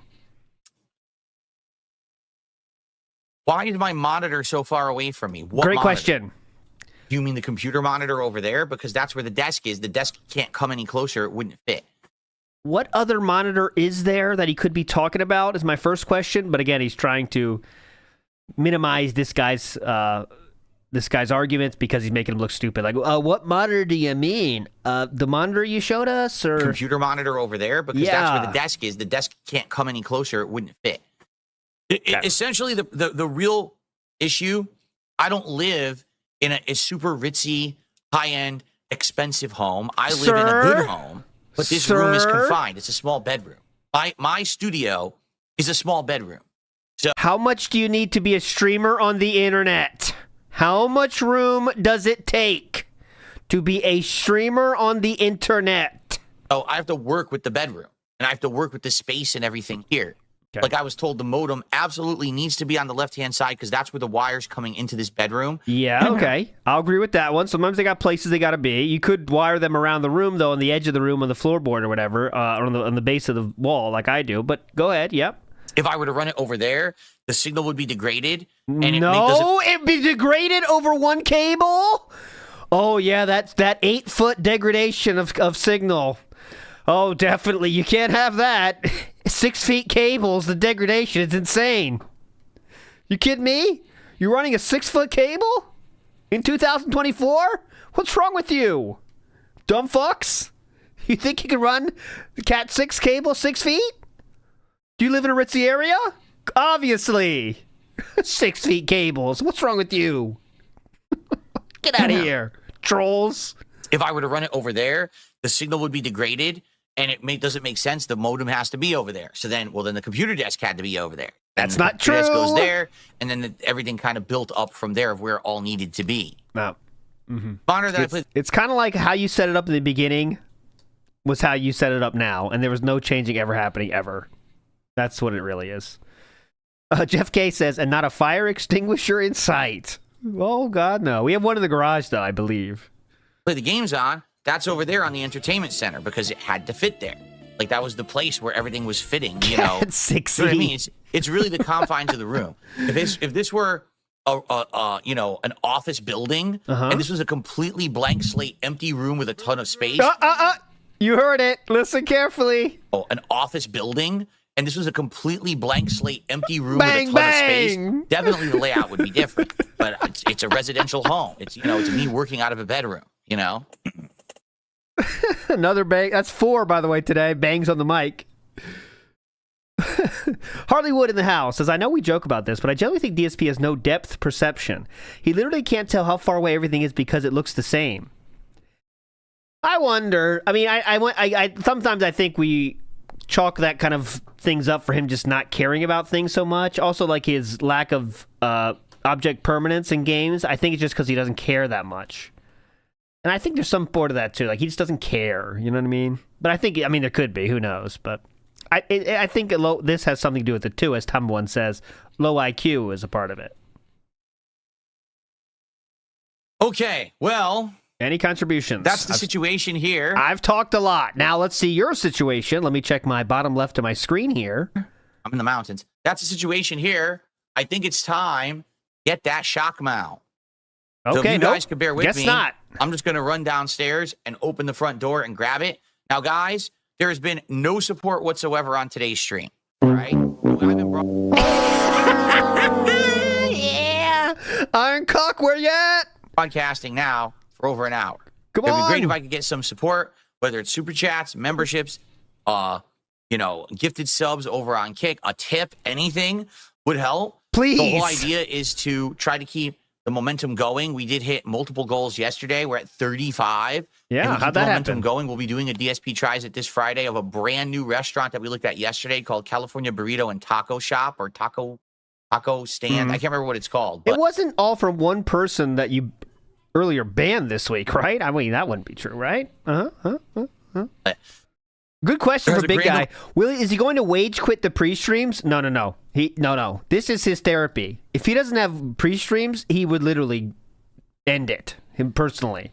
Why is my monitor so far away from me? What Great monitor? question. Do you mean the computer monitor over there? Because that's where the desk is. The desk can't come any closer. It wouldn't fit. What other monitor is there that he could be talking about is my first question. But again, he's trying to minimize this guy's arguments because he's making him look stupid. Like, what monitor do you mean? The monitor you showed us? Or computer monitor over there? Because that's where the desk is. The desk can't come any closer. It wouldn't fit. Essentially, the real issue, I don't live in a super ritzy, high-end, expensive home. I live in a good home, but this room is confined. It's a small bedroom. My studio is a small bedroom. So how much do you need to be a streamer on the internet? How much room does it take to be a streamer on the internet? Oh, I have to work with the bedroom, and I have to work with the space and everything here. Okay. Like I was told, the modem absolutely needs to be on the left-hand side because that's where the wire's coming into this bedroom. Yeah, okay. I'll agree with that one. Sometimes they got places they got to be. You could wire them around the room, though, on the edge of the room, on the floorboard or whatever, or on the base of the wall like I do. But go ahead, yep. If I were to run it over there, the signal would be degraded. And it'd be degraded over one cable? Oh, yeah, that's that 8-foot degradation of signal. Oh, definitely. You can't have that. 6 feet cables, the degradation is insane. You kidding me? You're running a 6-foot cable in 2024? What's wrong with you? Dumb fucks? You think you can run the Cat 6 cable 6 feet? Do you live in a ritzy area? Obviously. 6 feet cables. What's wrong with you? Get out of here, trolls. If I were to run it over there, the signal would be degraded, and doesn't make sense. The modem has to be over there. So then the computer desk had to be over there. That's and not the computer true. Desk goes there, and then everything kind of built up from there of where it all needed to be. No. Monitor that I played. It's kind of like how you set it up in the beginning was how you set it up now, and there was no changing ever happening ever. That's what it really is. Jeff K says, and not a fire extinguisher in sight. Oh, God, no. We have one in the garage, though, I believe. Play the games on. That's over there on the entertainment center because it had to fit there. Like, that was the place where everything was fitting, you know. Cat 6 You know what I mean? It's really the confines of the room. If this were an office building, and this was a completely blank slate, empty room with a ton of space. You heard it. Listen carefully. Oh, an office building, and this was a completely blank slate, empty room Bang, with a ton bang. of space. Definitely the layout would be different. But it's a residential home. It's it's me working out of a bedroom. You know. Another bang. That's 4, by the way, today. Bangs on the mic. Harley Wood in the house says, I know we joke about this, but I generally think DSP has no depth perception. He literally can't tell how far away everything is because it looks the same. I wonder. I mean, I sometimes I think we chalk that kind of things up for him just not caring about things so much. Also, like his lack of object permanence in games. I think it's just because he doesn't care that much. And I think there's some part of that too. Like he just doesn't care. You know what I mean? But I think there could be. Who knows? But I think this has something to do with it too. As Tom one says, low IQ is a part of it. Okay. Well. Any contributions? That's the situation here. I've talked a lot. Now let's see your situation. Let me check my bottom left of my screen here. I'm in the mountains. That's the situation here. I think it's time. Get that shock mount. So Okay, if you guys could bear with guess me, not. I'm just going to run downstairs and open the front door and grab it. Now, guys, there has been no support whatsoever on today's stream. All right? Yeah. Iron Cuck, where you at? Broadcasting now for over an hour. Come It'd on. be great if I could get some support, whether it's super chats, memberships, gifted subs over on Kick, a tip, anything would help. Please. The whole idea is to try to keep the momentum going. We did hit multiple goals yesterday. We're at 35. Yeah, And how'd the that momentum happen? going. We'll be doing a DSP Tries It this Friday of a brand new restaurant that we looked at yesterday called California Burrito and Taco Shop or Taco Stand. I can't remember what it's called. But It wasn't all from one person that you earlier banned this week, right? I mean, that wouldn't be true, right? Good question There's for a Big grand- Guy. Is he going to wage quit the pre-streams? No. No. This is his therapy. If he doesn't have pre-streams, he would literally end it, him personally.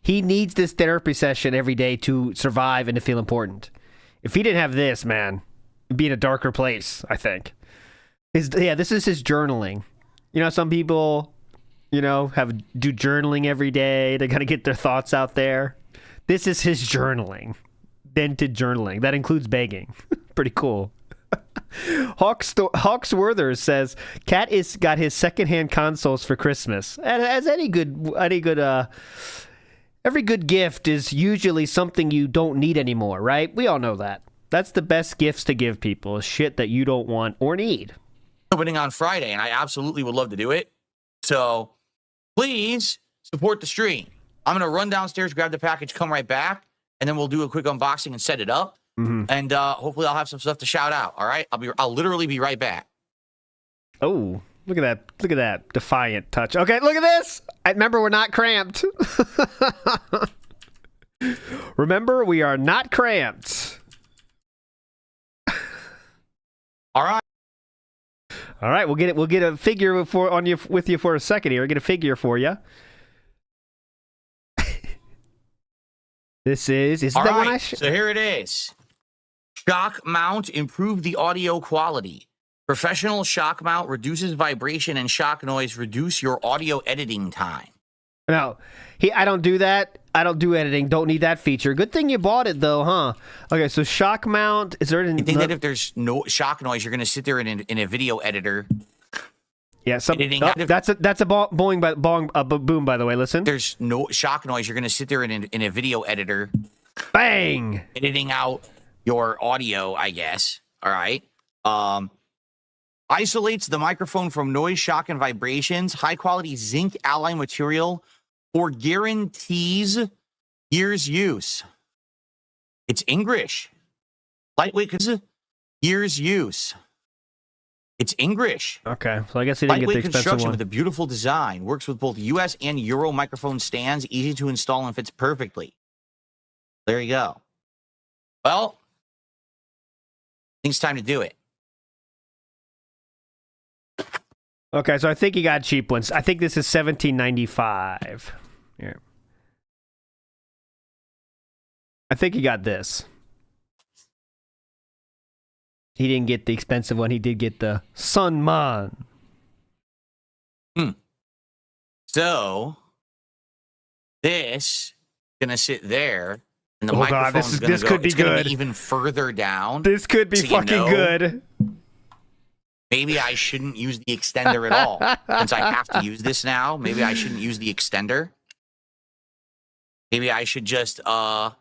He needs this therapy session every day to survive and to feel important. If he didn't have this, man, he'd be in a darker place, I think. This is his journaling. You know, some people, do journaling every day. They got to get their thoughts out there. This is his journaling. Dented journaling. That includes begging. Pretty cool. Hawks Werther says, Cat got his secondhand consoles for Christmas. As every good gift is usually something you don't need anymore, right? We all know that. That's the best gifts to give people, is shit that you don't want or need. opening on Friday, and I absolutely would love to do it. So please support the stream. I'm going to run downstairs, grab the package, come right back, and then we'll do a quick unboxing and set it up. Mm-hmm. And hopefully I'll have some stuff to shout out. All right. I'll literally be right back. Oh, look at that. Look at that defiant touch. Okay, look at this. Remember, we're not cramped. Remember, we are not cramped. All right. All right, we'll get a figure with you for a second here. Get a figure for you. This is All that right. one I So here it is. Shock mount, improve the audio quality. Professional shock mount reduces vibration and shock noise, reduce your audio editing time. No, I don't do that. I don't do editing. Don't need that feature. Good thing you bought it though, huh? Okay, so shock mount. Is there I think that if there's no shock noise, you're going to sit there in a video editor. Yeah, editing. that's a boom by the way. Listen. There's no shock noise. You're going to sit there in a video editor Bang! Editing out your audio, I guess. All right. Isolates the microphone from noise, shock, and vibrations. High quality zinc alloy material or guarantees years use. It's English. Lightweight years use. It's English. Okay, so I guess he didn't get the Lightweight expensive construction one. with a beautiful design. Works with both US and Euro microphone stands. Easy to install and fits perfectly. There you go. Well, I think it's time to do it. Okay, so I think he got cheap ones. I think this is $17.95. Here. I think he got this. He didn't get the expensive one. He did get the Sunman. So, this gonna sit there, and the Oh, God, microphone's gonna this go. could be it's gonna good. be even further down. This could be So you fucking know, good. Maybe I shouldn't use the extender at all. Since I have to use this now, maybe I shouldn't use the extender. Maybe I should just put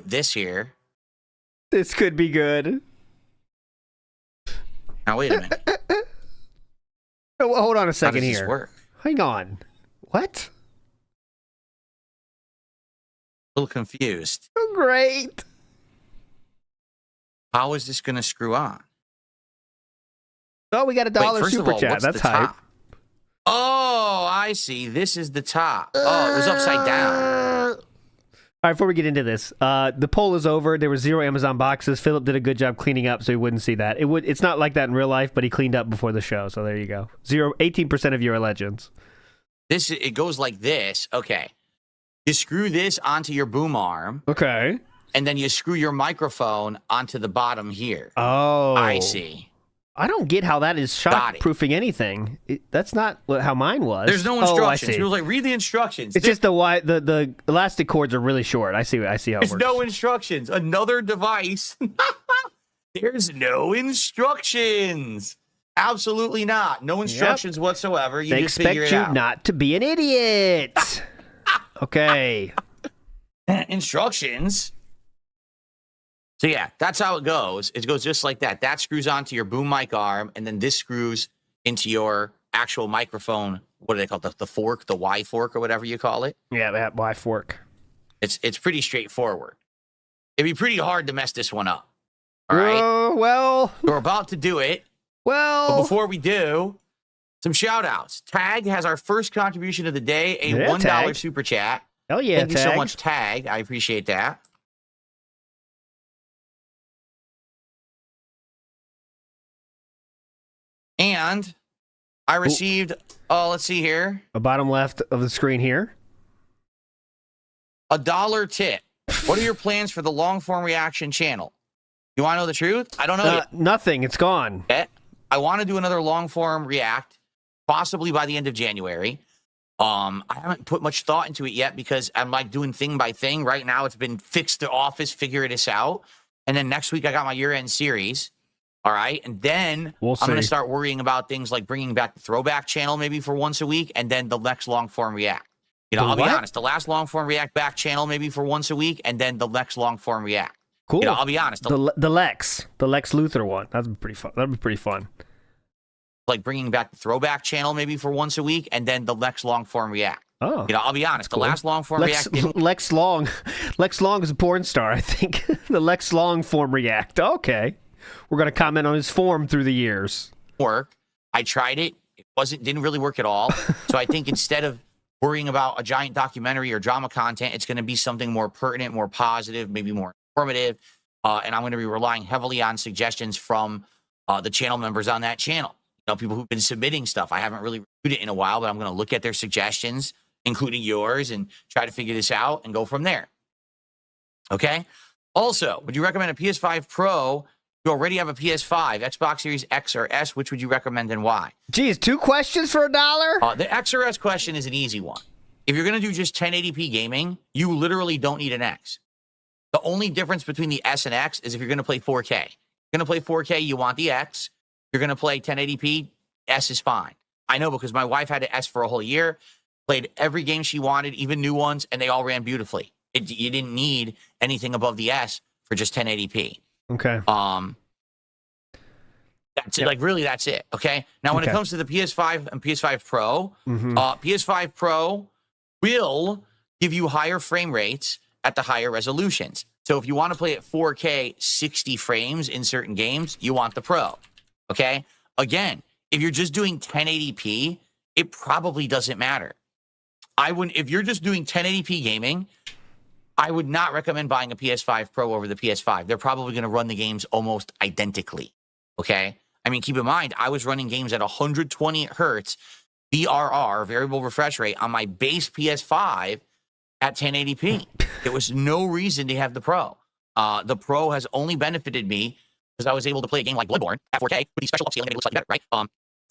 this here. This could be good. Now wait a minute. Oh, hold on a How second does this here. work? Hang on. What? A little confused. Oh, great. How is this gonna screw on? Oh, we got a $1 First of super all, chat. what's That's the hype. top? Oh, I see. This is the top. Oh, it was upside down. All right, before we get into this, the poll is over. There were 0 Amazon boxes. Philip did a good job cleaning up, so he wouldn't see that. It's not like that in real life, but he cleaned up before the show, so there you go. 18% of you are legends. It goes like this. Okay. You screw this onto your boom arm, Okay. and then you screw your microphone onto the bottom here. Oh. I see. I don't get how that is Got it. shock-proofing anything. That's not how mine was. There's no Oh, I instructions. see. People like, read the instructions. It's just the elastic cords are really short. I see how it There's works. no instructions. Another device. There's no instructions. Absolutely not. No instructions whatsoever. You They just figure expect it you out. not to be an idiot. Okay. Instructions. So yeah, that's how it goes. It goes just like that. That screws onto your boom mic arm, and then this screws into your actual microphone. What do they call it? The fork, the Y fork, or whatever you call it. Yeah, that Y fork. It's pretty straightforward. It'd be pretty hard to mess this one up. All right. Well. We're about to do it. Well. But before we do, some shout outs. Tag has our first contribution of the day, a Yeah, $1 Tag. super chat. Hell yeah, Thank you so Tag. much, Tag. I appreciate that. And I received, let's see here, The bottom left of the screen here. $1 tip. What are your plans for the long form reaction channel? You want to know the truth? I don't know yet. Nothing. It's gone. I want to do another long form react, possibly by the end of January. I haven't put much thought into it yet because I'm like doing thing by thing. Right now, it's been fix the office, figure this out. And then next week, I got my year-end series. All right. And then We'll I'm going to see. start worrying about things like bringing back the throwback channel maybe for once a week. And then the next long form react. You know, The I'll be what? honest. The last long form react back channel maybe for once a week. And then the next long form react. Cool. You know, I'll be honest. The Lex Luthor one. That'd be pretty fun. That'd be pretty fun. Like bringing back the throwback channel maybe for once a week. And then the next long form react. Oh. You know, I'll be honest. cool. The last long form Lex, react didn't Lex Long. Lex Long is a porn star, I think. The Lex Long form react. Okay. We're going to comment on his form through the years. work. I tried it. It didn't really work at all. So I think instead of worrying about a giant documentary or drama content, it's going to be something more pertinent, more positive, maybe more informative. And I'm going to be relying heavily on suggestions from the channel members on that channel. You know, people who've been submitting stuff. I haven't really reviewed it in a while, but I'm going to look at their suggestions, including yours, and try to figure this out and go from there. Okay? Also, would you recommend a PS5 Pro? You already have a PS5, Xbox Series X or S. Which would you recommend and why? Geez, 2 questions for $1? The X or S question is an easy one. If you're going to do just 1080p gaming, you literally don't need an X. The only difference between the S and X is if you're going to play 4K. If you're going to play 4K, you want the X. If you're going to play 1080p, S is fine. I know because my wife had an S for a whole year, played every game she wanted, even new ones, and they all ran beautifully. You didn't need anything above the S for just 1080p. Okay. That's it. Like, really, that's it. Okay. Now, when it comes to the PS5 and PS5 Pro, PS5 Pro will give you higher frame rates at the higher resolutions. So if you want to play at 4K 60 frames in certain games, you want the Pro. Okay. Again, if you're just doing 1080p, it probably doesn't matter. If you're just doing 1080p gaming, I would not recommend buying a PS5 Pro over the PS5. They're probably going to run the games almost identically. Okay. I mean, keep in mind, I was running games at 120 hertz VRR, variable refresh rate, on my base PS5 at 1080p. There was no reason to have the Pro. The Pro has only benefited me because I was able to play a game like Bloodborne at 4K with these special upscaling, and it looks slightly better, right?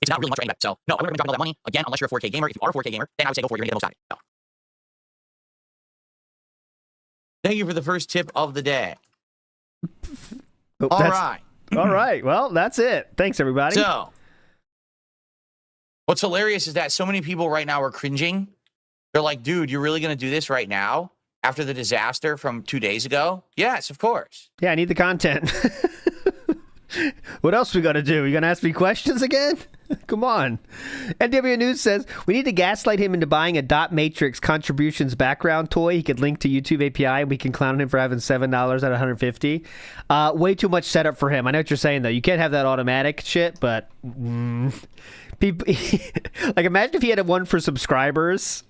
It's not really much for anybody. So, no, I wouldn't recommend dropping all that money. Again, unless you're a 4K gamer. If you are a 4K gamer, then I would say go for it. You're going to get the most out of it. So. Thank you for the first tip of the day. All right. All right. Well, that's it. Thanks, everybody. So, what's hilarious is that so many people right now are cringing. They're like, dude, you're really going to do this right now after the disaster from 2 days ago? Yes, of course. Yeah, I need the content. What else we got to do? You going to ask me questions again? Come on. NW News says, we need to gaslight him into buying a dot matrix contributions background toy. He could link to YouTube API, and we can clown him for having $7 out of 150. Way too much setup for him. I know what you're saying, though. You can't have that automatic shit, but people, like, imagine if he had one for subscribers.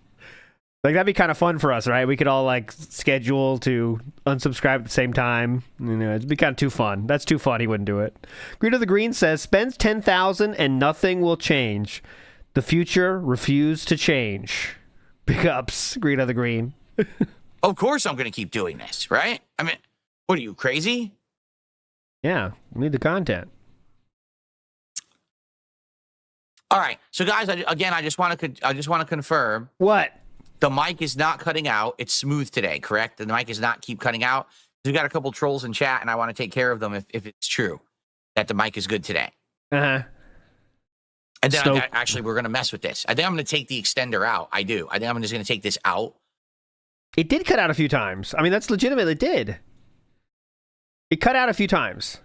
Like, that'd be kind of fun for us, right? We could all, like, schedule to unsubscribe at the same time. You know, it'd be kind of too fun. That's too fun. He wouldn't do it. Green of the Green says, spends $10,000 and nothing will change. The future refused to change. Big ups, Green of the Green. Of course I'm going to keep doing this, right? I mean, what are you, crazy? Yeah, we need the content. All right. So, guys, I just want to confirm. What? The mic is not cutting out. It's smooth today, correct? The mic is not keep cutting out. We've got a couple trolls in chat, and I want to take care of them if it's true that the mic is good today. Uh-huh. And then actually, we're going to mess with this. I think I'm going to take the extender out. I do. I think I'm just going to take this out. It did cut out a few times. I mean, that's legitimate. It did. It cut out a few times.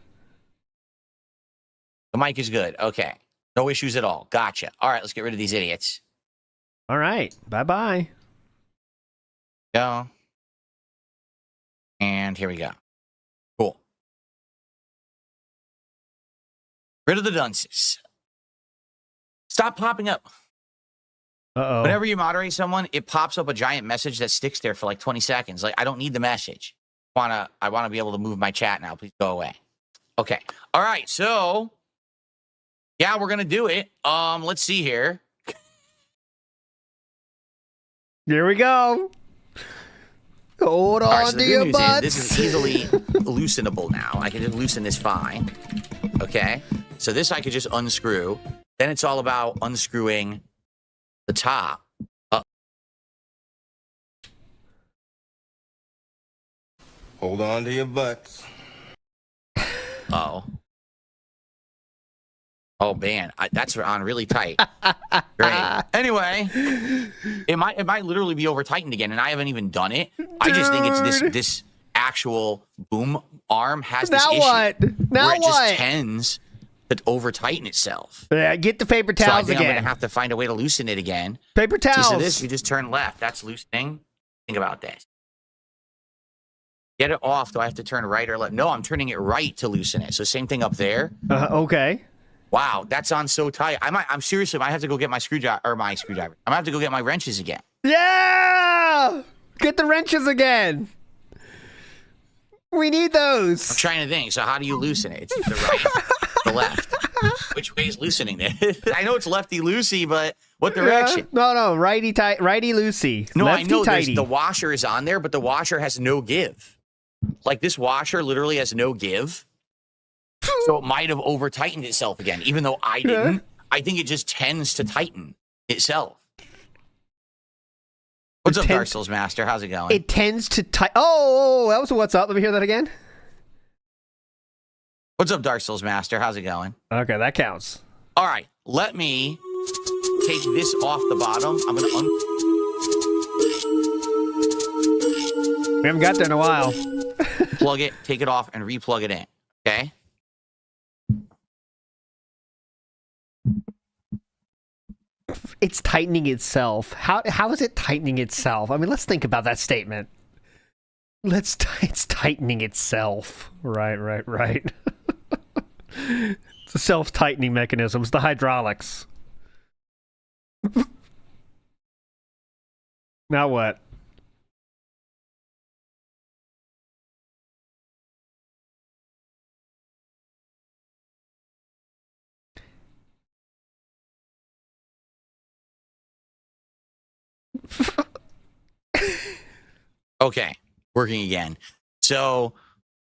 The mic is good. Okay. No issues at all. Gotcha. All right, let's get rid of these idiots. All right. Bye-bye. Go. And here we go. Cool. Rid of the dunces. Stop popping up. Uh-oh. Whenever you moderate someone, it pops up a giant message that sticks there for like 20 seconds. Like, I don't need the message. I want to be able to move my chat now. Please go away. Okay. All right. So, yeah, we're going to do it. Let's see here. Here we go. Hold on so to your butts. This is easily loosenable now. I can just loosen this fine. Okay. So this I could just unscrew. Then it's all about unscrewing the top. Hold on to your butts. Oh. Oh man, that's on really tight. Great. Anyway, it might literally be over tightened again, and I haven't even done it. I just think it's this actual boom arm has this issue what? Now where it what? just tends to over tighten itself. Yeah, get the paper towels so I think again. I'm gonna have to find a way to loosen it again. Paper towels. So this, you just turn left. That's loosening. Think about this. Get it off. Do I have to turn right or left? No, I'm turning it right to loosen it. So same thing up there. Okay. Wow, that's on so tight. I'm seriously, I have to go get my screwdriver. I'm gonna have to go get my wrenches again. Yeah! Get the wrenches again. We need those. I'm trying to think. So how do you loosen it? It's the right, the left. Which way is loosening it? I know it's lefty loosey, but what direction? No, righty tight, righty loosey. No, lefty I know tighty. the washer is on there, but the washer has no give. Like this washer literally has no give. So it might have over tightened itself again, even though I didn't. I think it just tends to tighten itself. What's up, Dark Souls Master? How's it going? It tends to tighten. Oh, that was a what's up. Let me hear that again. What's up, Dark Souls Master? How's it going? Okay, that counts. All right, let me take this off the bottom. I'm going to We haven't got there in a while. Plug it, take it off, and replug it in. Okay? It's tightening itself. How is it tightening itself? I mean, let's think about that statement. It's tightening itself. Right. It's a self-tightening mechanism. It's the hydraulics. Now what? Okay, working again. So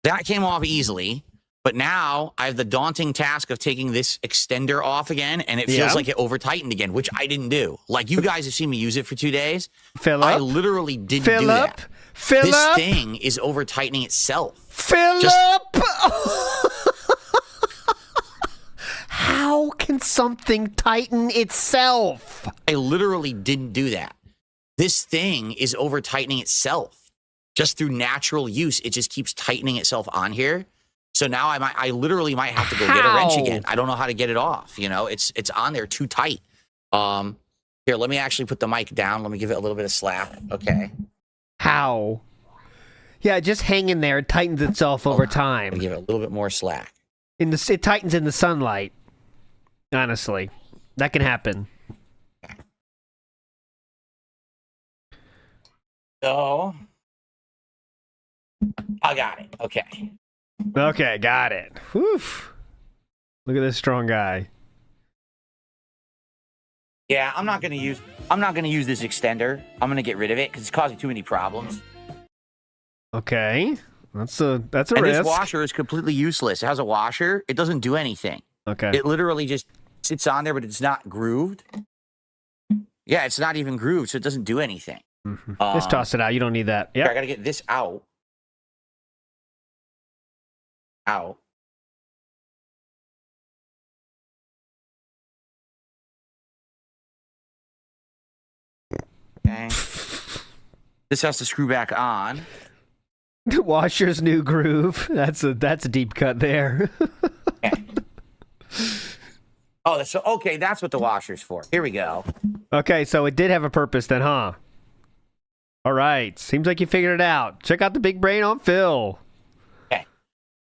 that came off easily, but now I have the daunting task of taking this extender off again, and it feels like it over-tightened again, which I didn't do. Like, you guys have seen me use it for 2 days. I literally didn't do that. This thing is over-tightening itself. How can something tighten itself? I literally didn't do that. This thing is over-tightening itself. Just through natural use, it just keeps tightening itself on here. So now I literally might have to go get a wrench again. I don't know how to get it off. You know, it's on there too tight. Here, let me actually put the mic down. Let me give it a little bit of slap. Okay. How? Yeah, just hang in there. It tightens itself over time. Give it a little bit more slack. It tightens in the sunlight. Honestly, that can happen. So, I got it. Okay. Okay, got it. Whew. Look at this strong guy. Yeah, I'm not gonna use this extender. I'm gonna get rid of it because it's causing too many problems. Okay, that's a and risk. This washer is completely useless. It has a washer. It doesn't do anything. Okay. It literally just sits on there, but it's not grooved. Yeah, it's not even grooved, so it doesn't do anything. Mm-hmm. Just toss it out. You don't need that. Yeah. I gotta get this out. Okay. This has to screw back on. Washer's new groove. That's a deep cut there. Okay. Oh, okay. That's what the washer's for. Here we go. Okay, so it did have a purpose then, huh? All right. Seems like you figured it out. Check out the big brain on Phil. Okay.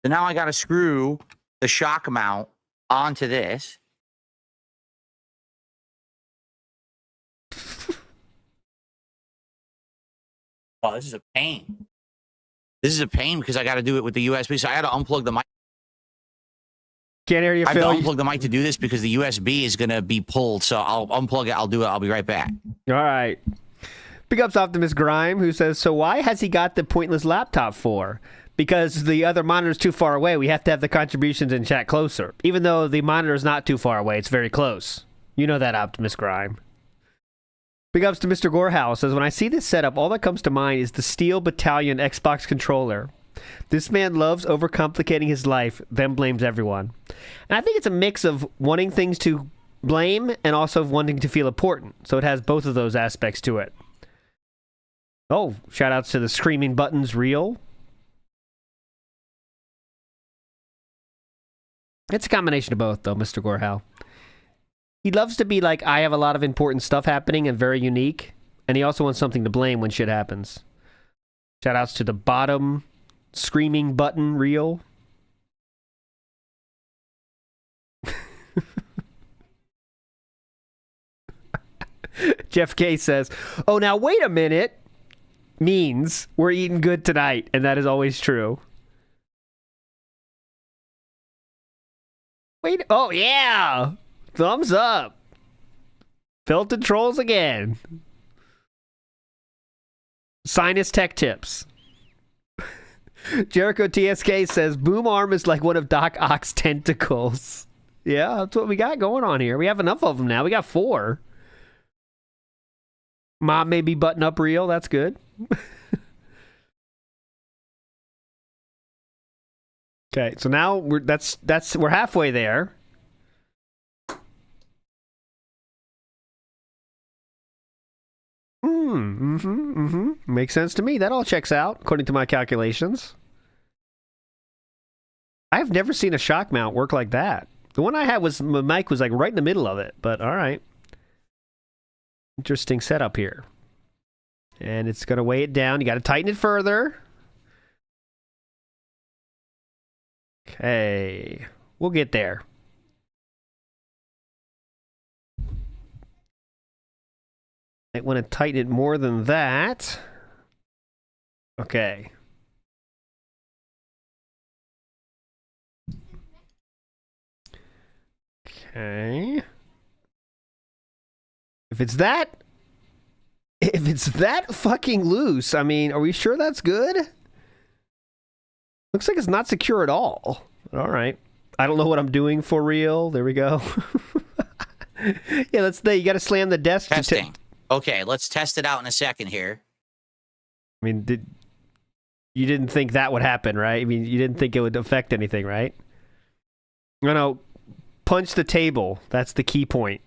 So now I got to screw the shock mount onto this. Oh, this is a pain. This is a pain because I got to do it with the USB. So I had to unplug the mic. Can't hear you, Phil. I have to unplug the mic to do this because the USB is going to be pulled. So I'll unplug it. I'll do it. I'll be right back. All right. Big ups Optimus Grime, who says, so why has he got the pointless laptop for? Because the other monitor's too far away. We have to have the contributions in chat closer. Even though the monitor is not too far away, it's very close. You know that, Optimus Grime. Big ups to Mr. Gorehouse, says, when I see this setup, all that comes to mind is the Steel Battalion Xbox controller. This man loves overcomplicating his life, then blames everyone. And I think it's a mix of wanting things to blame and also wanting to feel important. So it has both of those aspects to it. Oh, shout outs to the Screaming Buttons Reel. It's a combination of both, though, Mr. Gorehouse. He loves to be like, I have a lot of important stuff happening and very unique. And he also wants something to blame when shit happens. Shout outs to the bottom Screaming Button Reel. Jeff K says, oh, now wait a minute. Means we're eating good tonight, and that is always true. Wait, oh yeah! Thumbs up! Felton trolls again. Sinus Tech Tips. Jericho TSK says, boom arm is like one of Doc Ock's tentacles. Yeah, that's what we got going on here. We have enough of them now. We got 4. Mom may be button up reel. That's good. Okay, so now we're halfway there. Makes sense to me. That all checks out, according to my calculations. I've never seen a shock mount work like that. The one I had was, my mic was like right in the middle of it, but all right. Interesting setup here. And it's going to weigh it down. You got to tighten it further. Okay. We'll get there. I want to tighten it more than that. Okay. Okay. If it's that fucking loose, I mean, are we sure that's good? Looks like it's not secure at all. All right. I don't know what I'm doing for real. There we go. Yeah, you got to slam the desk. Testing. Okay, let's test it out in a second here. I mean, you didn't think that would happen, right? I mean, you didn't think it would affect anything, right? No. Punch the table. That's the key point.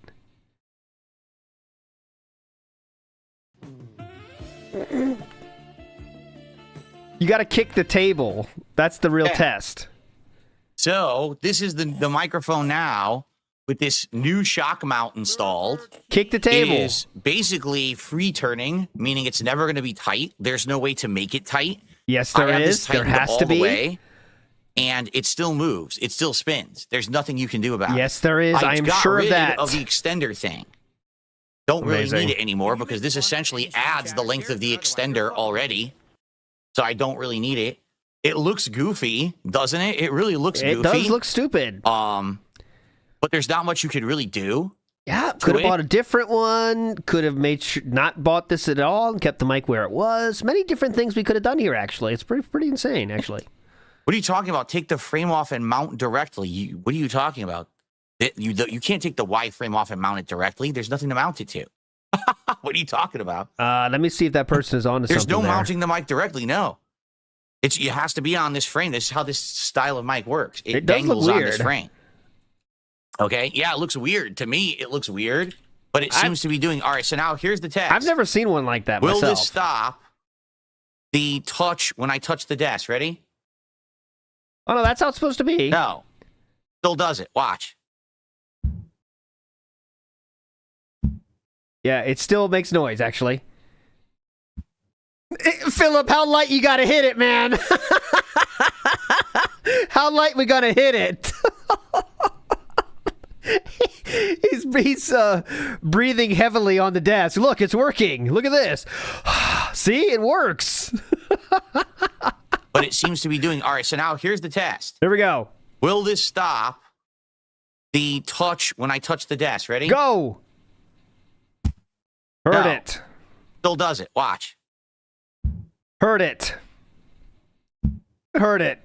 You got to kick the table. That's the real test. So this is the microphone now with this new shock mount installed. Kick the table. It is basically free turning, meaning it's never going to be tight. There's no way to make it tight. Yes, there is. There has to be. And it still moves. It still spins. There's nothing you can do about it. Yes, there is. I am sure of that. Of the extender thing. Don't really need it anymore because this essentially adds the length of the extender already. So I don't really need it. It looks goofy, doesn't it? It really looks goofy. It does look stupid. But there's not much you could really do. Yeah, could have bought a different one. Could have made not bought this at all and kept the mic where it was. Many different things we could have done here, actually. It's pretty insane, actually. What are you talking about? Take the frame off and mount directly. What are you talking about? You can't take the Y frame off and mount it directly. There's nothing to mount it to. What are you talking about? Let me see if that person is on to There's something. No mounting the mic directly. No, it has to be on this frame. This is how this style of mic works. It does dangles look on weird. this frame. Okay, yeah, it looks weird to me. It looks weird, but it seems to be doing all right. So now here's the test. I've never seen one like that myself. Will this stop the touch when I touch the desk? Ready? Oh no, that's how it's supposed to be. No, still does it. Watch. Yeah, it still makes noise, actually. Philip, how light you gotta hit it, man? How light we gotta hit it? He's breathing heavily on the desk. Look, it's working. Look at this. See, it works. But it seems to be doing all right. So now here's the test. There we go. Will this stop the touch when I touch the desk? Ready? Go. Heard No. it. Still does it. Watch. Heard it. Heard it.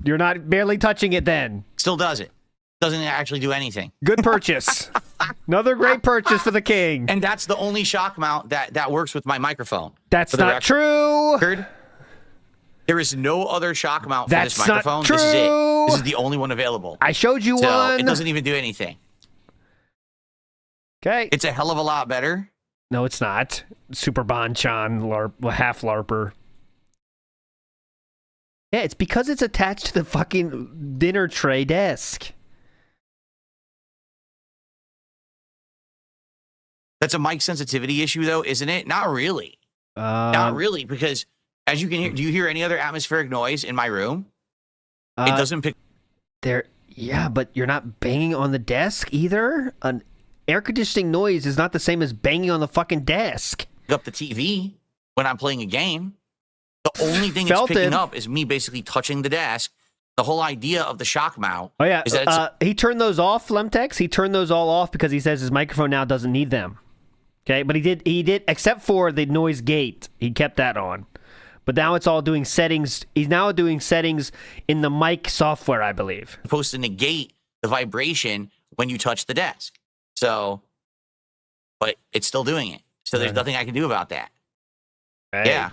You're not barely touching it then. Still does it. Doesn't actually do anything. Good purchase. Another great purchase for the king. And that's the only shock mount that works with my microphone. That's not true. There is no other shock mount for That's this microphone. not true. This is it. This is the only one available. I showed you So one. it doesn't even do anything. Okay. It's a hell of a lot better. No, it's not. Super Bonchan, half LARPer. Yeah, it's because it's attached to the fucking dinner tray desk. That's a mic sensitivity issue, though, isn't it? Not really. Not really, because as you can hear, do you hear any other atmospheric noise in my room? It doesn't pick. Yeah, but you're not banging on the desk either. An air conditioning noise is not the same as banging on the fucking desk. Up the TV when I'm playing a game. The only thing it's picking up is me basically touching the desk. The whole idea of the shock mount. Oh yeah, is that he turned those off, Flemtex. He turned those all off because he says his microphone now doesn't need them. Okay, but he did, except for the noise gate. He kept that on. But now it's all doing settings. He's now doing settings in the mic software, I believe. supposed to negate the vibration when you touch the desk. So, but it's still doing it. So there's nothing I can do about that. Hey. Yeah.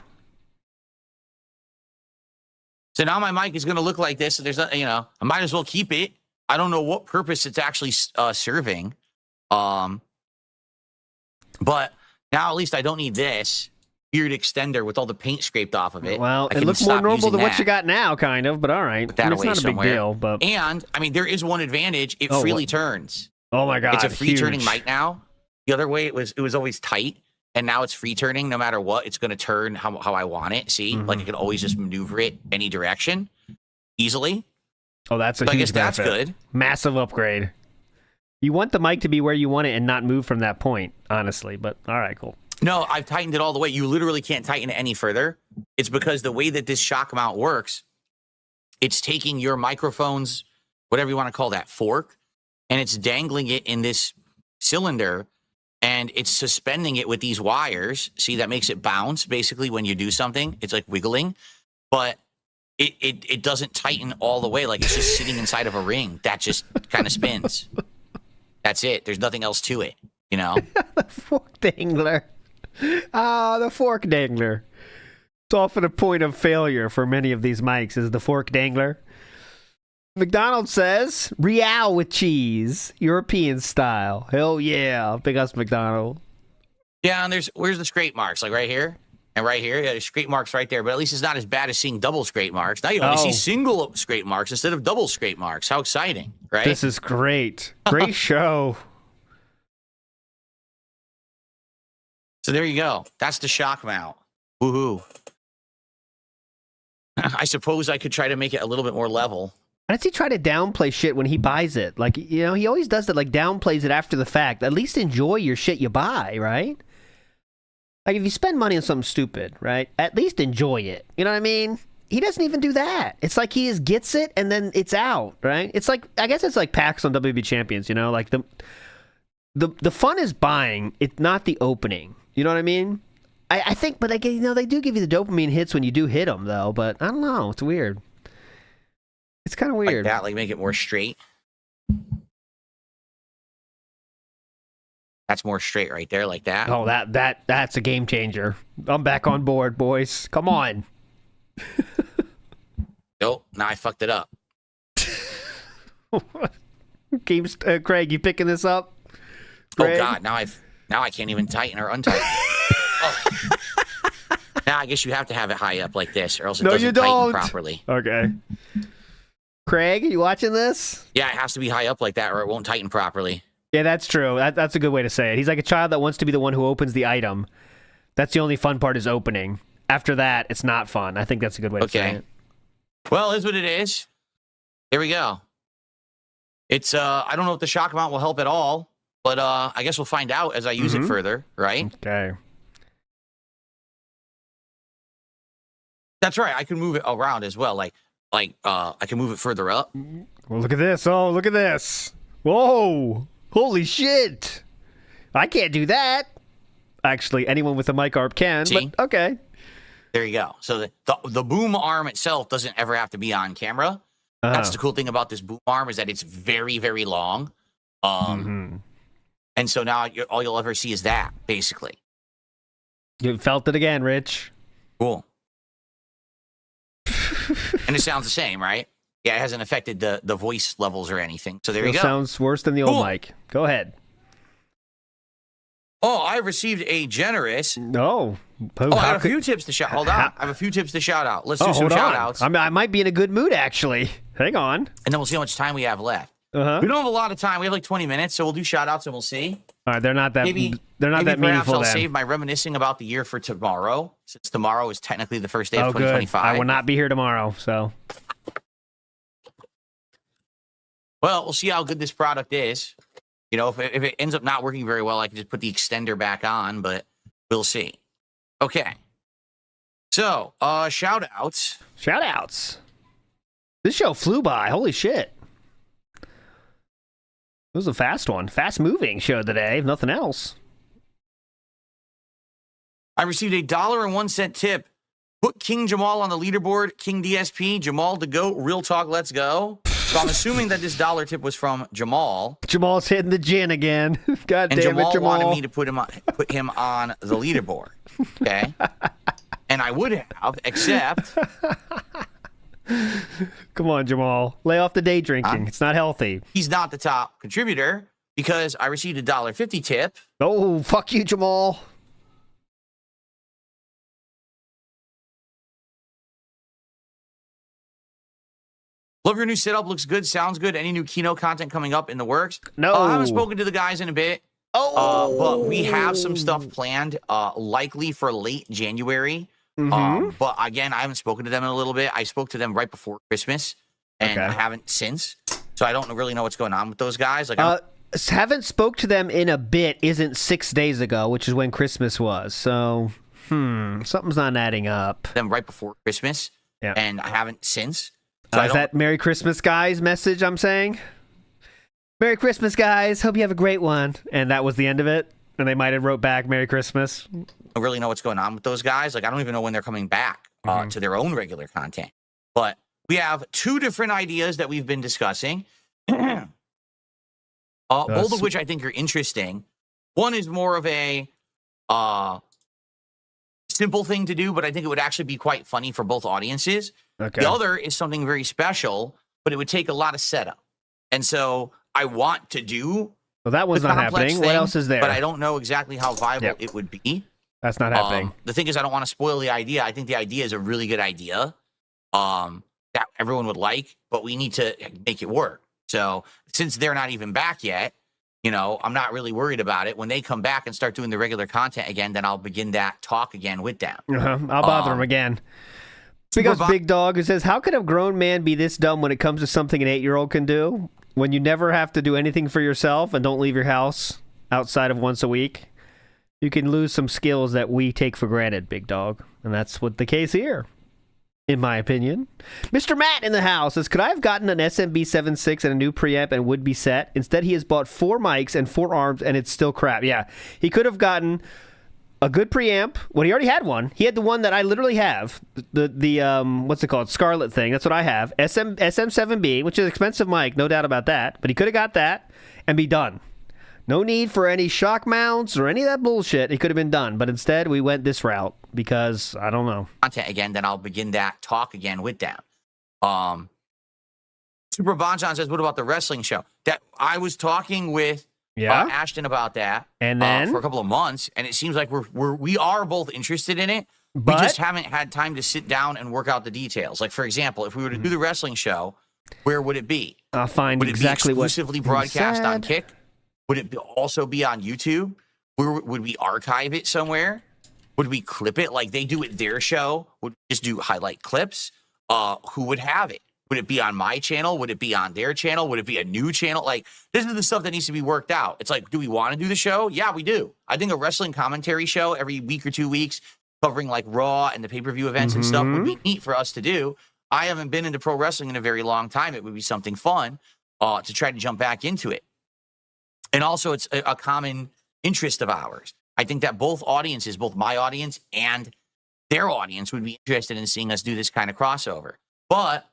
So now my mic is going to look like this. There's, I might as well keep it. I don't know what purpose it's actually serving. But now at least I don't need this weird extender with all the paint scraped off of it. Well, I it can looks more stop normal using than what that. you got now, kind of, but all right. Put that I mean, it's away not a somewhere. big deal, but... And, I mean, there is one advantage. It Oh, freely what? turns. Oh, my God, It's a free turning huge. mic now. The other way, it was always tight, and now it's free turning. No matter what, it's going to turn how I want it. See? Mm-hmm. Like, I can always just maneuver it any direction easily. Oh, that's a So I huge guess that's benefit. good. Massive upgrade. You want the mic to be where you want it and not move from that point, honestly, but all right, cool. No, I've tightened it all the way. You literally can't tighten it any further. It's because the way that this shock mount works, it's taking your microphone's, whatever you want to call that, fork, and it's dangling it in this cylinder, and it's suspending it with these wires. See, that makes it bounce, basically, when you do something. It's like wiggling, but it doesn't tighten all the way. Like, it's just sitting inside of a ring that just kind of spins. That's it. There's nothing else to it, you know? The fork dangler. Ah, the fork dangler. It's often a point of failure for many of these mics, is the fork dangler. McDonald's says, Real with cheese, European style. Hell yeah, big us McDonald. Yeah, and where's the scrape marks? Like right here and right here. Yeah, there's scrape marks right there, but at least it's not as bad as seeing double scrape marks. Now you only see single scrape marks instead of double scrape marks. How exciting, right? This is great. Great show. So there you go. That's the shock mount. Woohoo. I suppose I could try to make it a little bit more level. Why does he try to downplay shit when he buys it? Like, you know, he always does that, like, downplays it after the fact. At least enjoy your shit you buy, right? Like, if you spend money on something stupid, right, at least enjoy it. You know what I mean? He doesn't even do that. It's like he just gets it and then it's out, right? It's like, I guess it's like packs on WB Champions, you know? Like, the fun is buying, it's not the opening. You know what I mean? I think, but like, you know, they do give you the dopamine hits when you do hit them, though. But I don't know. It's weird. It's kind of weird. Like that, like make it more straight. That's more straight right there, like that. Oh, that's a game changer. I'm back on board, boys. Come on. Nope, now I fucked it up. Craig, you picking this up? Oh Craig? God, now I can't even tighten or untighten. Oh. Now I guess you have to have it high up like this, or else it doesn't tighten properly. Okay. Craig, you watching this? Yeah, it has to be high up like that, or it won't tighten properly. Yeah, that's true. That's a good way to say it. He's like a child that wants to be the one who opens the item. That's the only fun part, is opening. After that, it's not fun. I think that's a good way to say it. Well, it is what it is. There we go. It's I don't know if the shock mount will help at all, but I guess we'll find out as I use it further, right? Okay. That's right. I can move it around as well. Like I can move it further up. Well, look at this. Oh, look at this. Whoa. Holy shit. I can't do that. Actually, anyone with a mic arm can, See? but okay. There you go. So the boom arm itself doesn't ever have to be on camera. That's the cool thing about this boom arm, is that it's very, very long. And so now all you'll ever see is that, basically. You felt it again, Rich. Cool. And it sounds the same, right? Yeah, it hasn't affected the voice levels or anything. So there you go. Sounds worse than the old mic. Go ahead. Oh, I received a generous. No. I have a few tips to shout. Hold on. I have a few tips to shout out. Let's do some hold shout on. outs. I might be in a good mood, actually. Hang on. And then we'll see how much time we have left. We Uh-huh. don't have a lot of time. We have like 20 minutes, so we'll do shout outs and we'll see. All right, they're not that Maybe that perhaps meaningful I'll then. save my reminiscing about the year for tomorrow, since tomorrow is technically the first day of Oh, good. 2025. I will not be here tomorrow, so. Well, we'll see how good this product is. You know, if it ends up not working very well, I can just put the extender back on, but we'll see. Okay. So, shout outs. Shout outs. This show flew by. Holy shit. It was a fast one. Fast moving show today, if nothing else. I received $1.01 tip. Put King Jamal on the leaderboard. King DSP, Jamal to go. Real talk, let's go. So I'm assuming that this dollar tip was from Jamal. Jamal's hitting the gin again. God And damn Jamal it, Jamal. wanted me to put him on the leaderboard. Okay? And I would have, except... Come on, Jamal. Lay off the day drinking. It's not healthy. He's not the top contributor because I received a $1.50 tip. Oh, fuck you, Jamal. Love your new setup. Looks good. Sounds good. Any new keynote content coming up in the works? No. I haven't spoken to the guys in a bit. But we have some stuff planned, likely for late January. But again, I haven't spoken to them in a little bit. I spoke to them right before Christmas, and I haven't since. So I don't really know what's going on with those guys. Like, haven't spoke to them in a bit isn't 6 days ago, which is when Christmas was. So, something's not adding up. Them right before Christmas, and I haven't since. So is that Merry Christmas, guys message I'm saying? Merry Christmas, guys. Hope you have a great one. And that was the end of it. And they might have wrote back Merry Christmas. I don't really know what's going on with those guys. Like, I don't even know when they're coming back to their own regular content. But we have 2 different ideas that we've been discussing, both of which I think are interesting. One is more of a simple thing to do, but I think it would actually be quite funny for both audiences. Okay. The other is something very special, but it would take a lot of setup. And so I want to do. Well, that one's not happening. What else is there? But I don't know exactly how viable it would be. That's not happening. The thing is, I don't want to spoil the idea. I think the idea is a really good idea that everyone would like, but we need to make it work. So since they're not even back yet, I'm not really worried about it. When they come back and start doing the regular content again, then I'll begin that talk again with them. I'll bother them again. Because Big Dog, who says, how can a grown man be this dumb when it comes to something an 8-year-old can do? When you never have to do anything for yourself and don't leave your house outside of once a week, you can lose some skills that we take for granted, Big Dog. And that's what the case here, in my opinion. Mr. Matt in the house says, could I have gotten an SMB 7.6 and a new preamp and would be set? Instead, he has bought 4 mics and 4 arms, and it's still crap. Yeah, he could have gotten a good preamp. Well, he already had one. He had the one that I literally have. The what's it called? Scarlet thing. That's what I have. SM7B, which is an expensive mic, no doubt about that. But he could have got that and be done. No need for any shock mounts or any of that bullshit. It could have been done. But instead, we went this route because, I don't know. Content again, then I'll begin that talk again with them. Super Bonjon says, what about the wrestling show? That I was talking with Ashton about that, and then for a couple of months, and it seems like we are both interested in it. But we just haven't had time to sit down and work out the details. Like, for example, if we were to do the wrestling show, where would it be? I'll find exactly what. Would it be exclusively broadcast on Kick? Would it also be on YouTube? Would we archive it somewhere? Would we clip it like they do at their show? Would we just do highlight clips? Who would have it? Would it be on my channel? Would it be on their channel? Would it be a new channel? Like, this is the stuff that needs to be worked out. It's like, do we want to do the show? Yeah, we do. I think a wrestling commentary show every week or 2 weeks covering like Raw and the pay-per-view events and stuff would be neat for us to do. I haven't been into pro wrestling in a very long time. It would be something fun to try to jump back into it. And also, it's a common interest of ours. I think that both audiences, both my audience and their audience, would be interested in seeing us do this kind of crossover. But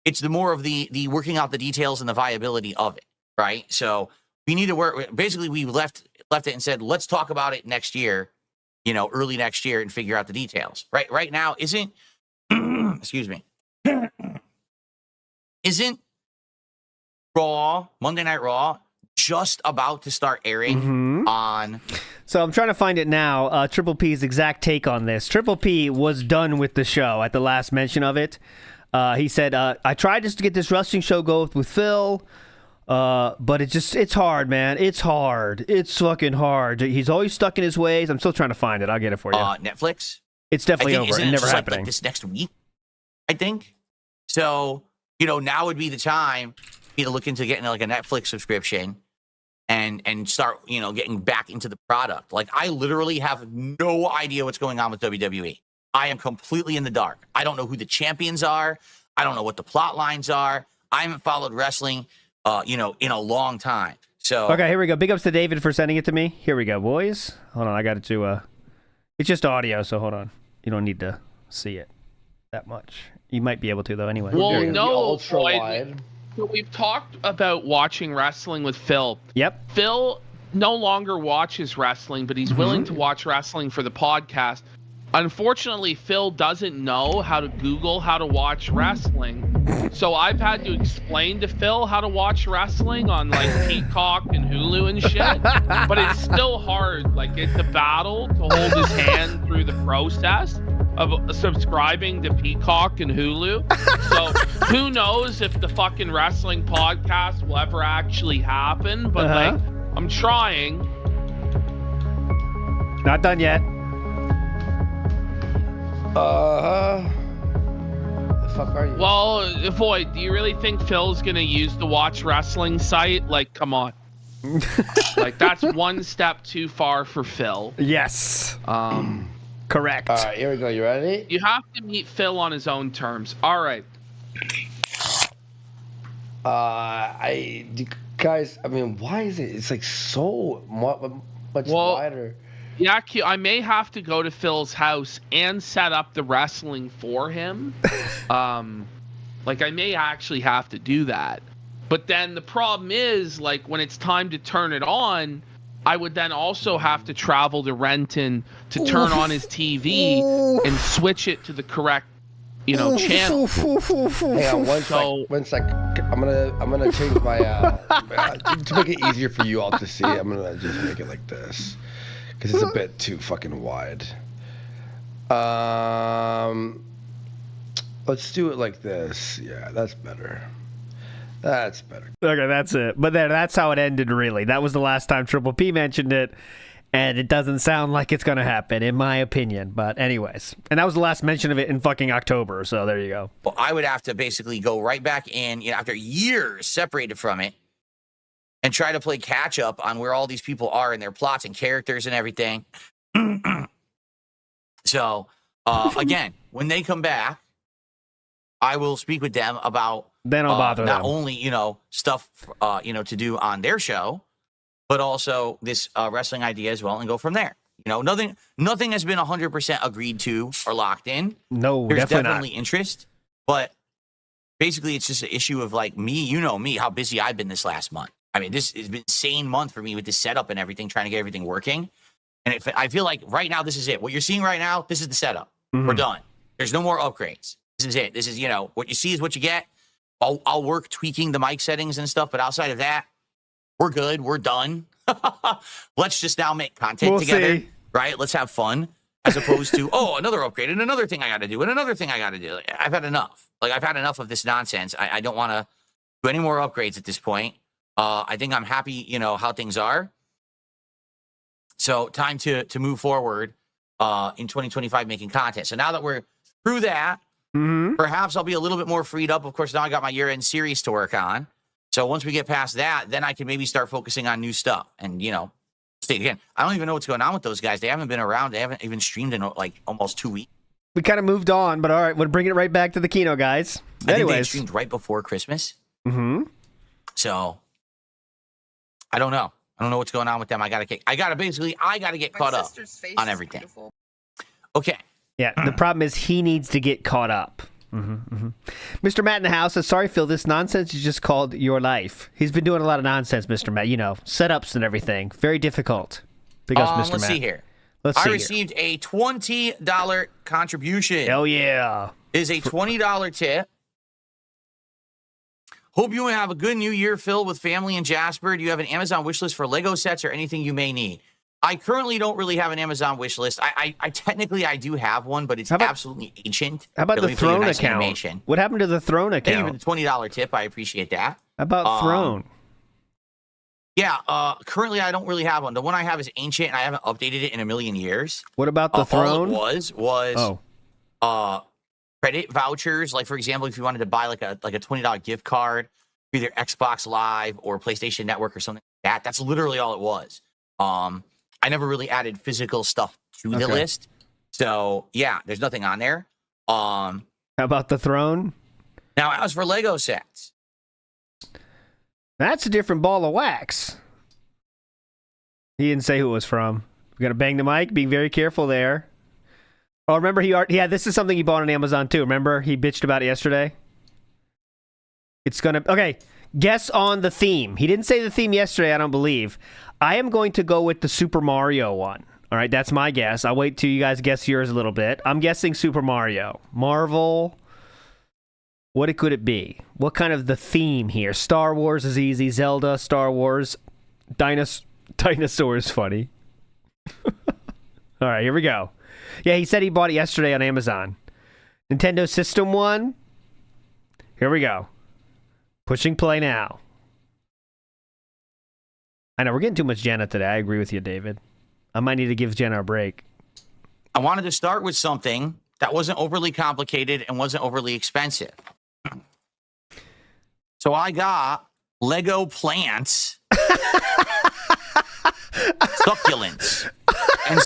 it's the more of the working out the details and the viability of it, right? So we need to work. Basically, we left it and said, let's talk about it next year, early next year, and figure out the details. Right now, isn't excuse me, isn't Monday Night Raw just about to start airing on? So I'm trying to find it now. Triple P's exact take on this. Triple P was done with the show at the last mention of it. He said, I tried just to get this wrestling show go with Phil, but it's hard, man. It's hard. It's fucking hard. He's always stuck in his ways. I'm still trying to find it. I'll get it for you. Netflix? It's definitely over and never happening. Like this next week, I think. So, now would be the time to look into getting like a Netflix subscription and start, getting back into the product. Like, I literally have no idea what's going on with WWE. I am completely in the dark. I don't know who the champions are. I don't know what the plot lines are. I haven't followed wrestling, in a long time. So okay, here we go. Big ups to David for sending it to me. Here we go, boys. Hold on, I got it to. It's just audio, so hold on. You don't need to see it that much. You might be able to though. Anyway. Well, no, Floyd. So we've talked about watching wrestling with Phil. Yep. Phil no longer watches wrestling, but he's willing to watch wrestling for the podcast. Unfortunately, Phil doesn't know how to Google how to watch wrestling. So I've had to explain to Phil how to watch wrestling on like Peacock and Hulu and shit. But it's still hard. Like it's a battle to hold his hand through the process of subscribing to Peacock and Hulu. So who knows if the fucking wrestling podcast will ever actually happen. But like I'm trying. Not done yet. The fuck are you? Well, Void, do you really think Phil's gonna use the watch wrestling site? Like, come on. Like, that's one step too far for Phil. Yes. Correct. All right, here we go. You ready? You have to meet Phil on his own terms. All right. Guys, I mean, why is it? It's like so much wider. Yeah, I may have to go to Phil's house and set up the wrestling for him. Like I may actually have to do that. But then the problem is, like, when it's time to turn it on, I would then also have to travel to Renton to turn on his TV and switch it to the correct, channel. Hang on, one sec. I'm gonna change my to make it easier for you all to see. I'm gonna just make it like this because it's a bit too fucking wide. Let's do it like this. Yeah, that's better. That's better. Okay, that's it. But that's how it ended, really. That was the last time Triple P mentioned it, and it doesn't sound like it's going to happen, in my opinion. But anyways, and that was the last mention of it in fucking October, so there you go. Well, I would have to basically go right back in, after years separated from it, and try to play catch up on where all these people are and their plots and characters and everything. So, again, when they come back, I will speak with them about then I'll bother not them. only stuff to do on their show, but also this wrestling idea as well, and go from there. Nothing has been 100% agreed to or locked in. No, there's definitely not. Interest, but basically it's just an issue of like me, me, how busy I've been this last month. I mean, this has been an insane month for me with this setup and everything, trying to get everything working. And I feel like right now this is it. What you're seeing right now, this is the setup. Mm-hmm. We're done. There's no more upgrades. This is it. This is, what you see is what you get. I'll work tweaking the mic settings and stuff, but outside of that, we're good. We're done. Let's just now make content together, right? Let's have fun, as opposed to, another upgrade and another thing I got to do and another thing I got to do. I've had enough. Like, I've had enough of this nonsense. I don't want to do any more upgrades at this point. I think I'm happy, how things are. So time to move forward in 2025 making content. So now that we're through that, perhaps I'll be a little bit more freed up. Of course, now I got my year-end series to work on. So once we get past that, then I can maybe start focusing on new stuff. And, again, I don't even know what's going on with those guys. They haven't been around. They haven't even streamed in like almost 2 weeks. We kind of moved on, but all right, we're bringing it right back to the Kino guys. I think Anyways, they streamed right before Christmas. So I don't know. I don't know what's going on with them. I gotta get caught up on everything. Okay. Yeah, the problem is he needs to get caught up. Mr. Matt in the house says, sorry, Phil, this nonsense is just called your life. He's been doing a lot of nonsense, Mr. Matt. Setups and everything. Very difficult. Because Mr. Let's Matt. see here. I received a $20 contribution. Hell yeah. It is a $20 tip. Hope you have a good new year filled with family in Jasper. Do you have an Amazon wish list for Lego sets or anything you may need? I currently don't really have an Amazon wish list. I technically do have one, but it's absolutely ancient. How about the Throne account? Animation. What happened to the Throne account? Thank you for the $20 tip. I appreciate that. How about Throne? Yeah, currently I don't really have one. The one I have is ancient, and I haven't updated it in a million years. What about the Throne? All it was credit vouchers. Like, for example, if you wanted to buy like a $20 gift card for either Xbox Live or PlayStation Network or something like that. That's literally all it was. I never really added physical stuff to the list. So, yeah, there's nothing on there. How about the Throne? Now, as for Lego sets. That's a different ball of wax. He didn't say who it was from. We got to bang the mic. Be very careful there. Oh, remember, this is something he bought on Amazon, too. Remember, he bitched about it yesterday? It's going to... Okay, guess on the theme. He didn't say the theme yesterday, I don't believe. I am going to go with the Super Mario one. All right, that's my guess. I'll wait till you guys guess yours a little bit. I'm guessing Super Mario. Marvel. What could it be? What kind of the theme here? Star Wars is easy. Zelda, Star Wars, dinosaur is funny. All right, here we go. Yeah, he said he bought it yesterday on Amazon. Nintendo System 1. Here we go. Pushing play now. I know, we're getting too much Jenna today. I agree with you, David. I might need to give Jenna a break. I wanted to start with something that wasn't overly complicated and wasn't overly expensive. So I got Lego plants, succulents. And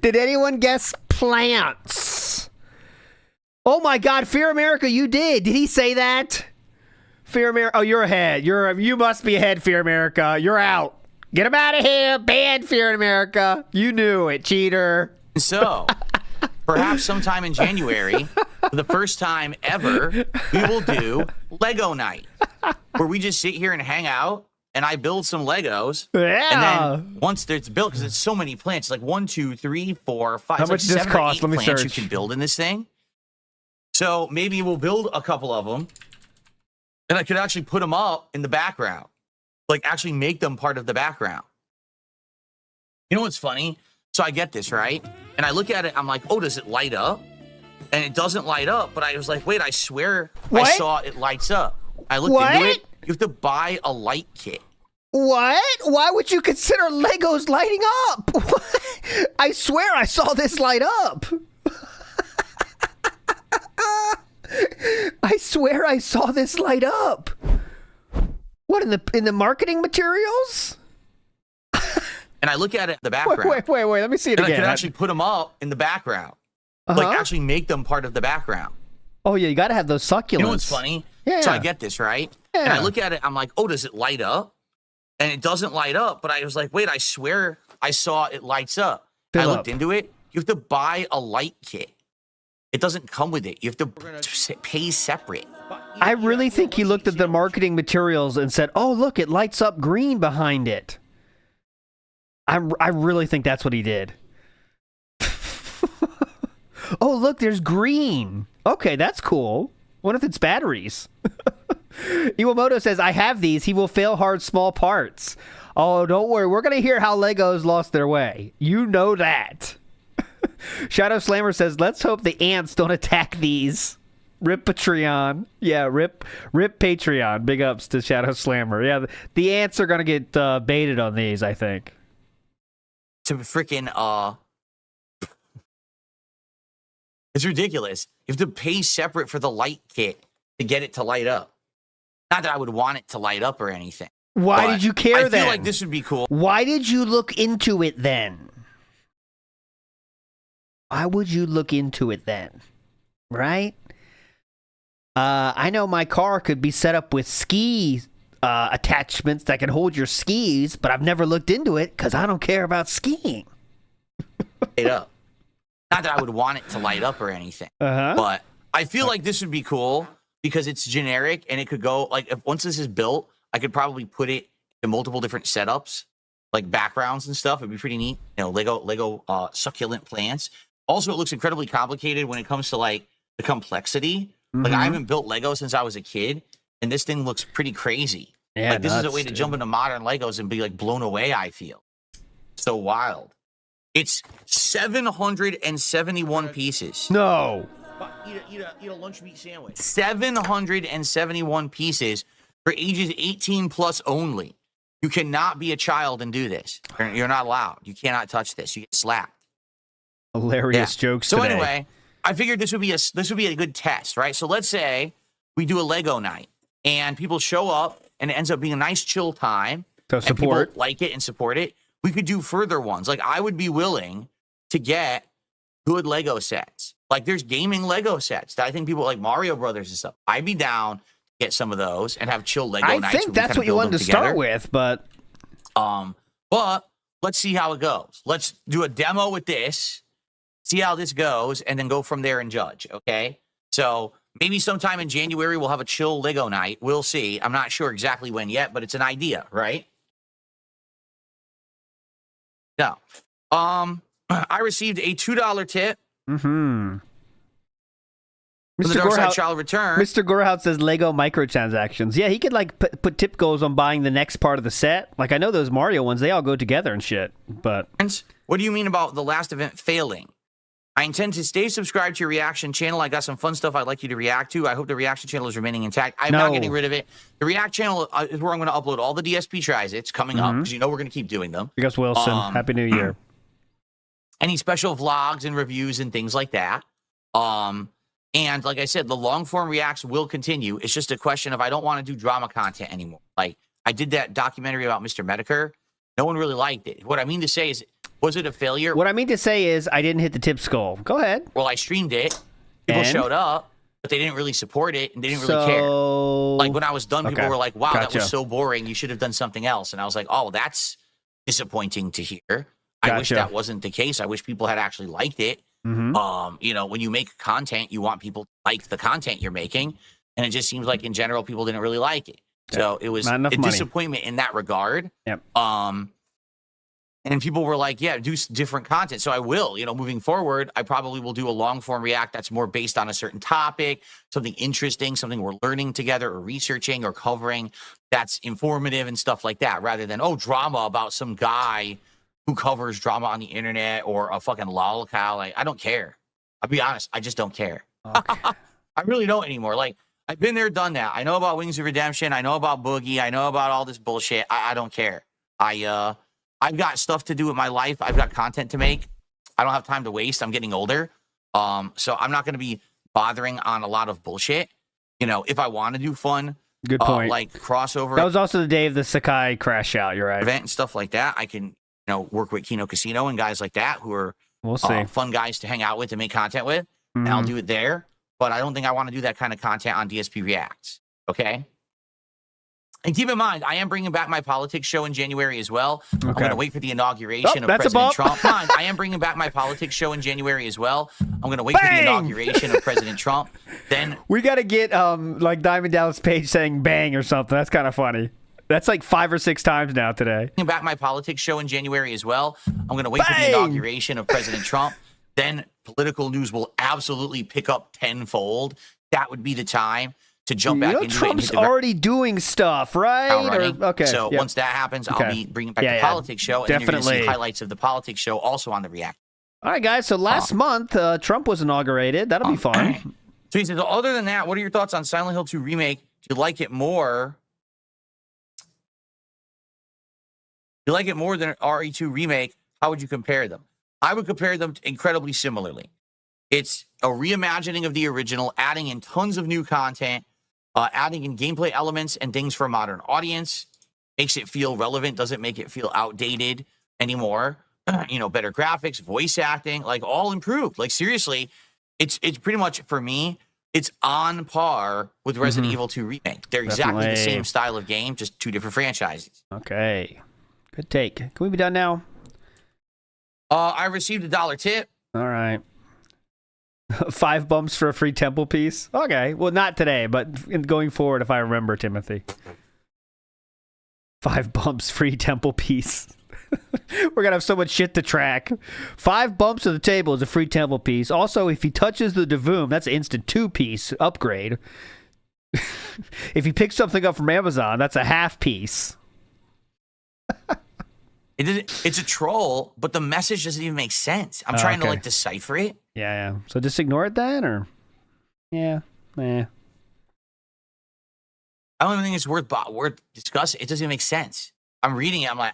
did anyone guess plants? Oh my God, Fear America, you did. Did he say that? Fear America. Oh, you're ahead. You must be ahead, Fear America. You're out. Get him out of here. Banned Fear America. You knew it, cheater. So, perhaps sometime in January, for the first time ever, we will do Lego night, where we just sit here and hang out, and I build some Legos. Yeah. And then once it's built, because it's so many plants, like 1, 2, 3, 4, 5. How much does this cost? Let me plants search. you can build in this thing. So maybe we'll build a couple of them, and I could actually put them up in the background, like actually make them part of the background. You know what's funny? So I get this, right? And I look at it, I'm like, oh, does it light up? And it doesn't light up, but I was like, wait, I swear I saw it lights up. I looked into it. You have to buy a light kit. What? Why would you consider Legos lighting up? I swear I saw this light up. I swear I saw this light up. What, in the marketing materials? And I look at it in the background. Wait. Let me see it and again. I could actually put them up in the background. Like, actually make them part of the background. Oh, yeah, you got to have those succulents. You know what's funny? Yeah. So I get this, right? Yeah. And I look at it, I'm like, oh, does it light up? And it doesn't light up, but I was like, wait, I swear I saw it lights up. I looked into it. You have to buy a light kit. It doesn't come with it. You have to pay separate. I really think he looked at the marketing materials and said, oh, look, it lights up green behind it. I really think that's what he did. Oh, look, there's green. Okay, that's cool. What if it's batteries? Iwamoto says, I have these. He will fail hard small parts. Oh, don't worry. We're going to hear how Legos lost their way. You know that. Shadow Slammer says, let's hope the ants don't attack these. Rip Patreon. Yeah, rip Patreon. Big ups to Shadow Slammer. Yeah, the ants are going to get baited on these, I think. To freaking, it's ridiculous. You have to pay separate for the light kit to get it to light up. Not that I would want it to light up or anything. Why did you care then? I feel like this would be cool. Why did you look into it then? Why would you look into it then? Right? I know my car could be set up with ski attachments that can hold your skis, but I've never looked into it because I don't care about skiing. Light up. Not that I would want it to light up or anything, but I feel like this would be cool because it's generic and it could go, like, if once this is built, I could probably put it in multiple different setups, like backgrounds and stuff. It'd be pretty neat. You know, Lego succulent plants. Also, it looks incredibly complicated when it comes to, like, the complexity. Like, I haven't built Lego since I was a kid, and this thing looks pretty crazy. Yeah, like, this is a way to jump into modern Legos and be, like, blown away, I feel. So wild. It's 771 pieces. No. Eat a lunch meat sandwich. 771 pieces for ages 18 plus only. You cannot be a child and do this. You're not allowed. You cannot touch this. You get slapped. Hilarious jokes today. So anyway, I figured this would be a good test, right? So let's say we do a Lego night and people show up and it ends up being a nice chill time. So and people like it and support it. We could do further ones. Like, I would be willing to get good Lego sets. Like, there's gaming Lego sets that I think people like Mario Brothers and stuff. I'd be down to get some of those and have chill Lego nights. I think that's what you wanted to start with, but let's see how it goes. Let's do a demo with this, see how this goes, and then go from there and judge, okay? So maybe sometime in January we'll have a chill Lego night. We'll see. I'm not sure exactly when yet, but it's an idea, right? No. I received a $2 tip. When the Dark Side shall return. Mr. Gorehout says Lego microtransactions. Yeah, he could like put tip goals on buying the next part of the set. Like I know those Mario ones, they all go together and shit. But what do you mean about the last event failing? I intend to stay subscribed to your reaction channel. I got some fun stuff I'd like you to react to. I hope the reaction channel is remaining intact. I'm not getting rid of it. The react channel is where I'm going to upload all the DSP tries. It's coming up because you know we're going to keep doing them. Because Wilson, Happy New Year. Any special vlogs and reviews and things like that. And like I said, the long form reacts will continue. It's just a question of I don't want to do drama content anymore. Like I did that documentary about Mr. Medicare. No one really liked it. What I mean to say is, was it a failure? What I mean to say is I didn't hit the tip skull. Go ahead. Well, I streamed it. People showed up, but they didn't really support it and they didn't really care. Like when I was done, people were like, wow, that was so boring. You should have done something else. And I was like, oh, that's disappointing to hear. I wish that wasn't the case. I wish people had actually liked it. You know, when you make content, you want people to like the content you're making. And it just seems like in general, people didn't really like it. So it was a disappointment in that regard. And people were like, yeah, do different content. So I will, you know, moving forward, I probably will do a long form react that's more based on a certain topic, something interesting, something we're learning together or researching or covering that's informative and stuff like that, rather than, oh, drama about some guy who covers drama on the internet or a fucking lolcow. Like, I don't care. I'll be honest. I just don't care. I really don't anymore. Like, I've been there, done that. I know about Wings of Redemption. I know about Boogie. I know about all this bullshit. I don't care. I've got stuff to do with my life. I've got content to make. I don't have time to waste. I'm getting older. So I'm not going to be bothering on a lot of bullshit. You know, if I want to do fun, good point. Like crossover. That was also the day of the Sakai crash out. You're right. Event and stuff like that. I can, you know, work with Kino Casino and guys like that who are fun guys to hang out with and make content with. And I'll do it there. But I don't think I want to do that kind of content on DSP Reacts. Okay? And keep in mind, I am bringing back my politics show in January as well. I'm going to wait for the inauguration of President Trump. I am bringing back my politics show in January as well. I'm going to wait for the inauguration of President Trump. Then we got to get like Diamond Dallas Page saying bang or something. That's kind of funny. That's like 5 or 6 times now today. Bringing back my politics show in January as well. I'm going to wait for the inauguration of President Trump. Then political news will absolutely pick up tenfold. That would be the time to jump back into Trump's already doing stuff, right? So once that happens, I'll be bringing back the politics show. And you're going to see highlights of the politics show also on the React. All right, guys. So last month, Trump was inaugurated. That'll be fun. So he says, other than that, what are your thoughts on Silent Hill 2 Remake? Do you like it more? You like it more than RE2 Remake? How would you compare them? I would compare them incredibly similarly. It's a reimagining of the original, adding in tons of new content, adding in gameplay elements and things for a modern audience. Makes it feel relevant, doesn't make it feel outdated anymore. You know, better graphics, voice acting, like all improved. Like seriously, it's pretty much, for me, it's on par with Resident Evil 2 Remake. They're exactly the same style of game, just 2 different franchises. Okay. Good take. Can we be done now? I received a $1 tip. All right. 5 bumps for a free temple piece. Okay. Well, not today, but going forward, if I remember, Timothy. 5 bumps, free temple piece. We're going to have so much shit to track. 5 bumps to the table is a free temple piece. Also, if he touches the Devoom, that's an instant 2-piece upgrade. If he picks something up from Amazon, that's a half piece. It's a troll, but the message doesn't even make sense. I'm trying to like decipher it. Yeah. So just ignore it then, or I don't even think it's worth discussing. It doesn't even make sense. I'm reading it. I'm like,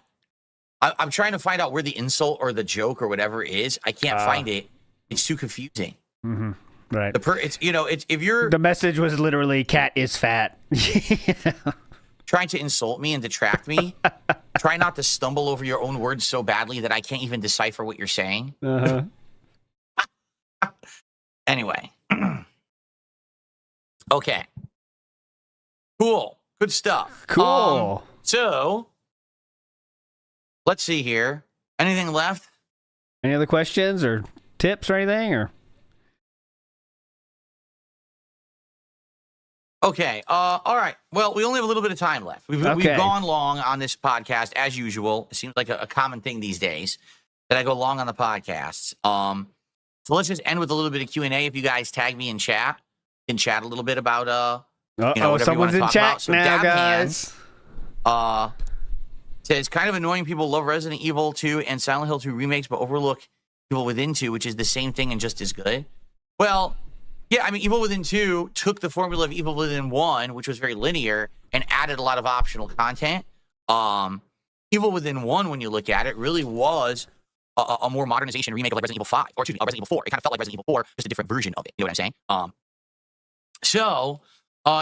I'm trying to find out where the insult or the joke or whatever is. I can't find it. It's too confusing. Right. It's if you're the message was literally cat is fat. Trying to insult me and detract me. Try not to stumble over your own words so badly that I can't even decipher what you're saying. Anyway. Okay. Cool. Good stuff. Cool. So, let's see here. Anything left? Any other questions or tips or anything? Or okay. All right. Well, we only have a little bit of time left. We've gone long on this podcast as usual. It seems like a common thing these days that I go long on the podcasts. So let's just end with a little bit of Q&A. If you guys tag me in chat, in chat a little bit about whatever someone's you in want to talk about. chat So now, Dabman, guys. Says kind of annoying people love Resident Evil 2 and Silent Hill 2 remakes, but overlook Evil Within 2, which is the same thing and just as good. Well, yeah, I mean, Evil Within 2 took the formula of Evil Within 1, which was very linear, and added a lot of optional content. Evil Within 1, when you look at it, really was a more modernization remake of like Resident Evil 5, or excuse me, Resident Evil 4. It kind of felt like Resident Evil 4, just a different version of it. You know what I'm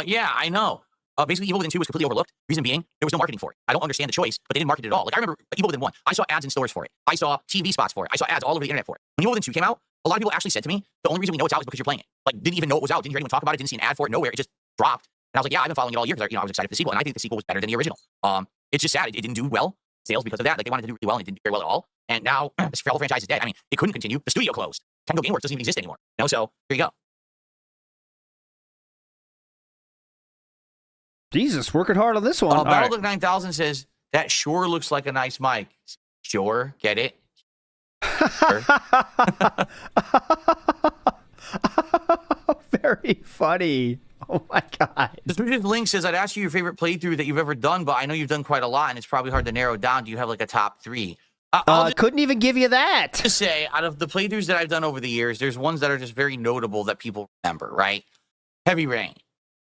saying? Yeah, I know. Basically, Evil Within 2 was completely overlooked. Reason being, there was no marketing for it. I don't understand the choice, but they didn't market it at all. Like, I remember Evil Within 1. I saw ads in stores for it. I saw TV spots for it. I saw ads all over the internet for it. When Evil Within 2 came out, a lot of people actually said to me, the only reason we know it's out is because you're playing it. Like, didn't even know it was out. Didn't hear anyone talk about it. Didn't see an ad for it. Nowhere. It just dropped. And I was like, yeah, I've been following it all year because I was excited for the sequel. And I think the sequel was better than the original. It's just sad. It didn't do well. Sales because of that. Like, they wanted to do really well and it didn't do very well at all. And now this whole franchise is dead. I mean, it couldn't continue. The studio closed. Tango Gameworks doesn't even exist anymore. You know, so here you go. Jesus, working hard on this one. Battleduck 9000 says, that sure looks like a nice mic. Sure, get it? Sure. Very funny. Oh my God. Suspicious Link says, I'd ask you your favorite playthrough that you've ever done, but I know you've done quite a lot and it's probably hard to narrow down. Do you have like a top 3? Couldn't even give you that. Just say, out of the playthroughs that I've done over the years, there's ones that are just very notable that people remember, right? Heavy Rain.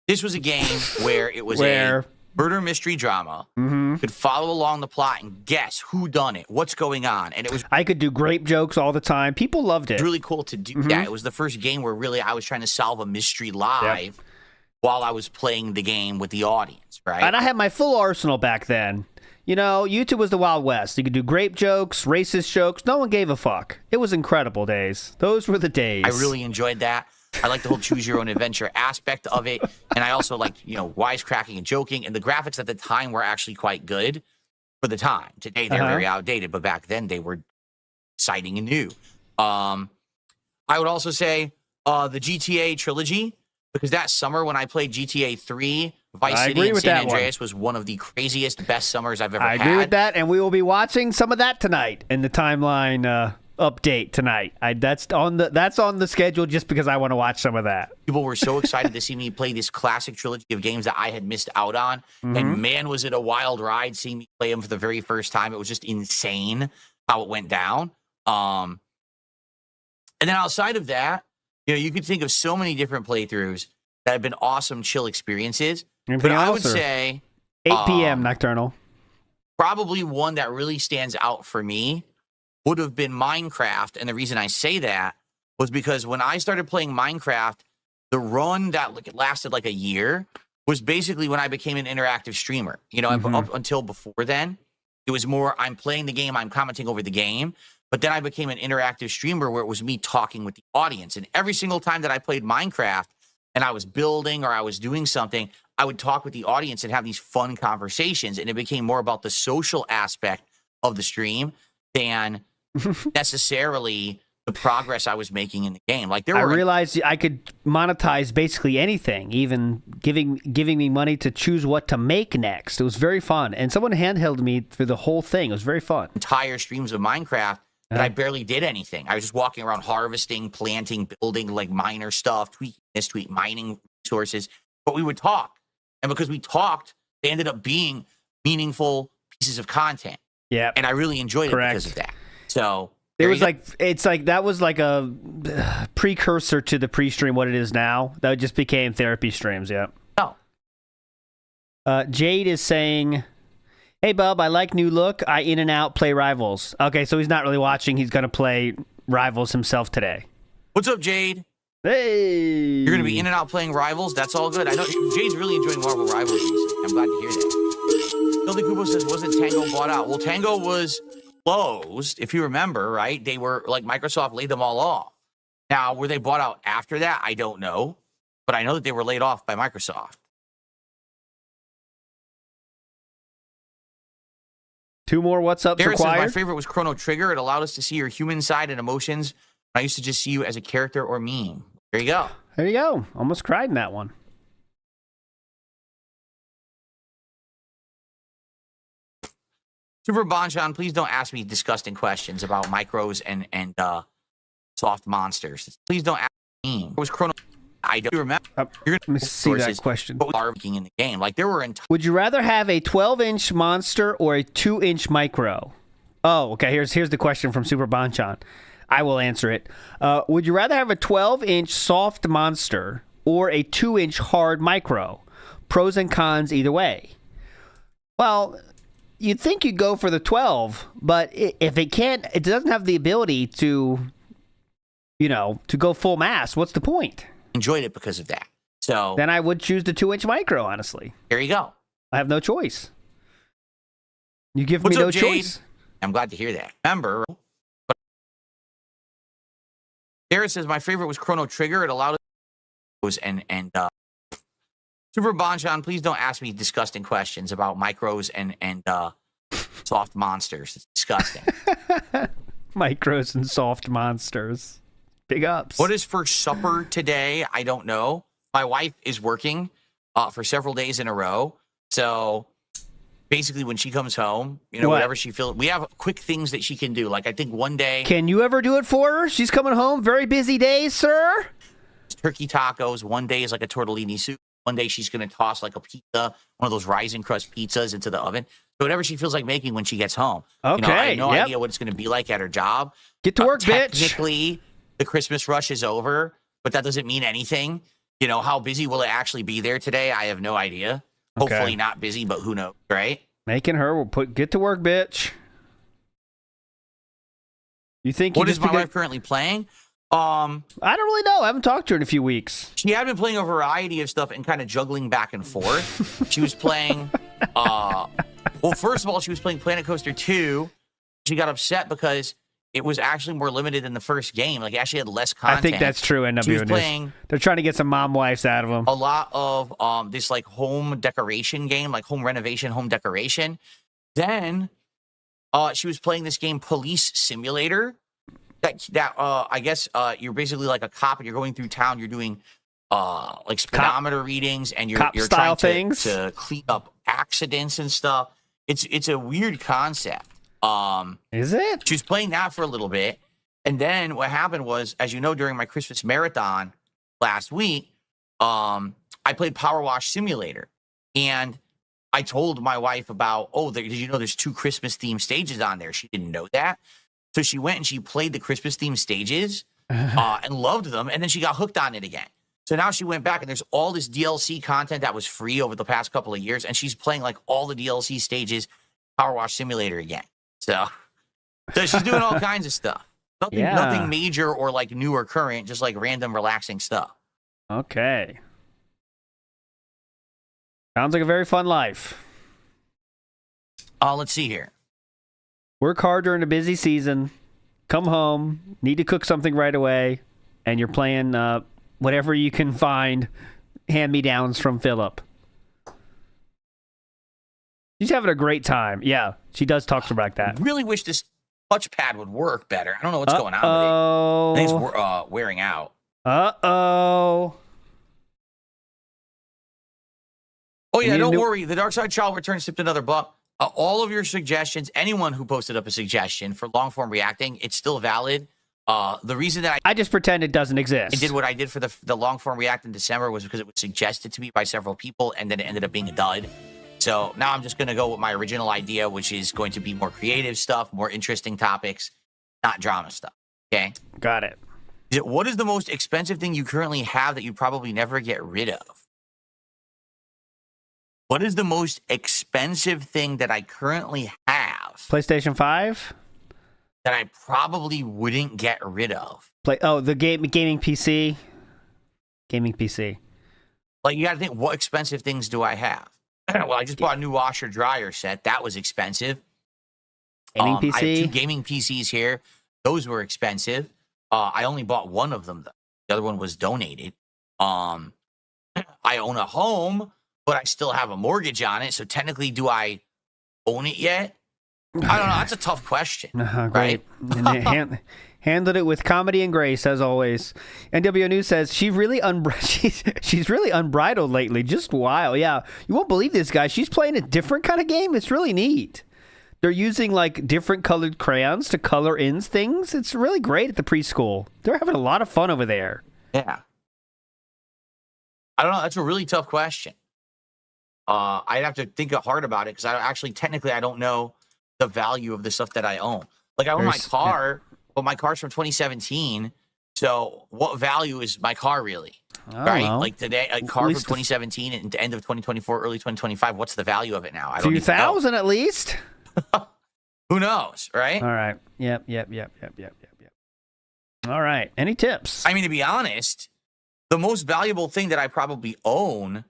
This was a game where it was a murder mystery drama. You could follow along the plot and guess who done it, what's going on. And it was I could do grape jokes all the time. People loved it. It was really cool to do that. It was the first game where really I was trying to solve a mystery live while I was playing the game with the audience, right? And I had my full arsenal back then. You know, YouTube was the Wild West. You could do grape jokes, racist jokes. No one gave a fuck. It was incredible days. Those were the days. I really enjoyed that. I like the whole choose your own adventure aspect of it. And I also liked, wisecracking and joking. And the graphics at the time were actually quite good for the time. Today, they're very outdated. But back then, they were exciting and new. I would also say the GTA trilogy. Because that summer when I played GTA 3, Vice City and San Andreas was one of the craziest, best summers I've ever had. I agree with that. And we will be watching some of that tonight in the timeline update tonight. That's on the schedule just because I want to watch some of that. People were so excited to see me play this classic trilogy of games that I had missed out on. And man, was it a wild ride seeing me play them for the very first time. It was just insane how it went down. And then outside of that, you could think of so many different playthroughs that have been awesome, chill experiences. Anything but I else, would say 8 p.m. Nocturnal. Probably one that really stands out for me would have been Minecraft. And the reason I say that was because when I started playing Minecraft, the run that lasted like a year was basically when I became an interactive streamer. Up until before then, it was more I'm playing the game, I'm commenting over the game. But then I became an interactive streamer where it was me talking with the audience. And every single time that I played Minecraft and I was building or I was doing something, I would talk with the audience and have these fun conversations. And it became more about the social aspect of the stream than necessarily the progress I was making in the game. I realized I could monetize basically anything, even giving me money to choose what to make next. It was very fun. And someone handheld me through the whole thing. It was very fun. Entire streams of Minecraft. And I barely did anything. I was just walking around harvesting, planting, building like miner stuff, tweaking mining resources. But we would talk. And because we talked, they ended up being meaningful pieces of content. Yeah. And I really enjoyed it because of that. So that was like a precursor to the Preestream, what it is now. That just became therapy streams, yeah. Oh. Jade is saying, hey, Bub, I like new look. I in and out play Rivals. Okay, so he's not really watching. He's going to play Rivals himself today. What's up, Jade? Hey. You're going to be in and out playing Rivals? That's all good. I know Jade's really enjoying Marvel Rivals recently. I'm glad to hear that. Billy Kubo says, wasn't Tango bought out? Well, Tango was closed, if you remember, right? They were, Microsoft laid them all off. Now, were they bought out after that? I don't know. But I know that they were laid off by Microsoft. Two more what's ups required. Says, my favorite was Chrono Trigger. It allowed us to see your human side and emotions. I used to just see you as a character or meme. There you go. There you go. Almost cried in that one. Super Bonchon, please don't ask me disgusting questions about micros and soft monsters. Please don't ask me. It was Chrono. I don't remember. You're Let me see that question. But are making in the game. Like there were Would you rather have a 12-inch monster or a 2-inch micro? Oh, okay. Here's the question from Super Banchan. I will answer it. Would you rather have a 12-inch soft monster or a 2-inch hard micro? Pros and cons either way. Well, you'd think you'd go for the 12, but if it doesn't have the ability to, to go full mass, what's the point? enjoyed it because of that. So then I would choose the 2-inch micro, honestly. There you go. I have no choice. You give me no choice. I'm glad to hear that. Remember, Garrett says my favorite was Chrono Trigger. It allowed us and Super Bonchon, please don't ask me disgusting questions about micros and soft monsters. It's disgusting. Micros and soft monsters. Big ups. What is for supper today? I don't know. My wife is working for several days in a row. So basically when she comes home, whatever she feels, we have quick things that she can do. Like I think one day. Can you ever do it for her? She's coming home. Very busy days, sir. Turkey tacos. One day is like a tortellini soup. One day she's going to toss like a pizza, one of those rising crust pizzas into the oven. So whatever she feels like making when she gets home. Okay. I have no idea what it's going to be like at her job. Get to work, bitch. Technically, the Christmas rush is over, but that doesn't mean anything. How busy will it actually be there today? I have no idea. Okay. Hopefully not busy, but who knows, right? Making her will get to work, bitch. You think what is my wife currently playing? I don't really know. I haven't talked to her in a few weeks. She had been playing a variety of stuff and kind of juggling back and forth. She was playing, well, first of all, she was playing Planet Coaster 2. She got upset because it was actually more limited than the first game. Like, it actually had less content. I think that's true, NW. She was playing... They're trying to get some mom wives out of them. A lot of this, like, home decoration game, like home renovation, home decoration. Then she was playing this game, Police Simulator. That I guess you're basically like a cop and you're going through town. You're doing like speedometer readings and you're trying to clean up accidents and stuff. It's a weird concept. Is it? She was playing that for a little bit, and then what happened was, as you know, during my Christmas marathon last week, I played Power Wash Simulator, and I told my wife about did you know there's 2 Christmas themed stages on there? She didn't know that. So she went and she played the Christmas-themed stages and loved them, and then she got hooked on it again. So now she went back, and there's all this DLC content that was free over the past couple of years, and she's playing, like, all the DLC stages, Power Wash Simulator again. So she's doing all kinds of stuff. Nothing major or, like, new or current, just, like, random relaxing stuff. Okay. Sounds like a very fun life. Let's see here. Work hard during a busy season, come home, need to cook something right away, and you're playing whatever you can find, hand-me-downs from Philip. She's having a great time. Yeah, she does talk about that. I really wish this touchpad would work better. I don't know what's going on with it. I think it's wearing out. Uh-oh. Oh, yeah, don't worry. The Dark Side Child returns tipped another buck. All of your suggestions, anyone who posted up a suggestion for long-form reacting, it's still valid. The reason that I just pretend it doesn't exist. I did what I did for the long-form react in December was because it was suggested to me by several people, and then it ended up being a dud. So now I'm just going to go with my original idea, which is going to be more creative stuff, more interesting topics, not drama stuff. Okay? Got it. What is the most expensive thing you currently have that you probably never get rid of? What is the most expensive thing that I currently have? PlayStation 5? That I probably wouldn't get rid of. The gaming PC? Gaming PC. Like, you got to think, what expensive things do I have? Well, I just bought a new washer-dryer set. That was expensive. Gaming PC? I have 2 gaming PCs here. Those were expensive. I only bought one of them, though. The other one was donated. I own a home, but I still have a mortgage on it. So technically, do I own it yet? I don't know. That's a tough question. Great. Right? And handled it with comedy and grace, as always. NWO News says she's really unbridled lately. Just wild. Yeah. You won't believe this, guy. She's playing a different kind of game. It's really neat. They're using, like, different colored crayons to color in things. It's really great at the preschool. They're having a lot of fun over there. Yeah. I don't know. That's a really tough question. I'd have to think hard about it because technically I don't know the value of the stuff that I own. Like I own my car, but my car's from 2017. So what value is my car really? Right? Know. Like today, a car from 2017 and the end of 2024, early 2025. What's the value of it now? I don't few thousand at least. Who knows, right? All right. Yep. All right. Any tips? I mean, to be honest, the most valuable thing that I probably own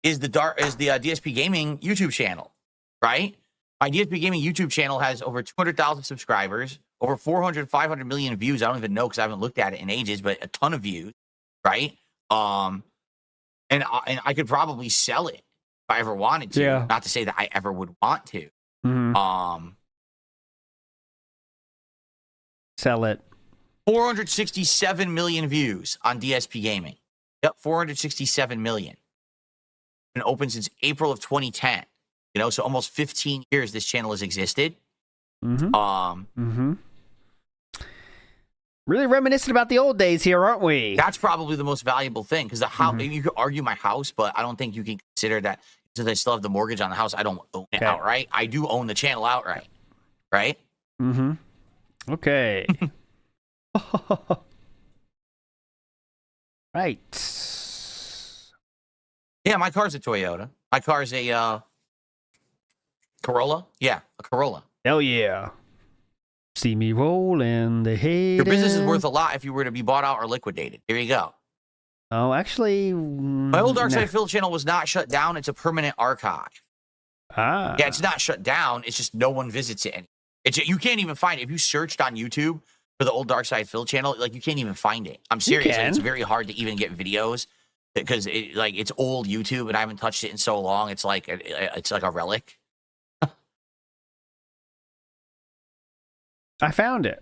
is the DSP Gaming YouTube channel, right? My DSP Gaming YouTube channel has over 200,000 subscribers, over 500 million views. I don't even know because I haven't looked at it in ages, but a ton of views, right? And I could probably sell it if I ever wanted to. Yeah. Not to say that I ever would want to. Mm-hmm. Sell it. 467 million views on DSP Gaming. Yep, 467 million. Been open since April of 2010. So almost 15 years this channel has existed. Mm-hmm. Really reminiscent about the old days here, aren't we? That's probably the most valuable thing because the house. You could argue my house, but I don't think you can consider that since I still have the mortgage on the house. I don't own it outright. I do own the channel outright, right? Mm-hmm. Okay. Right. Yeah, my car's a Toyota. My car's a Corolla. Yeah, a Corolla. Hell yeah. See me rolling the hay. Your business is worth a lot if you were to be bought out or liquidated. Here you go. Oh, actually... My old Darkside Phil channel was not shut down. It's a permanent archive. Ah. Yeah, it's not shut down. It's just no one visits it anymore. You can't even find it. If you searched on YouTube for the old Darkside Phil channel, like you can't even find it. I'm serious. Like, it's very hard to even get videos because it's old YouTube and I haven't touched it in so long. It's like a relic. I found it.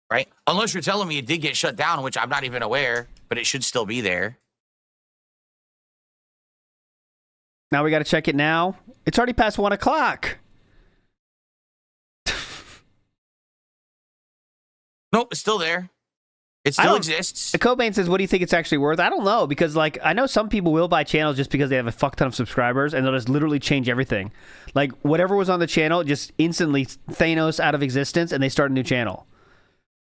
Right? Unless you're telling me it did get shut down, which I'm not even aware, but it should still be there. Now we got to check it now. It's already past 1 o'clock. Nope, it's still there. It still exists. Cobain says, what do you think it's actually worth? I don't know, because I know some people will buy channels just because they have a fuck ton of subscribers, and they'll just literally change everything. Like, whatever was on the channel, just instantly Thanos out of existence, and they start a new channel.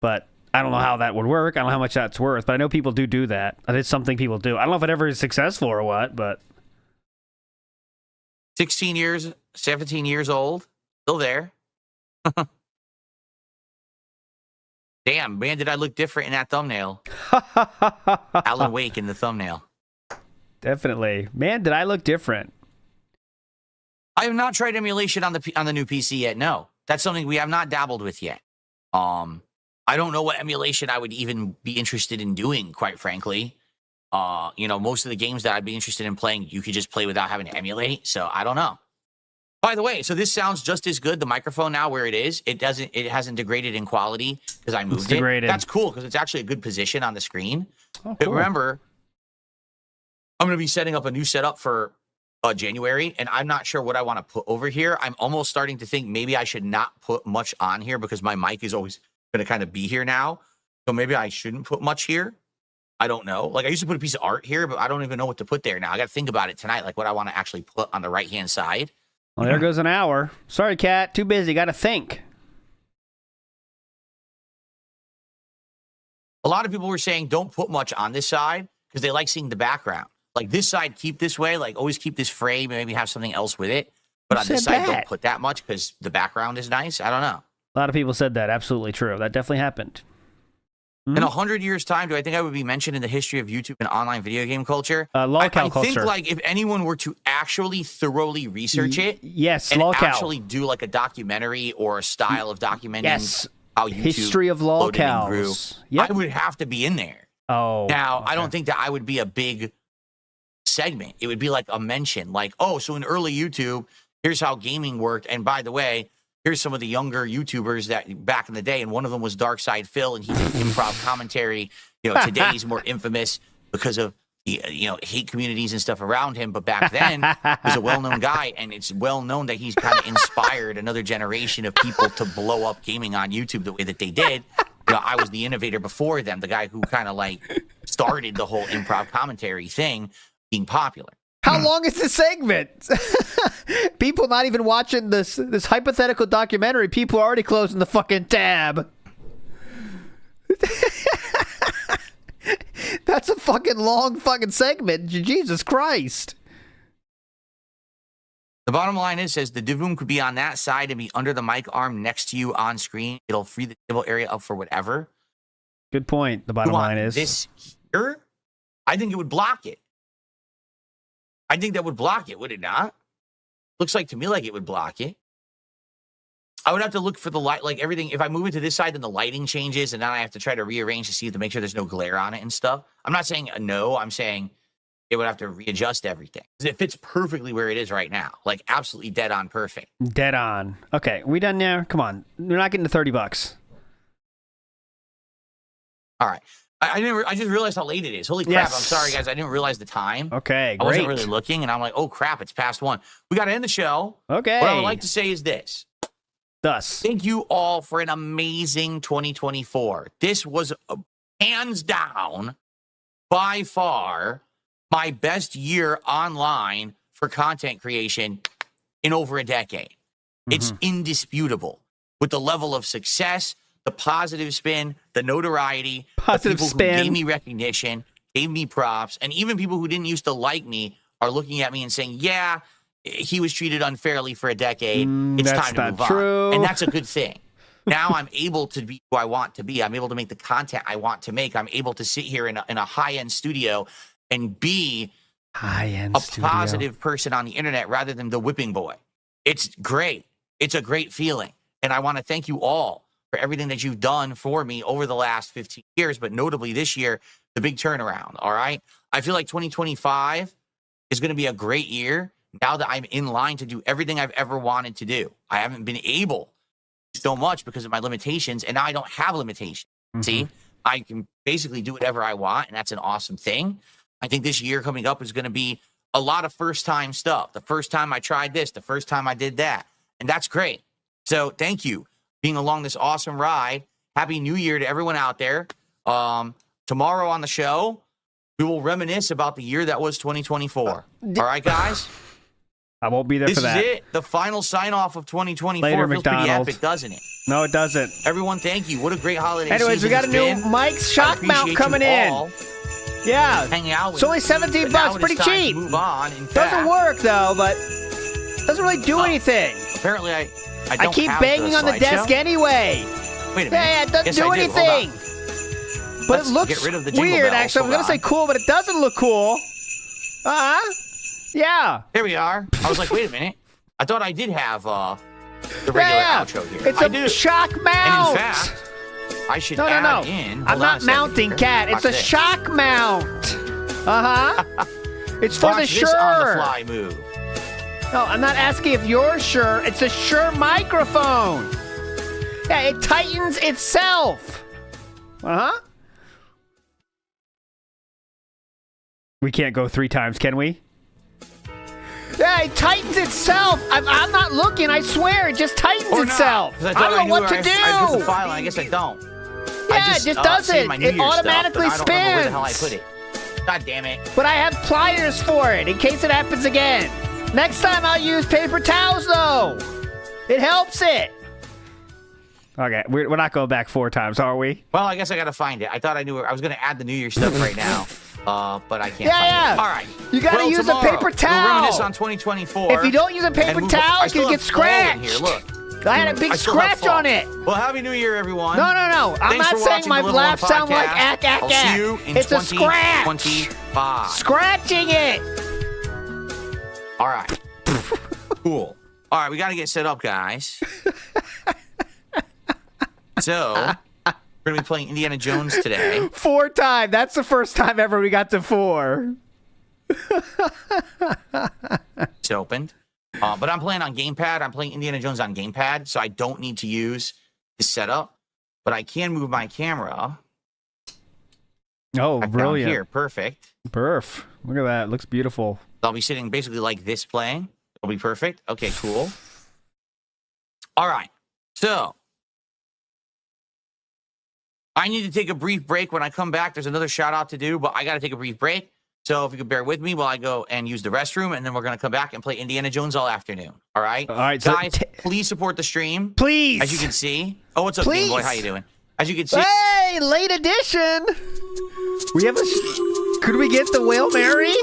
But I don't know how that would work. I don't know how much that's worth, but I know people do that. It's something people do. I don't know if it ever is successful or what, but... 16 years, 17 years old, still there. Damn, man, did I look different in that thumbnail? Alan Wake in the thumbnail. Definitely. Man, did I look different? I have not tried emulation on the new PC yet, no. That's something we have not dabbled with yet. I don't know what emulation I would even be interested in doing, quite frankly. Most of the games that I'd be interested in playing, you could just play without having to emulate, so I don't know. By the way, so this sounds just as good, the microphone now where it is. It hasn't degraded in quality because I moved it. That's cool because it's actually a good position on the screen. Oh, cool. But remember, I'm going to be setting up a new setup for January, and I'm not sure what I want to put over here. I'm almost starting to think maybe I should not put much on here because my mic is always going to kind of be here now. So maybe I shouldn't put much here. I don't know. Like I used to put a piece of art here, but I don't even know what to put there now. I got to think about it tonight, like what I want to actually put on the right-hand side. Well, there goes an hour. Sorry, Cat. Too busy. Got to think. A lot of people were saying don't put much on this side because they like seeing the background. Like this side, keep this way. Like always keep this frame and maybe have something else with it. But on this side, don't put that much because the background is nice. I don't know. A lot of people said that. Absolutely true. That definitely happened. In 100 years' time, do I think I would be mentioned in the history of YouTube and online video game culture? Lolcow culture. I think, like, if anyone were to actually thoroughly research it, yes, and lolcow. Actually do like a documentary or a style of documenting how YouTube history of lolcows. Yep. I would have to be in there. Oh, now I don't think that I would be a big segment. It would be like a mention, like, oh, so in early YouTube, here's how gaming worked, and by the way, here's some of the younger YouTubers that back in the day, and one of them was Darkside Phil, and he did improv commentary. Today he's more infamous because of the hate communities and stuff around him. But back then, he was a well-known guy, and it's well known that he's kind of inspired another generation of people to blow up gaming on YouTube the way that they did. I was the innovator before them, the guy who kind of like started the whole improv commentary thing. being popular. How long is the segment? People not even watching this hypothetical documentary. People are already closing the fucking tab. That's a fucking long fucking segment. Jesus Christ. The bottom line is, says the Divoom could be on that side and be under the mic arm next to you on screen. It'll free the table area up for whatever. Good point. The bottom line is this here. I think it would block it. I think that would block it, would it not? Looks like to me like it would block it. I would have to look for the light, like everything. If I move it to this side, then the lighting changes, and then I have to try to rearrange to see to make sure there's no glare on it and stuff. I'm not saying a no. I'm saying it would have to readjust everything. It fits perfectly where it is right now. Like absolutely dead on perfect. Dead on. Okay, we done there? Come on. We're not getting to $30. All right. I just realized how late it is. Holy crap. Yes. I'm sorry, guys. I didn't realize the time. Okay, great. I wasn't really looking, and I'm like, oh, crap. It's past 1. We got to end the show. Okay. What I would like to say is this. Thus. Thank you all for an amazing 2024. This was hands down, by far, my best year online for content creation in over a decade. It's indisputable with the level of success, the positive spin, the notoriety, positive the people spin. who gave me recognition, gave me props, and even people who didn't used to like me are looking at me and saying, yeah, he was treated unfairly for a decade. It's time to move on. And that's a good thing. Now I'm able to be who I want to be. I'm able to make the content I want to make. I'm able to sit here in a high-end studio and be a positive person on the internet rather than the whipping boy. It's great. It's a great feeling. And I want to thank you all for everything that you've done for me over the last 15 years, but notably this year, the big turnaround, all right? I feel like 2025 is going to be a great year now that I'm in line to do everything I've ever wanted to do. I haven't been able so much because of my limitations, and now I don't have limitations. See? I can basically do whatever I want, and that's an awesome thing. I think this year coming up is going to be a lot of first-time stuff. The first time I tried this, the first time I did that, and that's great. So thank you being along this awesome ride. Happy New Year to everyone out there. Tomorrow on the show, we will reminisce about the year that was 2024. All right, guys? I won't be there for that. This is it. The final sign-off of 2024. Later, feels pretty McDonald. epic, doesn't it? No, it doesn't. Everyone, thank you. What a great holiday Anyways, season we got a it's new been. Mike's shock I mount appreciate coming you in. all Yeah. hanging out with It's only me. $17, But now pretty it is time cheap. to move on. In Doesn't fact, work though, but doesn't really do anything. apparently I I don't keep have banging on the slideshow. desk anyway. Wait a minute. Yeah, it doesn't Yes, do I did. Hold on. anything. But Let's it looks get rid of the jingle weird, bells. actually. I was Hold going to say on. cool, but it doesn't look cool. Yeah. Here we are. I was like, wait a minute. I thought I did have the regular outro here. It's I a do. shock And mount. in fact, I should No. add in. I'm hold on a not second mounting, here. Cat. It's Watch a this. shock mount. It's for Watch the this Shure. on the fly move. No, I'm not asking if you're Shure. It's a Shure microphone. Yeah, it tightens itself. We can't go 3 times, can we? Yeah, it tightens itself. I'm not looking. I swear, it just tightens Or itself. not, 'cause I thought don't know knew what where to I do. put the file, and I guess I don't. Yeah, it just does saved it. my New It Year's stuff, automatically and I don't remember where the hell I spins. put it. God damn it. But I have pliers for it in case it happens again. Next time I'll use paper towels, though. It helps it. Okay, we're not going back 4 times, are we? Well, I guess I got to find it. I thought I knew I was going to add the New Year's stuff right now. But I can't find it. All right. You got to use tomorrow, a paper We'll towel. reminisce on 2024. If you don't use a paper towel, you get scratched. Here, look. I had a big I still have scratch on fall. it. Well, Happy New Year, everyone. No. I'm Thanks not for saying watching my the Little One laughs sound like Podcast. ack. I'll see you in It's a scratch. 2025. Scratching it. All right. Cool. All right, we got to get set up, guys. So, we're going to be playing Indiana Jones today. 4 times. That's the first time ever we got to 4. It's opened. But I'm playing on gamepad. I'm playing Indiana Jones on gamepad, so I don't need to use this setup. But I can move my camera. Oh, back brilliant. down here. Perfect. Perf. Look at that. It looks beautiful. I'll be sitting basically like this playing. It'll be perfect. Okay, cool. All right. So, I need to take a brief break. When I come back, there's another shout out to do, but I got to take a brief break. So if you could bear with me while I go and use the restroom, and then we're going to come back and play Indiana Jones all afternoon. All right? All right. Guys, please support the stream. Please. As you can see. Oh, what's up, Game Boy? How you doing? As you can see. Hey, late edition. We have could we get the Whale Mary?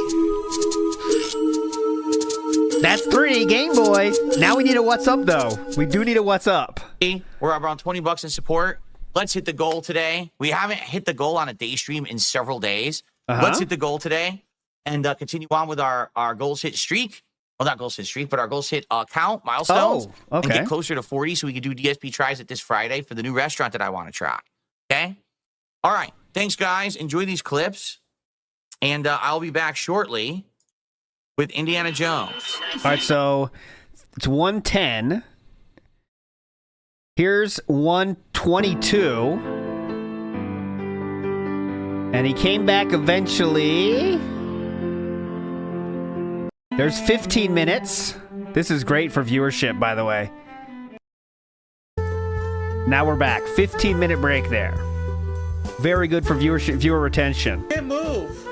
That's 3, Game Boy. Now we need a what's up, though. We do need a what's up. We're around $20 in support. Let's hit the goal today. We haven't hit the goal on a day stream in several days. Let's hit the goal today and continue on with our goals hit streak. Well, not goals hit streak, but our goals hit count, milestones. Oh, okay. And get closer to 40 so we can do DSP tries at this Friday for the new restaurant that I want to try. Okay? All right. Thanks, guys. Enjoy these clips. And I'll be back shortly with Indiana Jones. All right, so it's 110. Here's 122. And he came back eventually. There's 15 minutes. This is great for viewership, by the way. Now we're back. 15-minute break there. Very good for viewer retention. Can't move.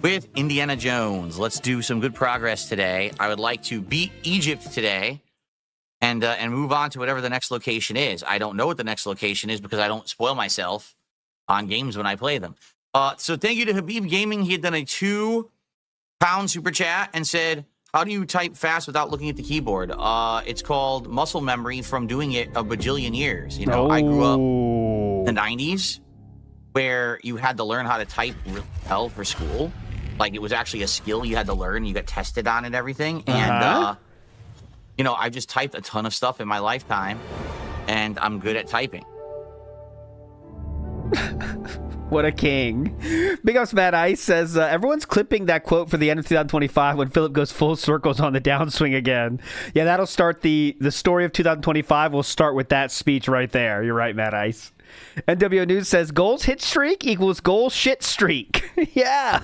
With Indiana Jones, let's do some good progress today. I would like to beat Egypt today and move on to whatever the next location is. I don't know what the next location is because I don't spoil myself on games when I play them. So thank you to Habib Gaming. He had done a £2 super chat and said, how do you type fast without looking at the keyboard? It's called muscle memory from doing it a bajillion years. You know, I grew up in the 90s where you had to learn how to type really well for school. Like, it was actually a skill you had to learn. You got tested on and everything. And, you know, I've just typed a ton of stuff in my lifetime, and I'm good at typing. What a king. Big Ups Mad Ice says, everyone's clipping that quote for the end of 2025 when Philip goes full circles on the downswing again. Yeah, that'll start the story of 2025 will start with that speech right there. You're right, Mad Ice. NWO News says, goals hit streak equals goal shit streak. Yeah.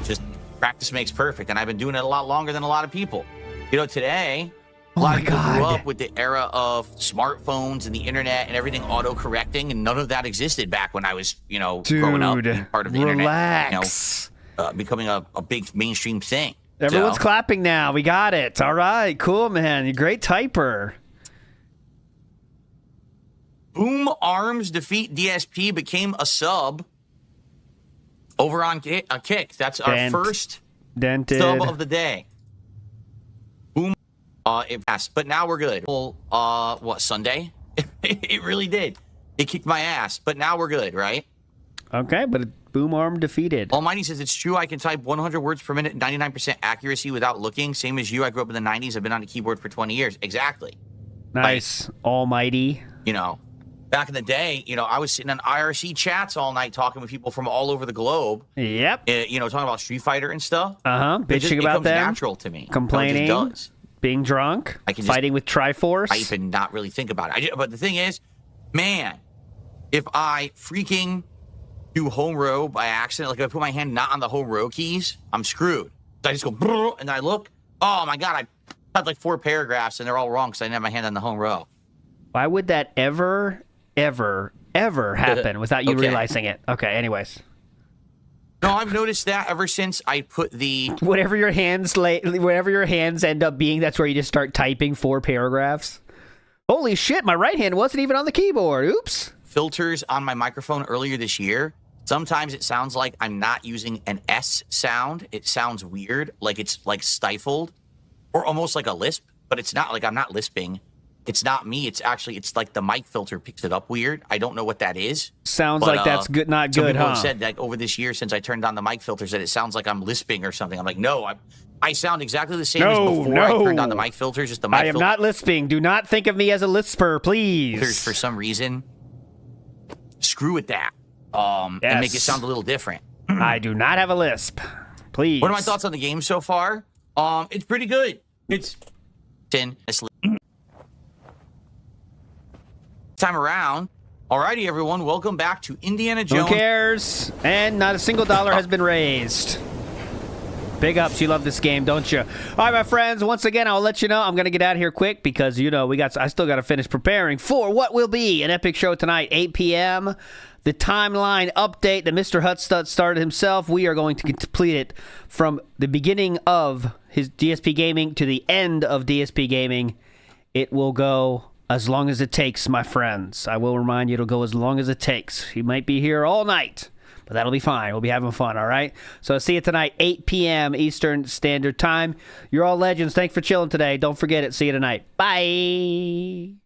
Just practice makes perfect, and I've been doing it a lot longer than a lot of people. You know, today, a lot of people grew up with the era of smartphones and the internet and everything auto-correcting, and none of that existed back when I was, you know, growing up, being part of the internet. You know, becoming a big mainstream thing. Everyone's clapping now. We got it. All right. Cool, man. You're a great typer. Boom Arms defeat DSP became a sub over on a kick. That's our first sub of the day. Boom. It passed, but now we're good. Well, what, Sunday? It really did. It kicked my ass, but now we're good, right? Okay, but Boom Arm defeated. Almighty says, it's true, I can type 100 words per minute, 99% accuracy without looking. Same as you. I grew up in the 90s. I've been on a keyboard for 20 years. Exactly. Nice. Like, Almighty. You know, back in the day, you know, I was sitting on IRC chats all night talking with people from all over the globe. Yep. You know, talking about Street Fighter and stuff. Bitching about them. It comes natural to me. Complaining. It just does. Being drunk. I can fighting with Triforce. I even not really think about it. But the thing is, man, if I freaking do home row by accident, like if I put my hand not on the home row keys, I'm screwed. So I just go, and I look, oh my God, I had like 4 paragraphs and they're all wrong because I didn't have my hand on the home row. Why would that ever happen without you realizing it? Okay, anyways. No, I've noticed that ever since I put the... Whatever your hands end up being, that's where you just start typing 4 paragraphs. Holy shit, my right hand wasn't even on the keyboard. Oops. Filters on my microphone earlier this year. Sometimes it sounds like I'm not using an S sound. It sounds weird, like it's like stifled or almost like a lisp, but it's not. Like, I'm not lisping. It's not me. It's like the mic filter picks it up weird. I don't know what that is. Sounds like that's good, not good, people have said that over this year since I turned on the mic filters that it sounds like I'm lisping or something. I'm like, no, I sound exactly the same as before I turned on the mic filters. Just the mic I am not lisping. Do not think of me as a lisper, please. For some reason, screw with that. And make it sound a little different. I do not have a lisp. Please. What are my thoughts on the game so far? It's pretty good. It's 10. Time around. Alrighty, everyone. Welcome back to Indiana Jones. Who cares? And not a single dollar has been raised. Big ups. You love this game, don't you? All right, my friends. Once again, I'll let you know I'm going to get out of here quick because, you know, I still got to finish preparing for what will be an epic show tonight, 8 p.m. the timeline update that Mr. Hutstut started himself. We are going to complete it from the beginning of his DSP Gaming to the end of DSP Gaming. It will go as long as it takes, my friends. I will remind you, it'll go as long as it takes. He might be here all night, but that'll be fine. We'll be having fun, all right? So see you tonight, 8 p.m. Eastern Standard Time. You're all legends. Thanks for chilling today. Don't forget it. See you tonight. Bye.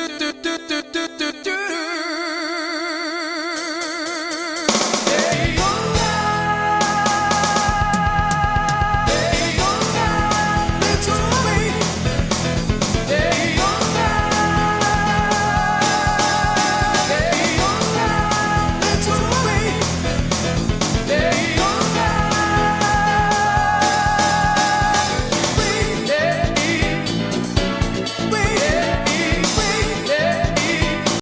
do do do do do do